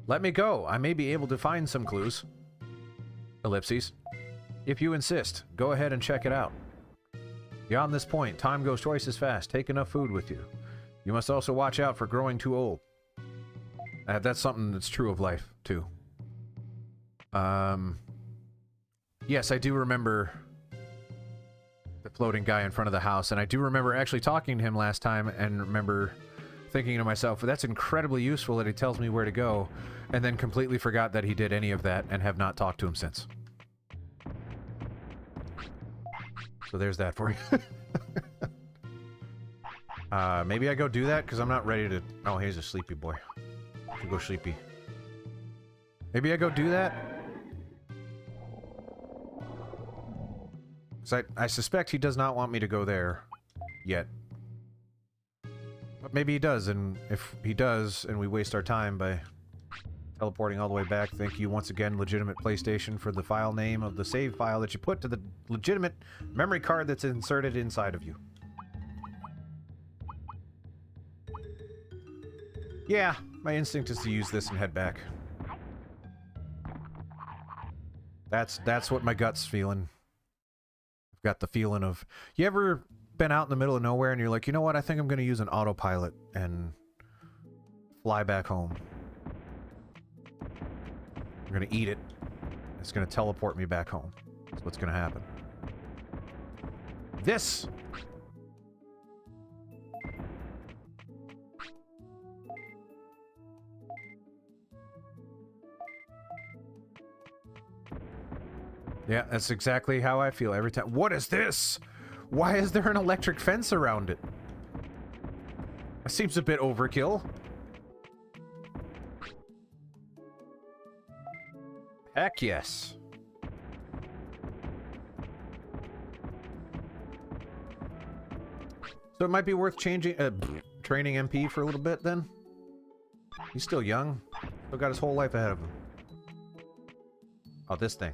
Let me go. I may be able to find some clues. Ellipses. If you insist, go ahead and check it out. Beyond this point, time goes twice as fast. Take enough food with you. You must also watch out for growing too old. That's something that's true of life, too. Yes, I do remember the floating guy in front of the house, and I do remember actually talking to him last time, and remember thinking to myself, that's incredibly useful that he tells me where to go, and then completely forgot that he did any of that, and have not talked to him since. So there's that for you. Maybe I go do that, because I'm not ready to... Oh, he's a sleepy boy. Go sleepy. Maybe I go do that? Because I suspect he does not want me to go there yet. But maybe he does, and if he does, and we waste our time by teleporting all the way back, thank you once again, legitimate PlayStation, for the file name of the save file that you put to the legitimate memory card that's inserted inside of you. Yeah, my instinct is to use this and head back. That's what my gut's feeling. I've got the feeling of... You ever been out in the middle of nowhere and you're like, you know what, I think I'm going to use an autopilot and fly back home. I'm going to eat it. It's going to teleport me back home. That's what's going to happen. This... Yeah, that's exactly how I feel every time. What is this? Why is there an electric fence around it? That seems a bit overkill. Heck yes. So it might be worth changing, training MP for a little bit then? He's still young. Still got his whole life ahead of him. Oh, this thing.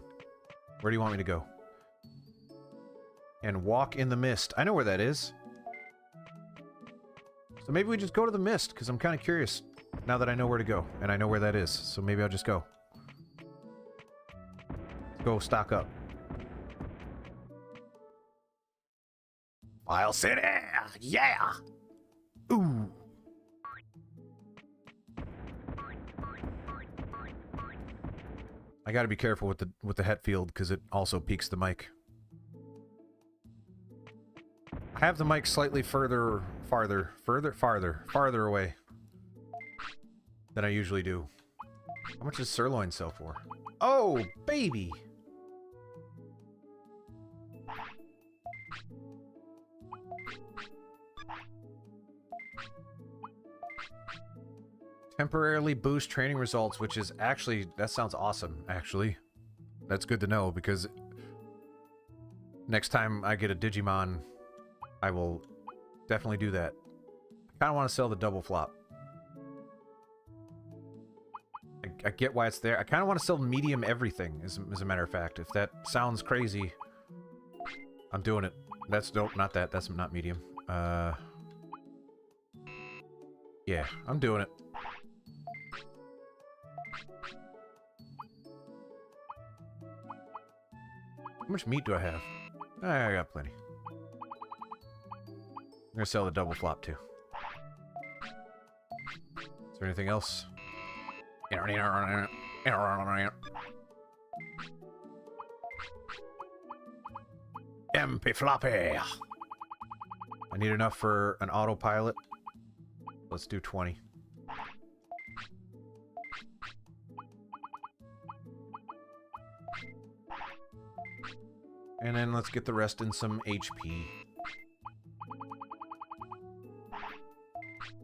Where do you want me to go? And walk in the mist. I know where that is. So maybe we just go to the mist, because I'm kind of curious now that I know where to go. And I know where that is, so maybe I'll just go. Let's go stock up. File City! Yeah! Ooh! I gotta be careful with the Hetfield, because it also peaks the mic. I have the mic slightly farther away than I usually do. How much does sirloin sell for? Oh, baby! Temporarily boost training results, which is actually... That sounds awesome, actually. That's good to know, because... next time I get a Digimon, I will definitely do that. I kind of want to sell the double flop. I get why it's there. I kind of want to sell medium everything, as a matter of fact. If that sounds crazy, I'm doing it. That's... Nope, not that. That's not medium. Yeah, I'm doing it. How much meat do I have? I got plenty. I'm gonna sell the double flop too. Is there anything else? MP floppy. I need enough for an autopilot. Let's do 20. And then let's get the rest in some HP.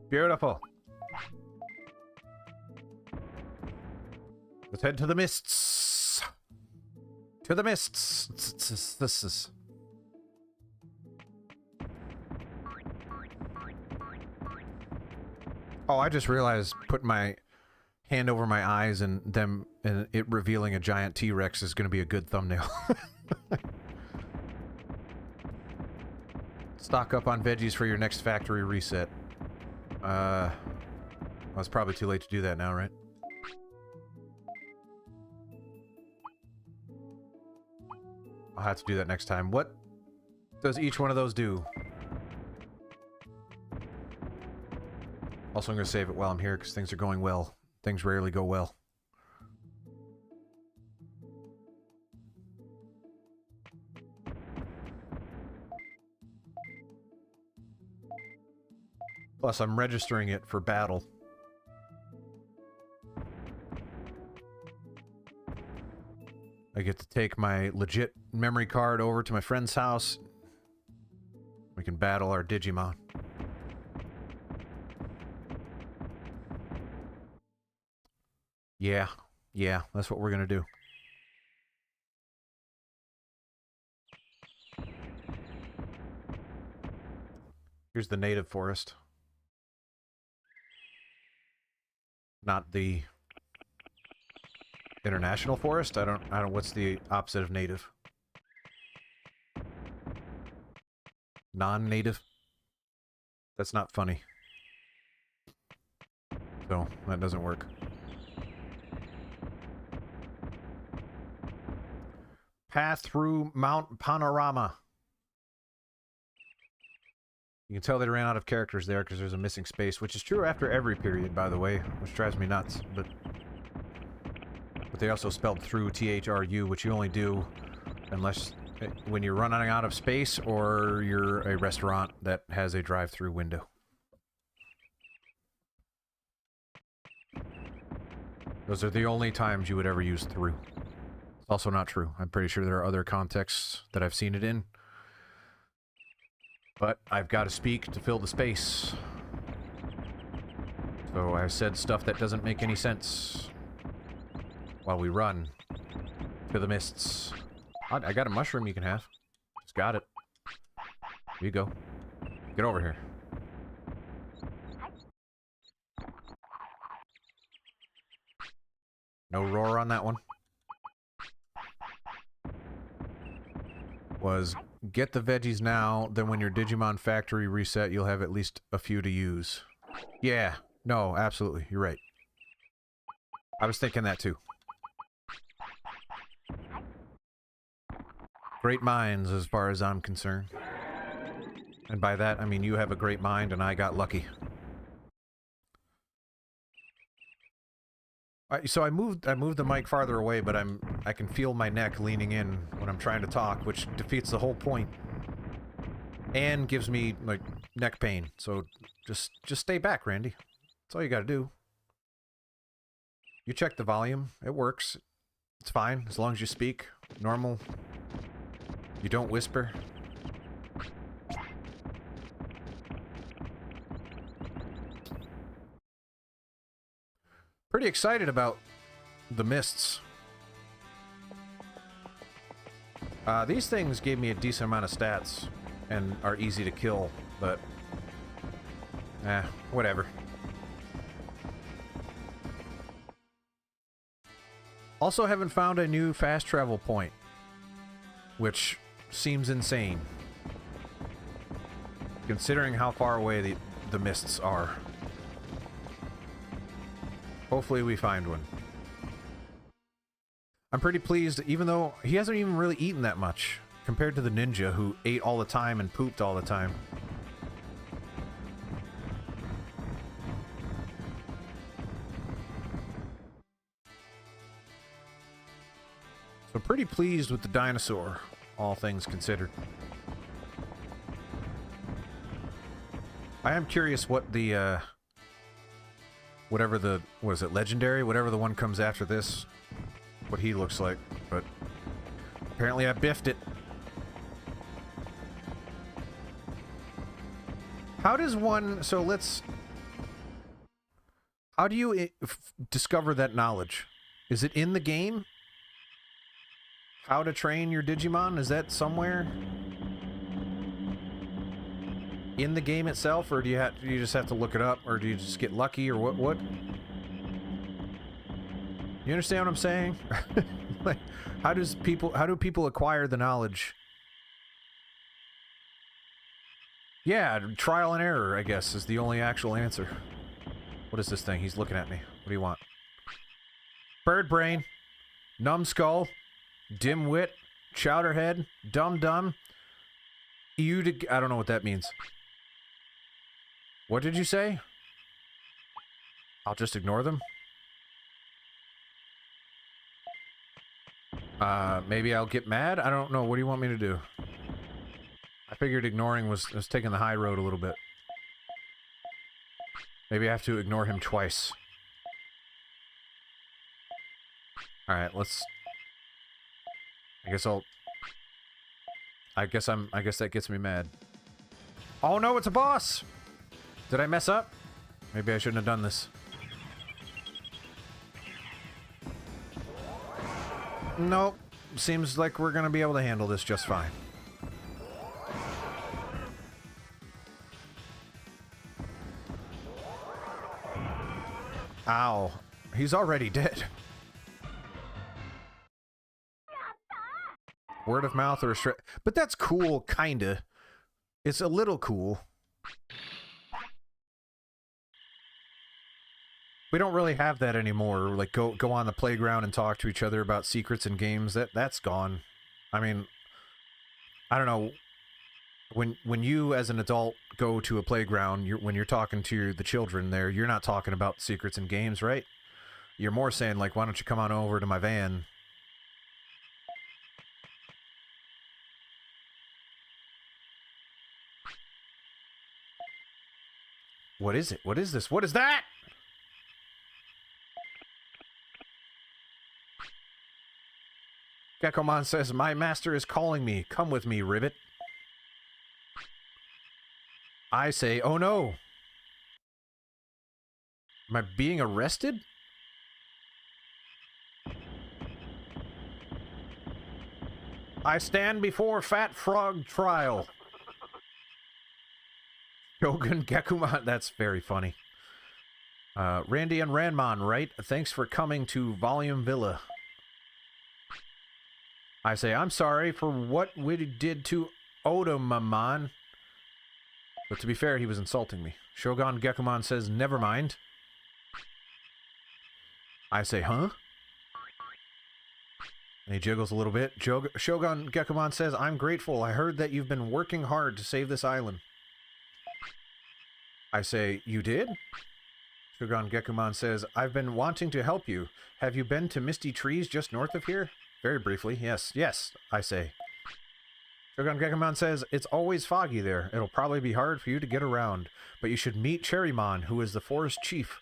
Beautiful. Let's head to the mists. To the mists. This is... Oh, I just realized putting my hand over my eyes and it revealing a giant T-Rex is going to be a good thumbnail. Stock up on veggies for your next factory reset. Well, it's probably too late to do that now, right? I'll have to do that next time. What does each one of those do? Also, I'm going to save it while I'm here because things are going well. Things rarely go well. Plus, I'm registering it for battle. I get to take my legit memory card over to my friend's house. We can battle our Digimon. Yeah, that's what we're gonna do. Here's the native forest. Not the international forest? I don't, what's the opposite of native? Non-native? That's not funny. So, that doesn't work. Path through Mount Panorama. You can tell they ran out of characters there because there's a missing space, which is true after every period, by the way, which drives me nuts. But they also spelled through THRU, which you only do unless when you're running out of space or you're a restaurant that has a drive-through window. Those are the only times you would ever use through. It's also not true. I'm pretty sure there are other contexts that I've seen it in. But I've got to speak to fill the space. So I said stuff that doesn't make any sense while we run to the mists. I got a mushroom you can have. Just got it. Here you go. Get over here. No roar on that one. Was get the veggies now, then when your Digimon factory reset, you'll have at least a few to use. Yeah, no, absolutely, you're right. I was thinking that too. Great minds as far as I'm concerned. And by that, I mean you have a great mind and I got lucky. So I moved the mic farther away, but I can feel my neck leaning in when I'm trying to talk, which defeats the whole point. And gives me like neck pain. So just stay back, Randy. That's all you gotta do. You check the volume. It works. It's fine as long as you speak normal. You don't whisper. Pretty excited about the mists. These things gave me a decent amount of stats and are easy to kill, but whatever. Also haven't found a new fast travel point, which seems insane considering how far away the mists are. Hopefully we find one. I'm pretty pleased, even though he hasn't even really eaten that much compared to the ninja who ate all the time and pooped all the time. So pretty pleased with the dinosaur, all things considered. I am curious what the, whatever the, what is it, legendary? Whatever the one comes after this, what he looks like, but apparently I biffed it. How does one, so let's, how do you discover that knowledge? Is it in the game? How to train your Digimon? Is that somewhere in the game itself, or do you just have to look it up, or do you just get lucky, or what? You understand what I'm saying? Like, how do people acquire the knowledge? Yeah, trial and error, I guess, is the only actual answer. What is this thing? He's looking at me. What do you want? Bird brain, numbskull, dimwit, chowderhead, dum-dum, I don't know what that means. What did you say? I'll just ignore them? Maybe I'll get mad? I don't know. What do you want me to do? I figured ignoring was taking the high road a little bit. Maybe I have to ignore him twice. Alright, let's... I guess that gets me mad. Oh no, it's a boss! Did I mess up? Maybe I shouldn't have done this. Nope. Seems like we're gonna be able to handle this just fine. Ow. He's already dead. Word of mouth or a straight... But that's cool, kinda. It's a little cool. We don't really have that anymore. Like, go on the playground and talk to each other about secrets and games. That's gone. I mean, I don't know. When you, as an adult, go to a playground, when you're talking to the children there, you're not talking about secrets and games, right? You're more saying, like, why don't you come on over to my van? What is it? What is this? What is that? Gekkomon says, my master is calling me. Come with me, Ribbit. I say, oh no. Am I being arrested? I stand before Fat Frog trial. Shogun Gekkomon, that's very funny. Randy and Ranmon, right? Thanks for coming to Volume Villa. I say, I'm sorry for what we did to Odomamon. But to be fair, he was insulting me. Shogun Gekkomon says, never mind. I say, huh? And he jiggles a little bit. Shogun Gekkomon says, I'm grateful. I heard that you've been working hard to save this island. I say, you did? Shogun Gekkomon says, I've been wanting to help you. Have you been to Misty Trees just north of here? Very briefly, yes, I say. Shogun Gekkomon says, it's always foggy there. It'll probably be hard for you to get around, but you should meet Cherrymon, who is the forest chief.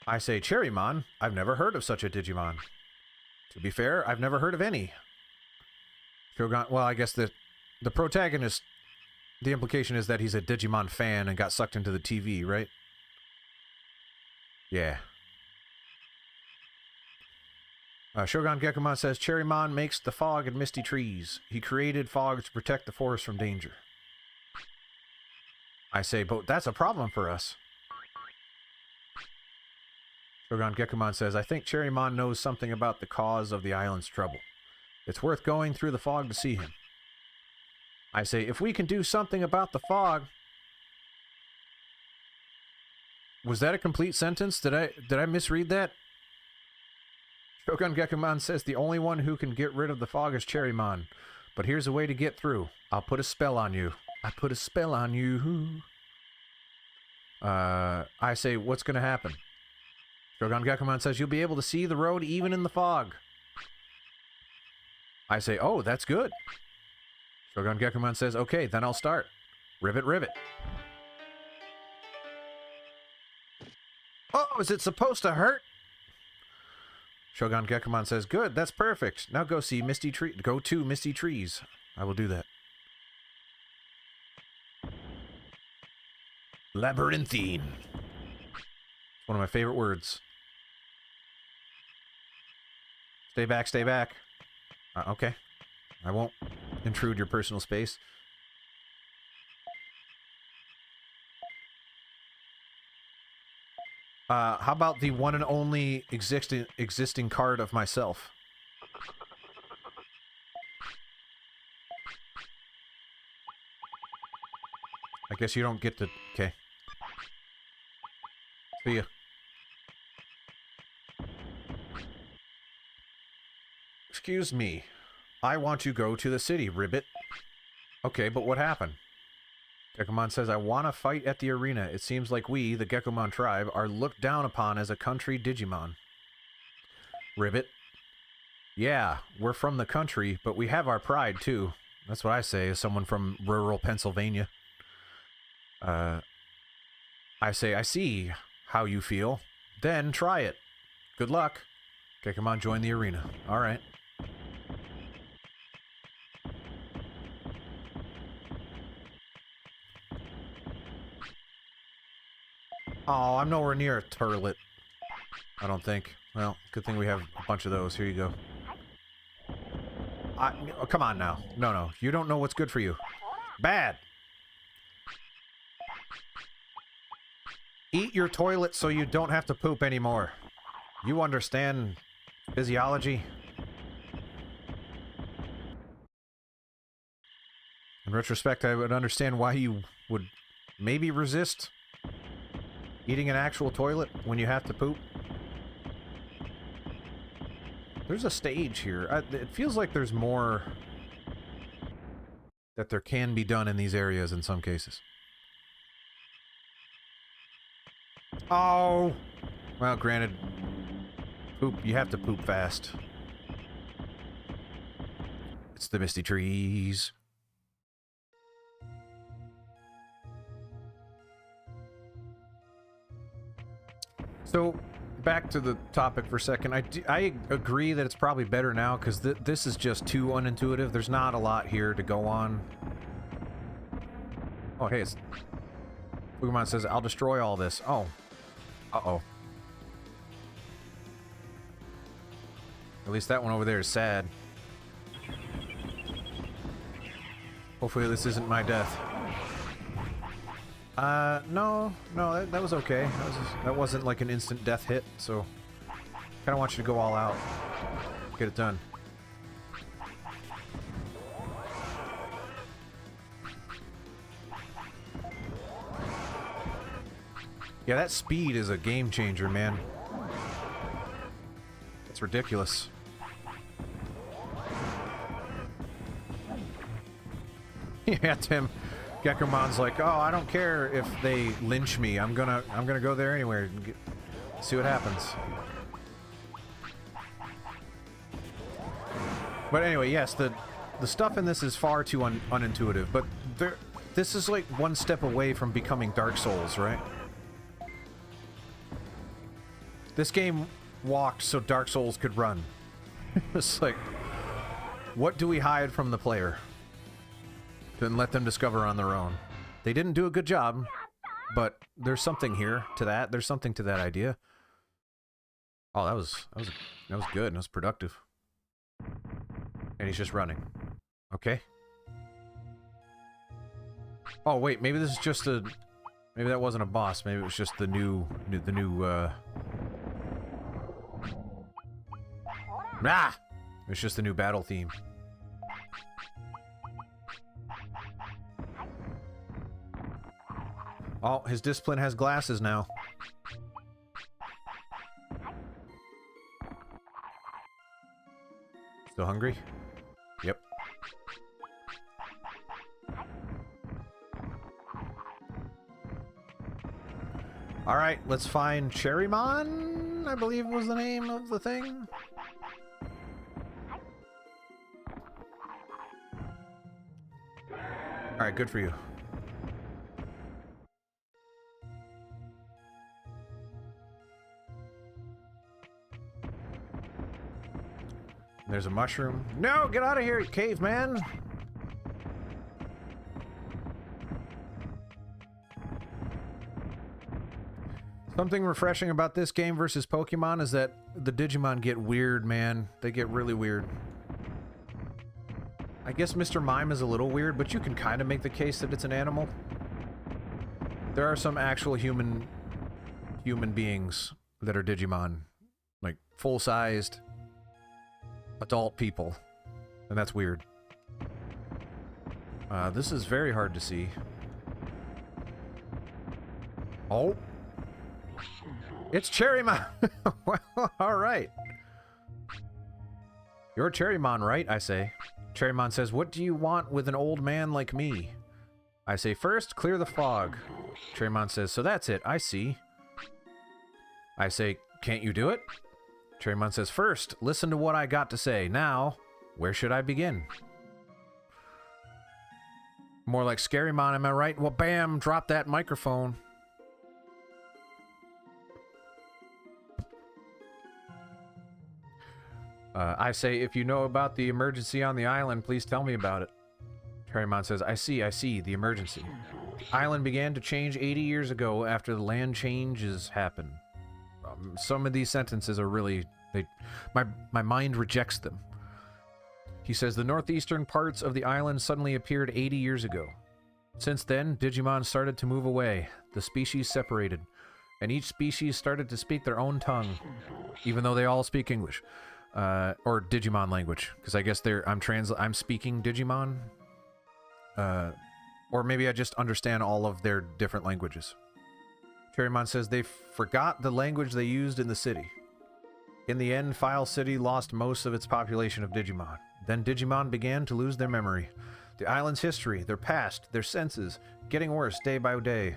I say, Cherrymon? I've never heard of such a Digimon. To be fair, I've never heard of any. Shogun, well, I guess the protagonist, the implication is that he's a Digimon fan and got sucked into the TV, right? Yeah. Shogun Gekkomon says, Cherrymon makes the fog in Misty Trees. He created fog to protect the forest from danger. I say, but that's a problem for us. Shogun Gekkomon says, I think Cherrymon knows something about the cause of the island's trouble. It's worth going through the fog to see him. I say, if we can do something about the fog... Was that a complete sentence? Did I misread that? Shogun Gekomon says the only one who can get rid of the fog is Cherrymon. But here's a way to get through. I'll put a spell on you. I put a spell on you. I say, what's gonna happen? Shogun Gekomon says you'll be able to see the road even in the fog. I say, oh, that's good. Shogun Gekomon says, okay, then I'll start. Ribbit, ribbit. Oh, is it supposed to hurt? Shogun Gekomon says, good, that's perfect. Now go see Misty Tree. Go to Misty Trees. I will do that. Labyrinthine. One of my favorite words. Stay back, stay back. Okay. I won't intrude your personal space. How about the one and only existing card of myself? I guess you don't get to... Okay. See ya. Excuse me. I want to go to the city, Ribbit. Okay, but what happened? Gekomon says, I want to fight at the arena. It seems like we, the Gekomon tribe, are looked down upon as a country Digimon. Ribbit. Yeah, we're from the country, but we have our pride, too. That's what I say as someone from rural Pennsylvania. I say, I see how you feel. Then try it. Good luck. Gekomon, join the arena. Alright. Oh, I'm nowhere near a turlet. I don't think. Well, good thing we have a bunch of those. Here you go. Oh, come on now. No. You don't know what's good for you. Bad. Eat your toilet so you don't have to poop anymore. You understand physiology? In retrospect, I would understand why you would maybe resist eating an actual toilet when you have to poop. There's a stage here. It feels like there's more that there can be done in these areas in some cases. Oh! Well, granted, poop, you have to poop fast. It's the Misty Trees. So, back to the topic for a second. I agree that it's probably better now, because this is just too unintuitive. There's not a lot here to go on. Oh, hey, it's... Pokemon says, I'll destroy all this. Oh. Uh-oh. At least that one over there is sad. Hopefully this isn't my death. No, that was okay. That wasn't like an instant death hit, so kind of want you to go all out. Get it done. Yeah, that speed is a game changer, man. It's ridiculous. Yeah, Tim. Gekomon's like, oh, I don't care if they lynch me. I'm gonna go there anyway and see what happens. But anyway, yes, the stuff in this is far too unintuitive. But this is like one step away from becoming Dark Souls, right? This game walked so Dark Souls could run. It's like, what do we hide from the player? And let them discover on their own. They didn't do a good job, but there's something here to that. There's something to that idea. Oh, that was good. That was productive. And he's just running. Okay. Oh wait, maybe this is just a. Maybe that wasn't a boss. Maybe it was just the new. Ah! It's just the new battle theme. Oh, his discipline has glasses now. Still hungry? Yep. Alright, let's find Cherrymon, I believe was the name of the thing. Alright, good for you. There's a mushroom. No, get out of here, caveman! Something refreshing about this game versus Pokemon is that the Digimon get weird, man. They get really weird. I guess Mr. Mime is a little weird, but you can kind of make the case that it's an animal. There are some actual human beings that are Digimon. Like, full-sized adult people. And that's weird. This is very hard to see. Oh! It's Cherrymon! Well, alright. You're Cherrymon, right? I say. Cherrymon says, what do you want with an old man like me? I say, first, clear the fog. Cherrymon says, so that's it, I see. I say, can't you do it? Cherrymon says, first, listen to what I got to say. Now, where should I begin? More like Scarymon, am I right? Well, bam, drop that microphone. I say, if you know about the emergency on the island, please tell me about it. Cherrymon says, I see, the emergency. The island began to change 80 years ago after the land changes happened. Some of these sentences are really... my mind rejects them. He says, the northeastern parts of the island suddenly appeared 80 years ago. Since then, Digimon started to move away. The species separated. And each species started to speak their own tongue. Even though they all speak English. Or Digimon language, because I guess I'm speaking Digimon, or maybe I just understand all of their different languages. Cherrymon says they forgot the language they used in the city. In the end, File City lost most of its population of Digimon. Then Digimon began to lose their memory. The island's history, their past, their senses, getting worse day by day.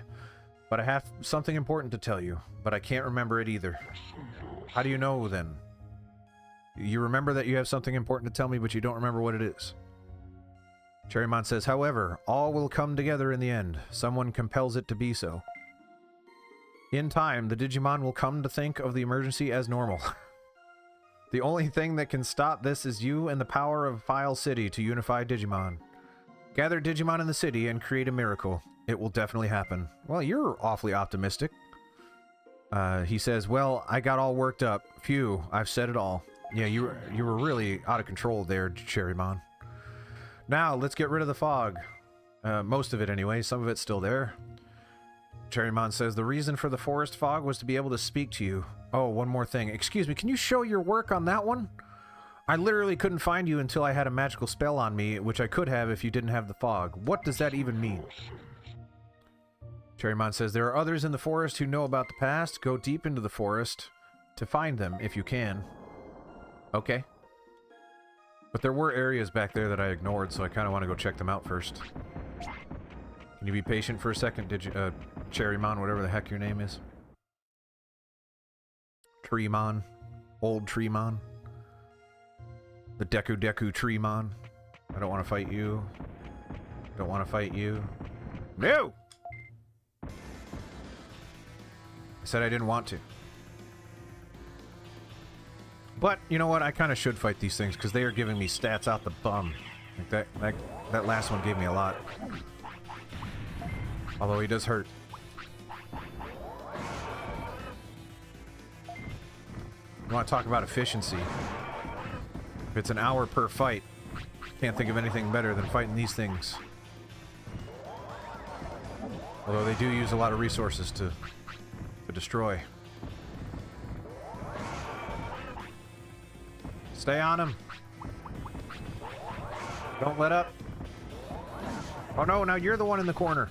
But I have something important to tell you, but I can't remember it either. How do you know, then? You remember that you have something important to tell me, but you don't remember what it is. Cherrymon says, however, all will come together in the end. Someone compels it to be so. In time, the Digimon will come to think of the emergency as normal. The only thing that can stop this is you and the power of File City to unify Digimon. Gather Digimon in the city and create a miracle. It will definitely happen. Well, you're awfully optimistic. He says, well, I got all worked up. Phew, I've said it all. Yeah, you were really out of control there, Cherrymon. Now, let's get rid of the fog. Most of it anyway, some of it's still there. Cherrymon says, the reason for the forest fog was to be able to speak to you. Oh, one more thing. Excuse me, can you show your work on that one? I literally couldn't find you until I had a magical spell on me, which I could have if you didn't have the fog. What does that even mean? Cherrymon says, there are others in the forest who know about the past. Go deep into the forest to find them, if you can. Okay. But there were areas back there that I ignored, so I kind of want to go check them out first. Can you be patient for a second, Cherrymon, whatever the heck your name is? Treemon. Old Treemon. The Deku Deku Treemon. I don't want to fight you. Don't want to fight you. No! I said I didn't want to. But, you know what? I kind of should fight these things, because they are giving me stats out the bum. Like that last one gave me a lot. Although he does hurt. You want to talk about efficiency. If it's an hour per fight, can't think of anything better than fighting these things. Although they do use a lot of resources to destroy. Stay on him. Don't let up. Oh no, now you're the one in the corner.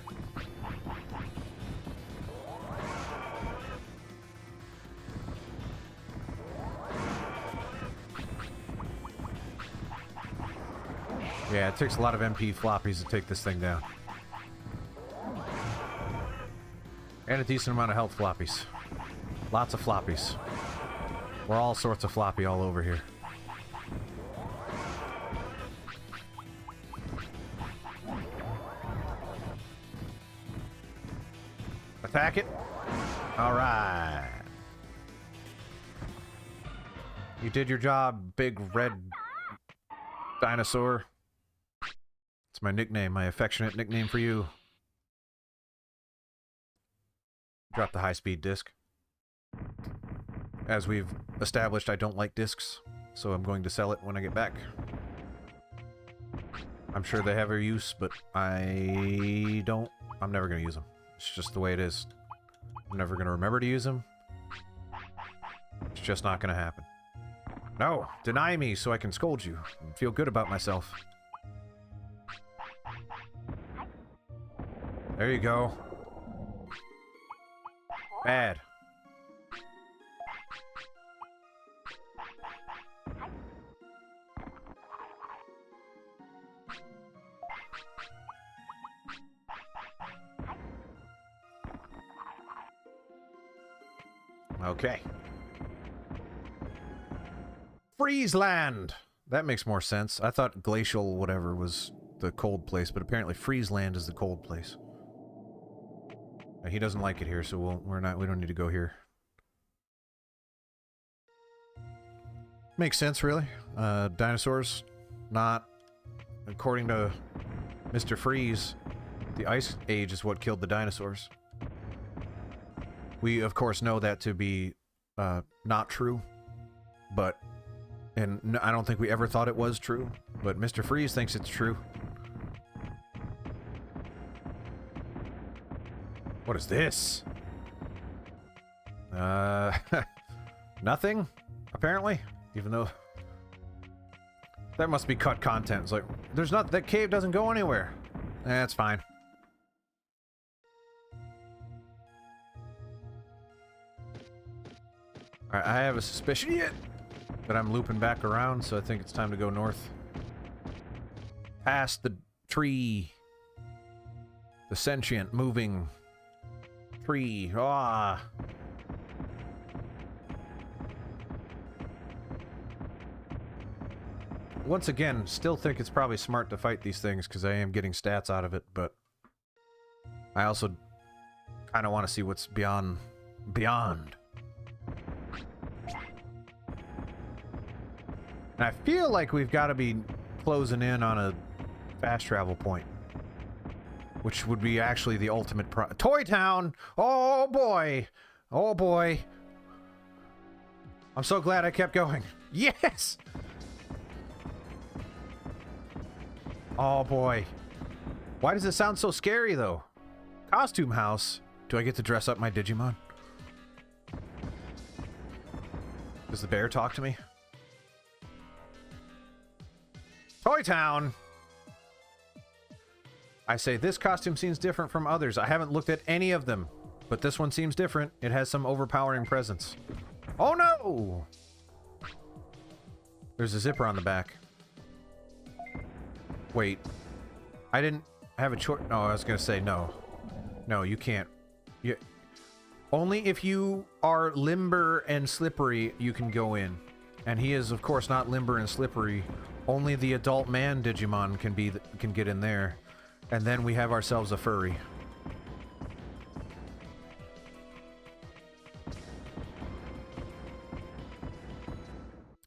Yeah, it takes a lot of MP floppies to take this thing down. And a decent amount of health floppies. Lots of floppies. We're all sorts of floppy all over here. Attack it. All right. You did your job, big red dinosaur. It's my nickname, my affectionate nickname for you. Drop the high-speed disc. As we've established, I don't like discs, so I'm going to sell it when I get back. I'm sure they have their use, but I don't. I'm never going to use them. It's just the way it is. I'm never going to remember to use them. It's just not going to happen. No! Deny me so I can scold you and feel good about myself. There you go. Bad. Okay. Friesland! That makes more sense. I thought glacial whatever was the cold place, but apparently Friesland is the cold place. He doesn't like it here, so we don't need to go here. Makes sense, really. Dinosaurs, not, according to Mr. Freeze, the Ice Age is what killed the dinosaurs. We, of course, know that to be not true, but, and I don't think we ever thought it was true, but Mr. Freeze thinks it's true. What is this? Nothing, apparently, even though that must be cut content. It's like, there's not, that cave doesn't go anywhere. That's fine. Alright, I have a suspicion that I'm looping back around, so I think it's time to go north. Past the tree. The sentient, moving tree. Ah. Once again, still think it's probably smart to fight these things because I am getting stats out of it, but I also kind of want to see what's beyond. And I feel like we've got to be closing in on a fast travel point, which would be actually the ultimate Toy Town! Oh boy! Oh boy! I'm so glad I kept going. Yes! Oh boy. Why does it sound so scary though? Costume house. Do I get to dress up my Digimon? Does the bear talk to me? Toy Town! I say this costume seems different from others. I haven't looked at any of them, but this one seems different. It has some overpowering presence. Oh no! There's a zipper on the back. Wait. I didn't have a choice. Oh, I was gonna say no. No, you can't. Only if you are limber and slippery, you can go in. And he is, of course, not limber and slippery. Only the adult man Digimon can get in there. And then we have ourselves a furry.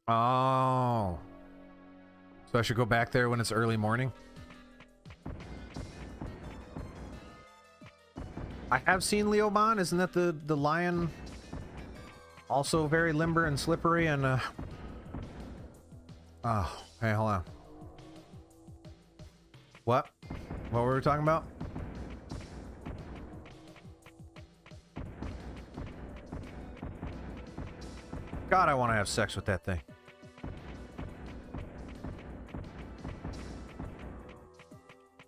Oh. So I should go back there when it's early morning? I have seen Leomon. Isn't that the lion? Also very limber and slippery and oh, hey, hold on. What? What were we talking about? God, I want to have sex with that thing.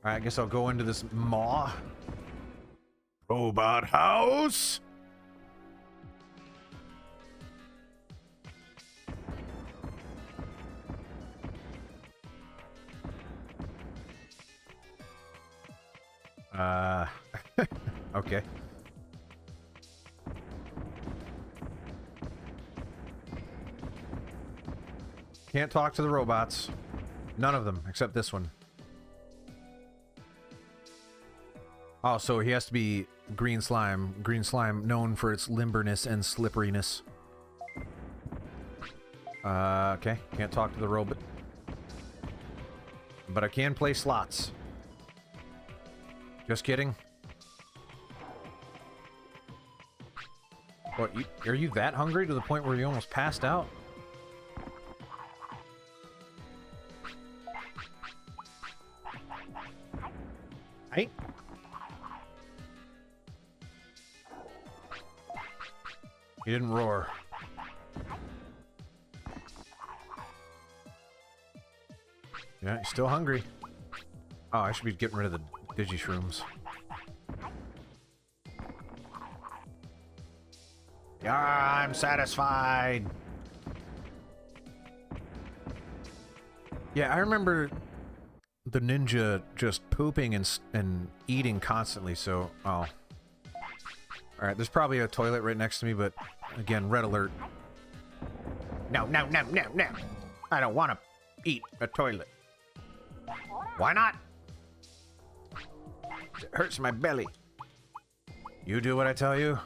Alright, I guess I'll go into this maw. Robot house! Okay. Can't talk to the robots. None of them, except this one. Oh, so he has to be green slime. Green slime known for its limberness and slipperiness. Okay. Can't talk to the robot. But I can play slots. Just kidding. What, are you that hungry to the point where you almost passed out? Hey. He didn't roar. Yeah, he's still hungry. Oh, I should be getting rid of the Digi-shrooms. Yeah, I'm satisfied. Yeah, I remember the ninja just pooping and eating constantly, so... Oh. Alright, there's probably a toilet right next to me, but... Again, red alert. No, no, no, no, no! I don't want to eat a toilet. Why not? It hurts my belly. You do what I tell you.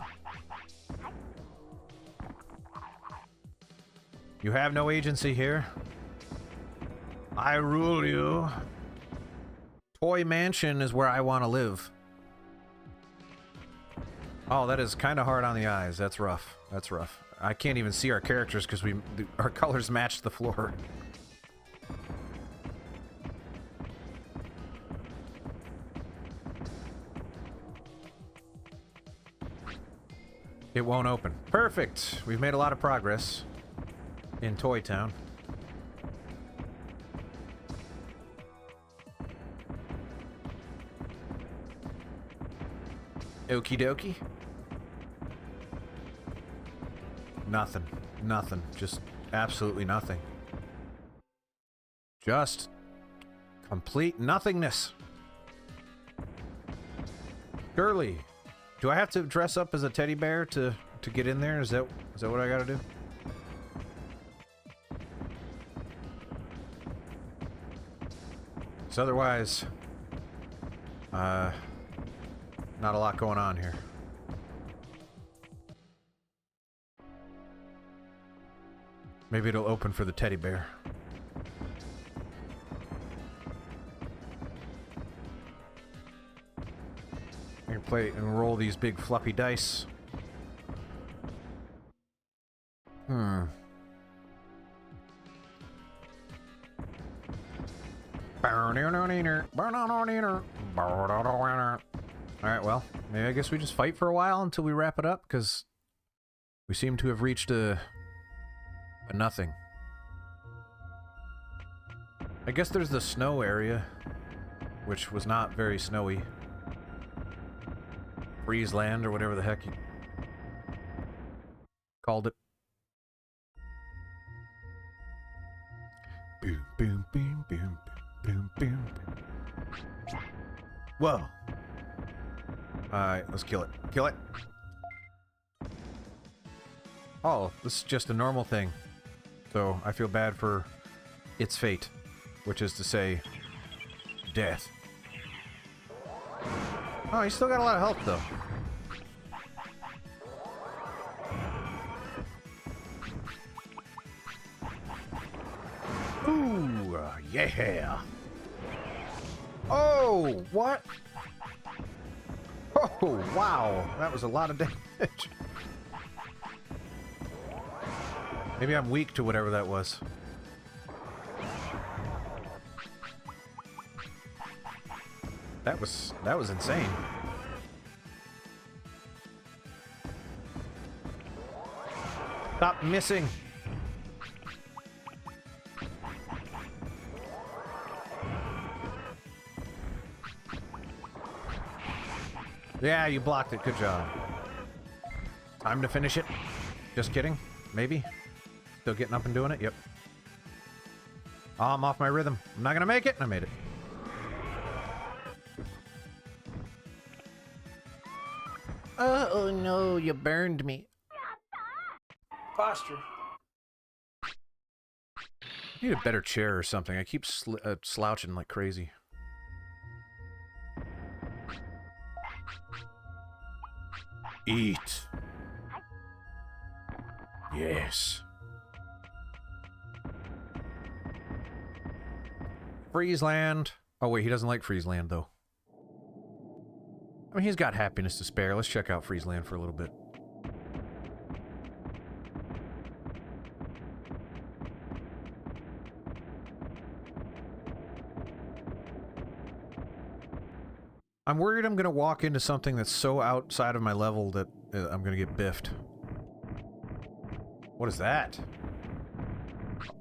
You have no agency here. I rule you. Toy Mansion is where I want to live. Oh, that is kind of hard on the eyes. That's rough. That's rough. I can't even see our characters because our colors match the floor. It won't open. Perfect. We've made a lot of progress in Toy Town. Okie dokie. Nothing. Nothing. Just absolutely nothing. Just complete nothingness. Girly, do I have to dress up as a teddy bear to get in there? Is that what I gotta do? So otherwise, not a lot going on here. Maybe it'll open for the teddy bear. I can play and roll these big fluffy dice. Alright, well, maybe I guess we just fight for a while until we wrap it up, because we seem to have reached a nothing. I guess there's the snow area, which was not very snowy. Freeze land, or whatever the heck you called it. Boom, boom, boom, boom, boom, boom, boom. Whoa. Alright, let's kill it. Kill it! Oh, this is just a normal thing. So, I feel bad for its fate. Which is to say, death. Oh, he's still got a lot of health, though. Ooh, yeah! Oh, what? Oh, wow! That was a lot of damage. Maybe I'm weak to whatever that was. That was insane. Stop missing. Yeah, you blocked it. Good job. Time to finish it. Just kidding. Maybe. Still getting up and doing it? Yep. Oh, I'm off my rhythm. I'm not gonna make it. I made it. Oh no, you burned me. Posture. I need a better chair or something. I keep slouching like crazy. Eat. Yes. Friesland. Oh wait, he doesn't like Friesland though. I mean, he's got happiness to spare. Let's check out Friesland for a little bit. I'm worried I'm going to walk into something that's so outside of my level that I'm going to get biffed. What is that?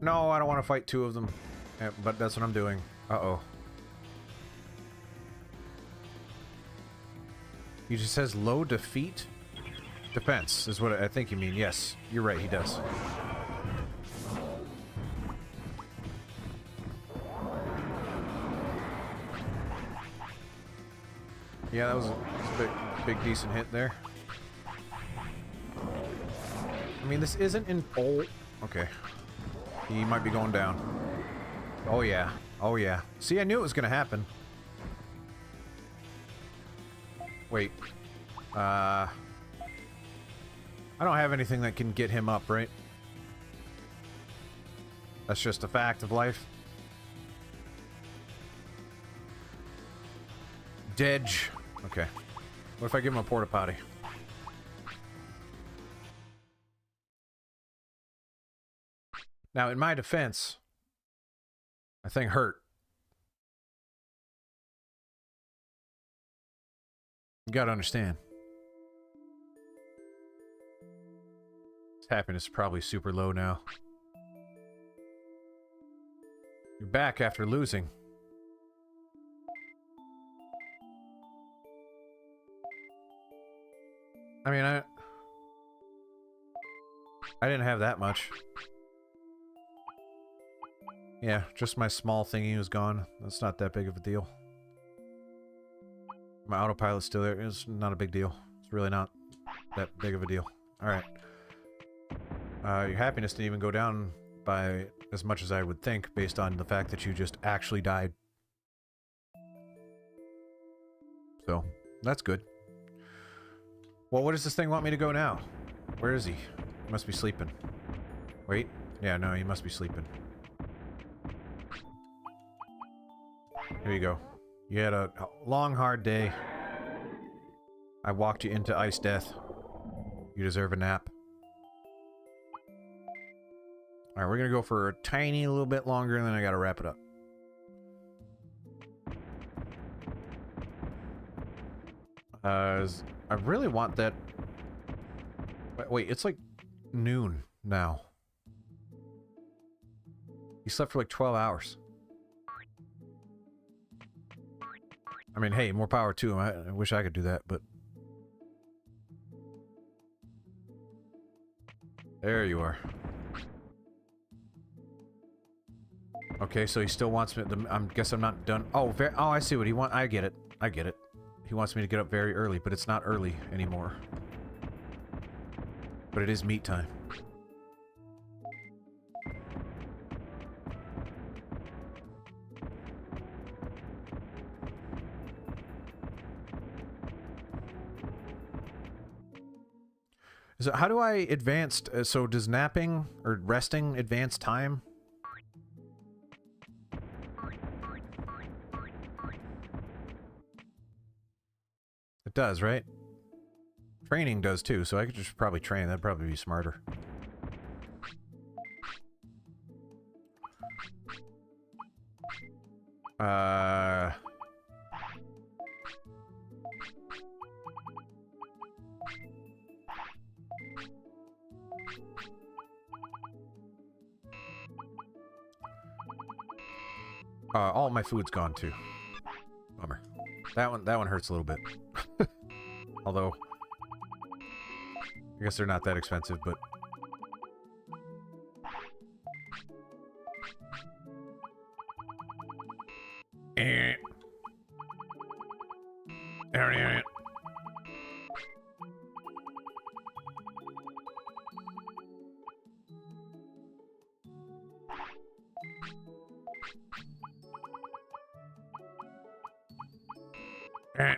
No, I don't want to fight two of them. Yeah, but that's what I'm doing. Uh-oh. He just says low defeat? Defense is what I think you mean. Yes, you're right, he does. Yeah, that was a big decent hit there. I mean, this isn't in... Oh, okay. He might be going down. Oh, yeah. Oh, yeah. See, I knew it was going to happen. Wait. I don't have anything that can get him up, right? That's just a fact of life. Dedge. Okay. What if I give him a porta potty? Now, in my defense, that thing hurt. You gotta understand. His happiness is probably super low now. You're back after losing. I mean, I didn't have that much. Yeah, just my small thingy was gone. That's not that big of a deal. My autopilot's still there. It's not a big deal. It's really not that big of a deal. Alright. Your happiness didn't even go down by as much as I would think, based on the fact that you just actually died. So, that's good. Well, where does this thing want me to go now? Where is he? He must be sleeping. Wait. Yeah, no, he must be sleeping. Here you go. You had a long, hard day. I walked you into ice death. You deserve a nap. Alright, we're gonna go for a tiny little bit longer, and then I gotta wrap it up. I really want that... Wait, it's like noon now. He slept for like 12 hours. I mean, hey, more power to him. I wish I could do that, but... There you are. Okay, so he still wants me to... I guess I'm not done. Oh, oh, I see what he wants. I get it. I get it. He wants me to get up very early, but it's not early anymore. But it is meat time. So how do I advance? So does napping or resting advance time? It does, right? Training does too, so I could just probably train. That'd probably be smarter. All my food's gone too. Bummer. That one hurts a little bit. Although, I guess they're not that expensive, but... Eh.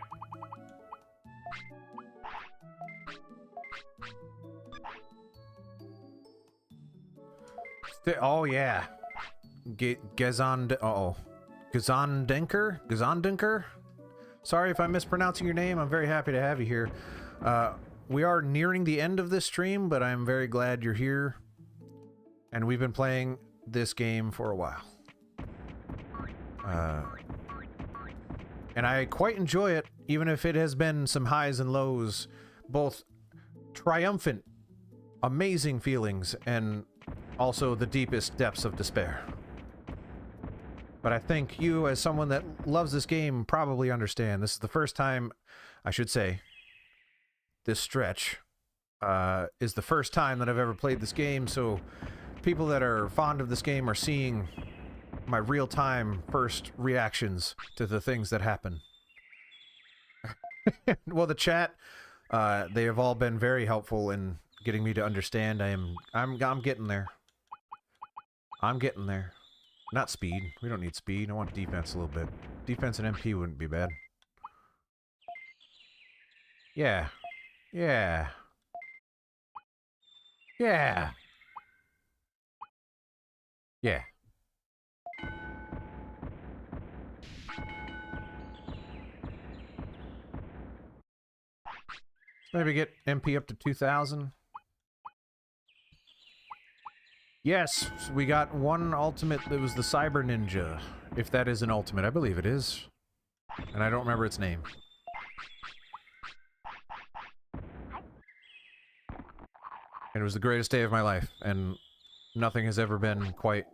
Oh yeah, Gazondenker. Sorry if I'm mispronouncing your name. I'm very happy to have you here. We are nearing the end of this stream, but I'm very glad you're here. And we've been playing this game for a while. And I quite enjoy it, even if it has been some highs and lows, both triumphant, amazing feelings, and also the deepest depths of despair. But I think you, as someone that loves this game, probably understand. This is the first time, I should say, this stretch is the first time that I've ever played this game, so people that are fond of this game are seeing my real-time first reactions to the things that happen. Well, the chat, they have all been very helpful in getting me to understand. I'm getting there. I'm getting there. Not speed. We don't need speed. I want defense a little bit. Defense and MP wouldn't be bad. Yeah. Yeah. Yeah. Yeah. Maybe get MP up to 2,000. Yes, we got one ultimate that was the Cyber Ninja. If that is an ultimate, I believe it is. And I don't remember its name. And it was the greatest day of my life, and nothing has ever been quite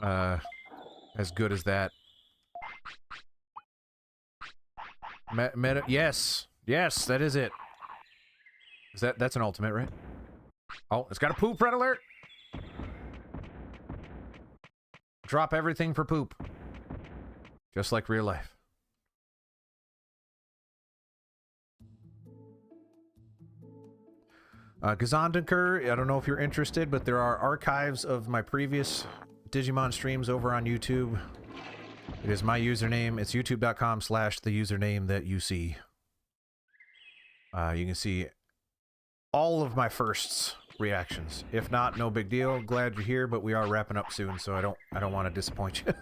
as good as that. Yes! Yes, that is it. That's an ultimate, right? Oh, it's got a poop red alert! Drop everything for poop. Just like real life. Gazondenker, I don't know if you're interested, but there are archives of my previous Digimon streams over on YouTube. It is my username. It's youtube.com/the username that you see. You can see all of my firsts reactions. If not, no big deal. Glad you're here, but we are wrapping up soon, so I don't want to disappoint you.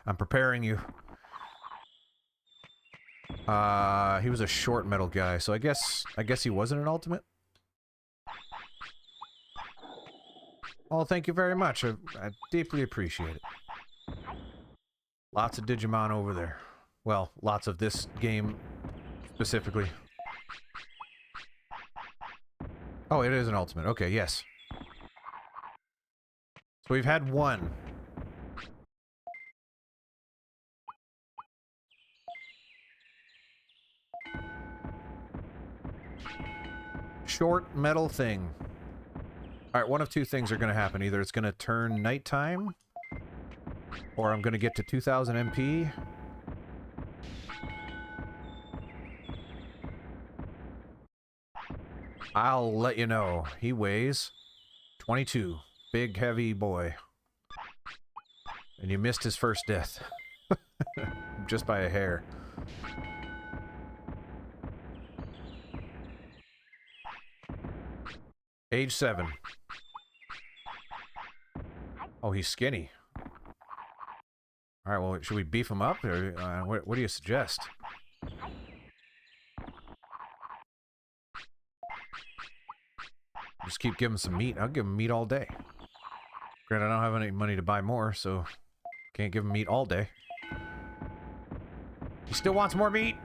I'm preparing you. He was a short metal guy, so I guess he wasn't an ultimate. Well, thank you very much. I deeply appreciate it. Lots of Digimon over there. Well, lots of this game specifically. Oh, it is an ultimate. Okay, yes. So we've had one. Short metal thing. Alright, one of two things are going to happen. Either it's going to turn nighttime, or I'm going to get to 2,000 MP. I'll let you know. He weighs 22. Big, heavy boy. And you missed his first death. Just by a hair. Age 7. Oh, he's skinny. Alright, well, should we beef him up? Or what do you suggest? Just keep giving some meat. I'll give him meat all day. Granted, I don't have any money to buy more, so can't give him meat all day. He still wants more meat!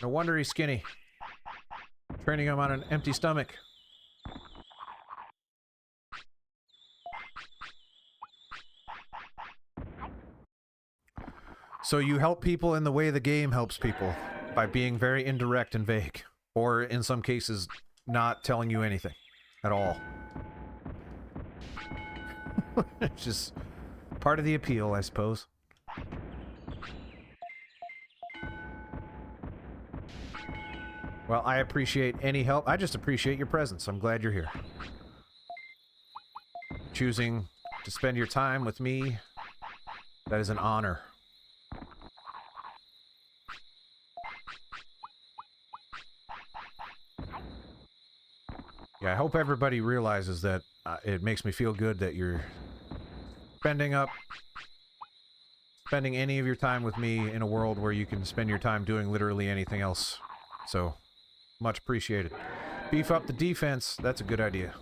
No wonder he's skinny. Training him on an empty stomach. So you help people in the way the game helps people. By being very indirect and vague. Or, in some cases, not telling you anything. At all. It's just part of the appeal, I suppose. Well, I appreciate any help. I just appreciate your presence. I'm glad you're here. Choosing to spend your time with me That is an honor. Yeah, I hope everybody realizes that it makes me feel good that you're spending any of your time with me in a world where you can spend your time doing literally anything else. So, much appreciated. Beef up the defense. That's a good idea.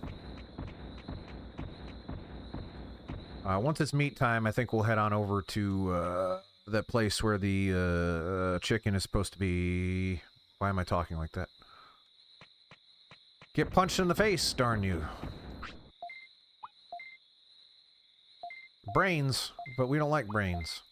Once it's meat time, I think we'll head on over to that place where the chicken is supposed to be... Why am I talking like that? Get punched in the face, darn you. Brains, but we don't like brains.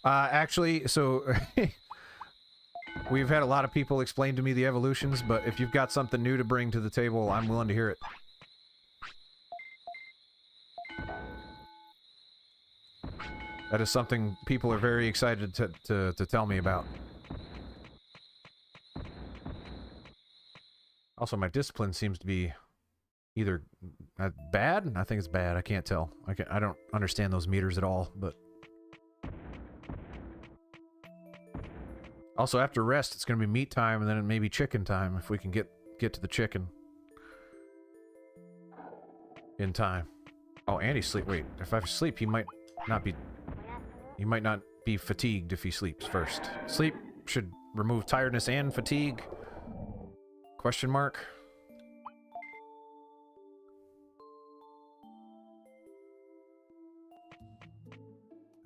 Actually, so... We've had a lot of people explain to me the evolutions, but if you've got something new to bring to the table, I'm willing to hear it. That is something people are very excited to tell me about. Also, my discipline seems to be either bad. I think it's bad. I can't tell. I don't understand those meters at all, but... Also, after rest, it's going to be meat time, and then maybe chicken time, if we can get to the chicken. In time. Oh, and he's sleep. Wait, if I sleep, he might not be... He might not be fatigued if he sleeps first. Sleep should remove tiredness and fatigue? Question mark?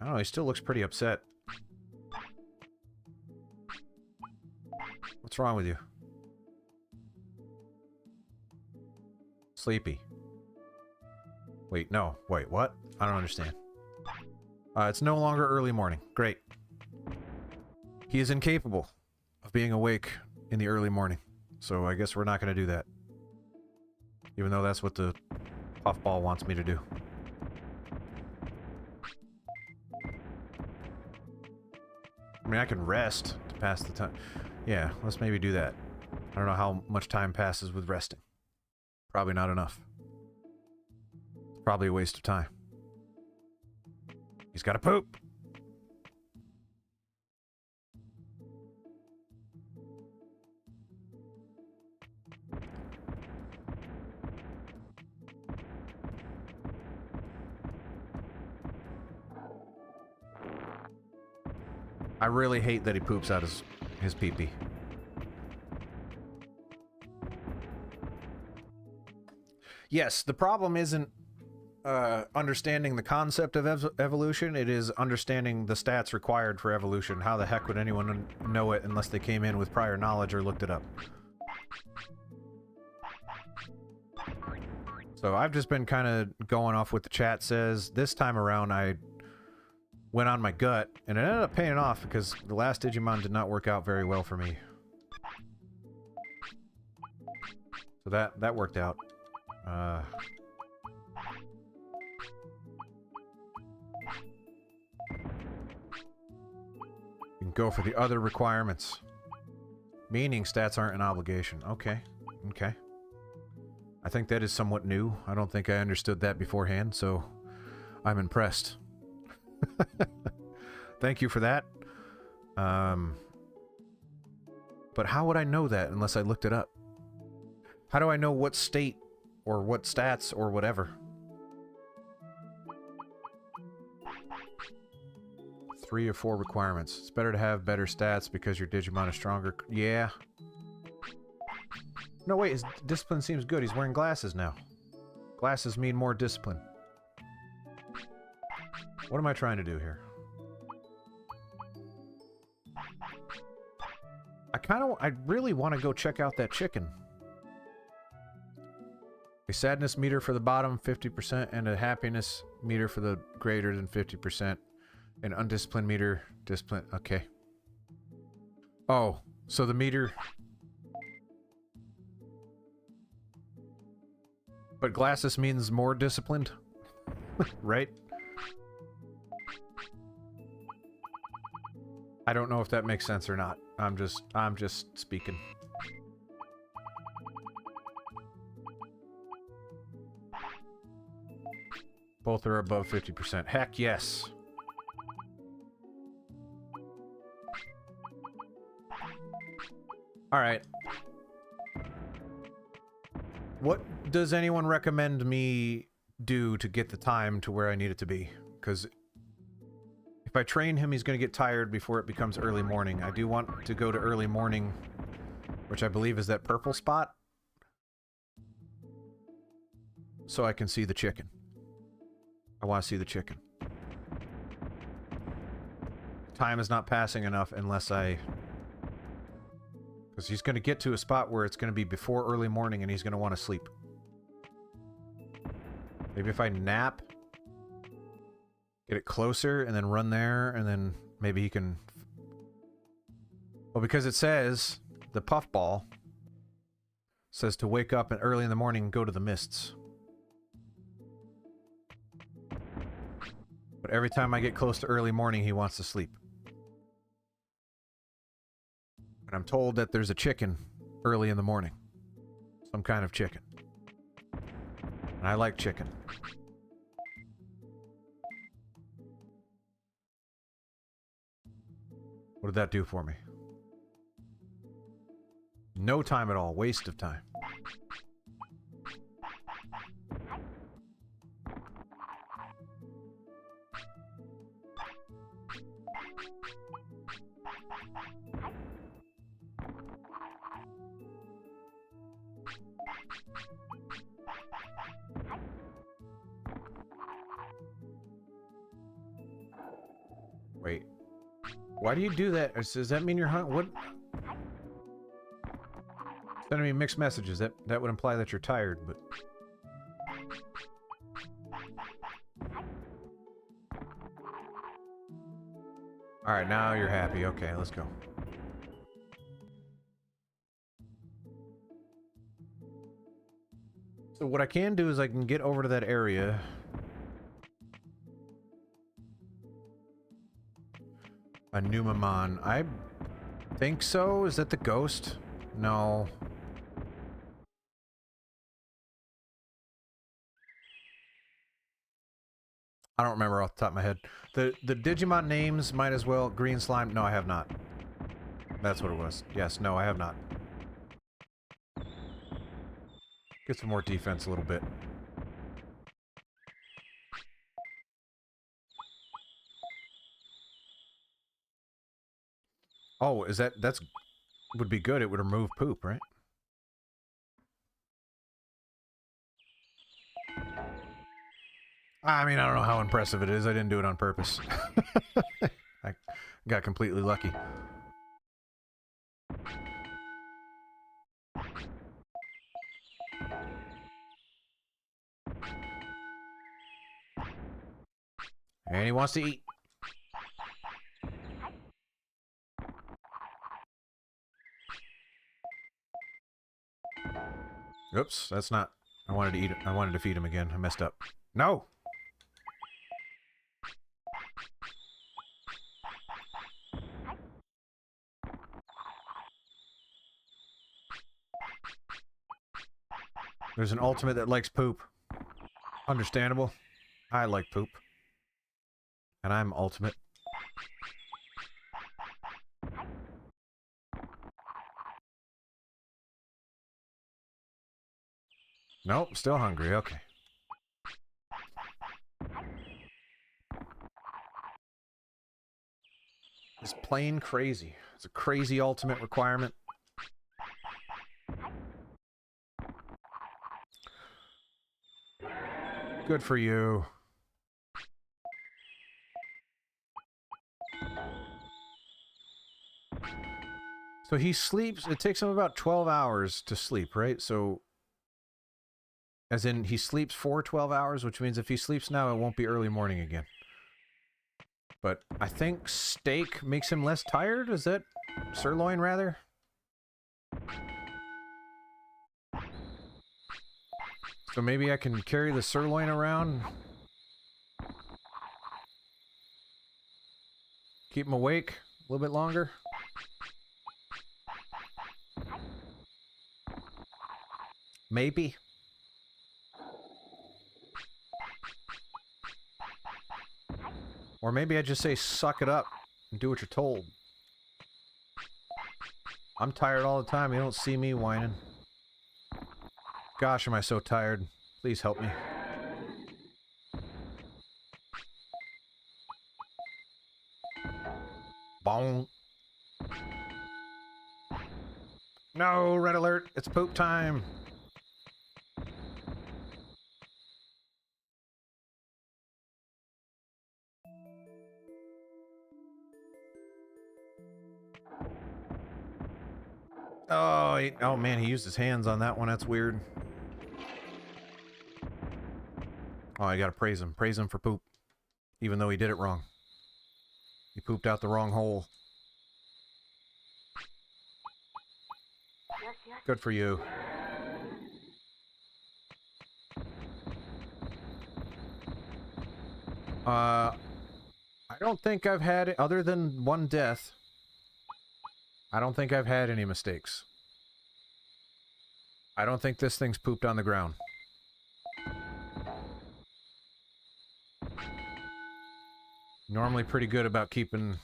I don't know, he still looks pretty upset. What's wrong with you? Sleepy. Wait, no. Wait, what? I don't understand. It's no longer early morning. Great. He is incapable of being awake in the early morning. So I guess we're not going to do that. Even though that's what the puffball wants me to do. I mean, I can rest to pass the time. Yeah, let's maybe do that. I don't know how much time passes with resting. Probably not enough. Probably a waste of time. He's got to poop! I really hate that he poops out his pee-pee. Yes, the problem isn't understanding the concept of evolution, it is understanding the stats required for evolution. How the heck would anyone know it unless they came in with prior knowledge or looked it up? So I've just been kind of going off what the chat says. This time around I went on my gut, and it ended up paying off because the last Digimon did not work out very well for me. So that worked out. You can go for the other requirements. Meaning stats aren't an obligation. Okay. Okay. I think that is somewhat new. I don't think I understood that beforehand, so I'm impressed. Thank you for that. But how would I know that unless I looked it up? How do I know what state or what stats or whatever? 3 or 4 requirements. It's better to have better stats because your Digimon is stronger. Yeah. No, wait, his discipline seems good. He's wearing glasses now. Glasses mean more discipline. What am I trying to do here? I really want to go check out that chicken. A sadness meter for the bottom, 50%, and a happiness meter for the greater than 50%. An undisciplined meter, discipline, okay. Oh, so the meter... But glasses means more disciplined? Right? I don't know if that makes sense or not. I'm just speaking. Both are above 50%. Heck yes. All right. What does anyone recommend me do to get the time to where I need it to be? Because if I train him, he's going to get tired before it becomes early morning. I do want to go to early morning, which I believe is that purple spot, so I can see the chicken. I want to see the chicken. Time is not passing enough unless I... Because he's going to get to a spot where it's going to be before early morning and he's going to want to sleep. Maybe if I nap, get it closer, and then run there, and then maybe he can... Well, because it says, the puffball says to wake up and early in the morning and go to the mists. But every time I get close to early morning, he wants to sleep. And I'm told that there's a chicken early in the morning. Some kind of chicken. And I like chicken. What did that do for me? No time at all. Waste of time. Wait. Why do you do that? Does that mean you're what? Sending me mixed messages. That would imply that you're tired, but... Alright, now you're happy. Okay, let's go. So what I can do is I can get over to that area. A Numamon. I think so. Is that the ghost? No. I don't remember off the top of my head. The Digimon names might as well... Green Slime? No, I have not. That's what it was. Yes, no, I have not. Get some more defense a little bit. Oh, is that's... Would be good. It would remove poop, right? I mean, I don't know how impressive it is. I didn't do it on purpose. I got completely lucky. And he wants to eat. Oops, that's not... I wanted to eat it. I wanted to feed him again. I messed up. No! There's an ultimate that likes poop. Understandable. I like poop. And I'm ultimate. Nope, still hungry. Okay. It's plain crazy. It's a crazy ultimate requirement. Good for you. So he sleeps, it takes him about 12 hours to sleep, right? So, as in, he sleeps for 12 hours, which means if he sleeps now, it won't be early morning again. But I think steak makes him less tired? Is that sirloin, rather? So maybe I can carry the sirloin around? Keep him awake? A little bit longer? Maybe. Or maybe I just say suck it up and do what you're told. I'm tired all the time. You don't see me whining. Gosh, am I so tired. Please help me. Bong. No, red alert. It's poop time. Oh, oh man, he used his hands on that one. That's weird. Oh, I gotta praise him. Praise him for poop. Even though he did it wrong. He pooped out the wrong hole. Good for you. I don't think I've had, other than one death, I don't think I've had any mistakes. I don't think this thing's pooped on the ground. Normally pretty good about keeping...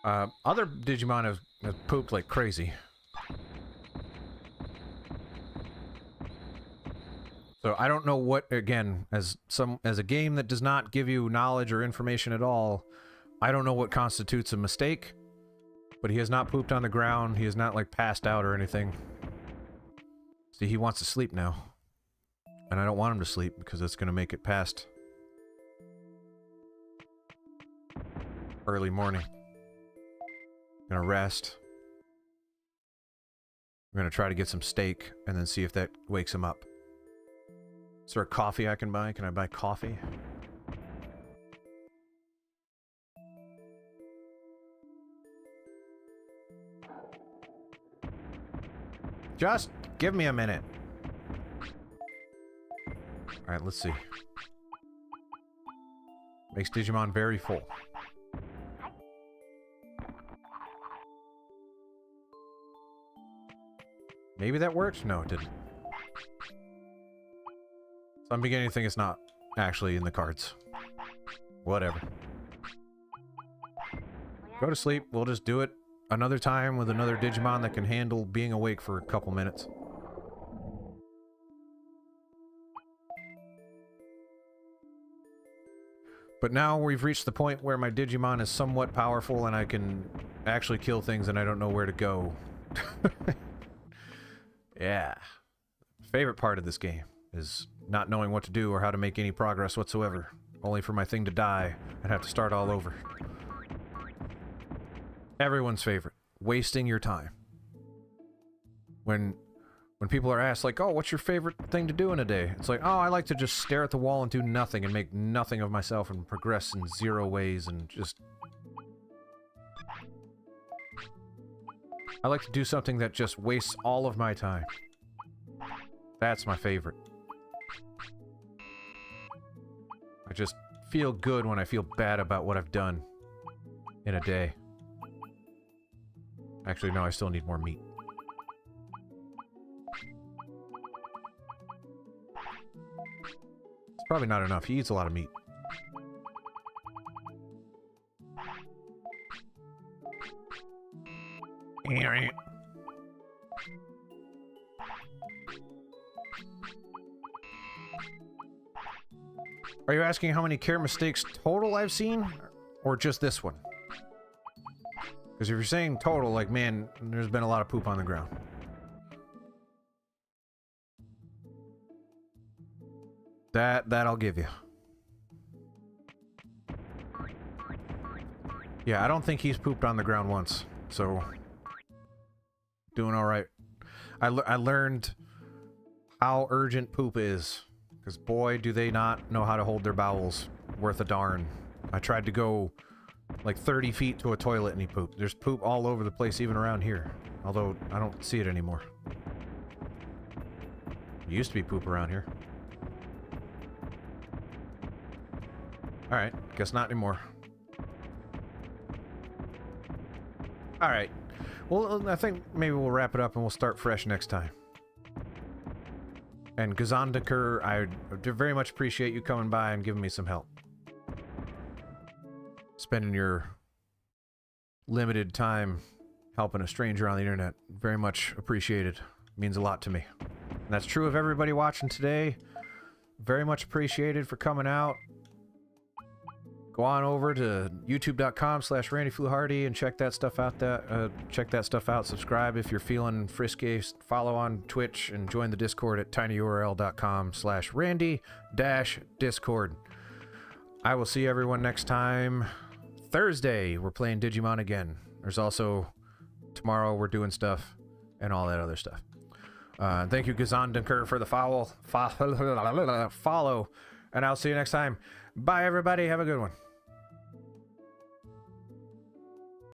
other Digimon have pooped like crazy. So I don't know what, again, as a game that does not give you knowledge or information at all, I don't know what constitutes a mistake, but he has not pooped on the ground, he has not, like, passed out or anything. See, he wants to sleep now. And I don't want him to sleep, because it's going to make it past early morning. I'm going to rest. I'm going to try to get some steak, and then see if that wakes him up. Is there a coffee I can buy? Can I buy coffee? Just give me a minute. Alright, let's see. Makes Digimon very full. Maybe that worked? No, it didn't. So I'm beginning to think it's not actually in the cards. Whatever. Go to sleep. We'll just do it another time with another Digimon that can handle being awake for a couple minutes. But now we've reached the point where my Digimon is somewhat powerful and I can actually kill things and I don't know where to go. Yeah. Favorite part of this game is not knowing what to do or how to make any progress whatsoever. Only for my thing to die and have to start all over. Everyone's favorite. Wasting your time. When people are asked, like, oh, what's your favorite thing to do in a day? It's like, oh, I like to just stare at the wall and do nothing and make nothing of myself and progress in zero ways and just... I like to do something that just wastes all of my time. That's my favorite. I just feel good when I feel bad about what I've done in a day. Actually, no, I still need more meat. It's probably not enough. He eats a lot of meat. Are you asking how many care mistakes total I've seen? Or just this one? Because if you're saying total, like, man, there's been a lot of poop on the ground. That I'll give you. Yeah, I don't think he's pooped on the ground once, so... Doing alright. I learned how urgent poop is. Because boy, do they not know how to hold their bowels worth a darn. I tried to go like 30 feet to a toilet and he pooped. There's poop all over the place, even around here. Although, I don't see it anymore. There used to be poop around here. Alright, guess not anymore. Alright. Well, I think maybe we'll wrap it up and we'll start fresh next time. And Gazandaker, I very much appreciate you coming by and giving me some help. Spending your limited time helping a stranger on the internet. Very much appreciated. Means a lot to me. And that's true of everybody watching today. Very much appreciated for coming out. Go on over to youtube.com/RandyFluhardy and check that stuff out. Subscribe if you're feeling frisky. Follow on Twitch and join the Discord at tinyurl.com/Randy-Discord. I will see everyone next time. Thursday, we're playing Digimon again. There's also tomorrow we're doing stuff and all that other stuff. Thank you, Gazandaker, for the follow. And I'll see you next time. Bye, everybody. Have a good one.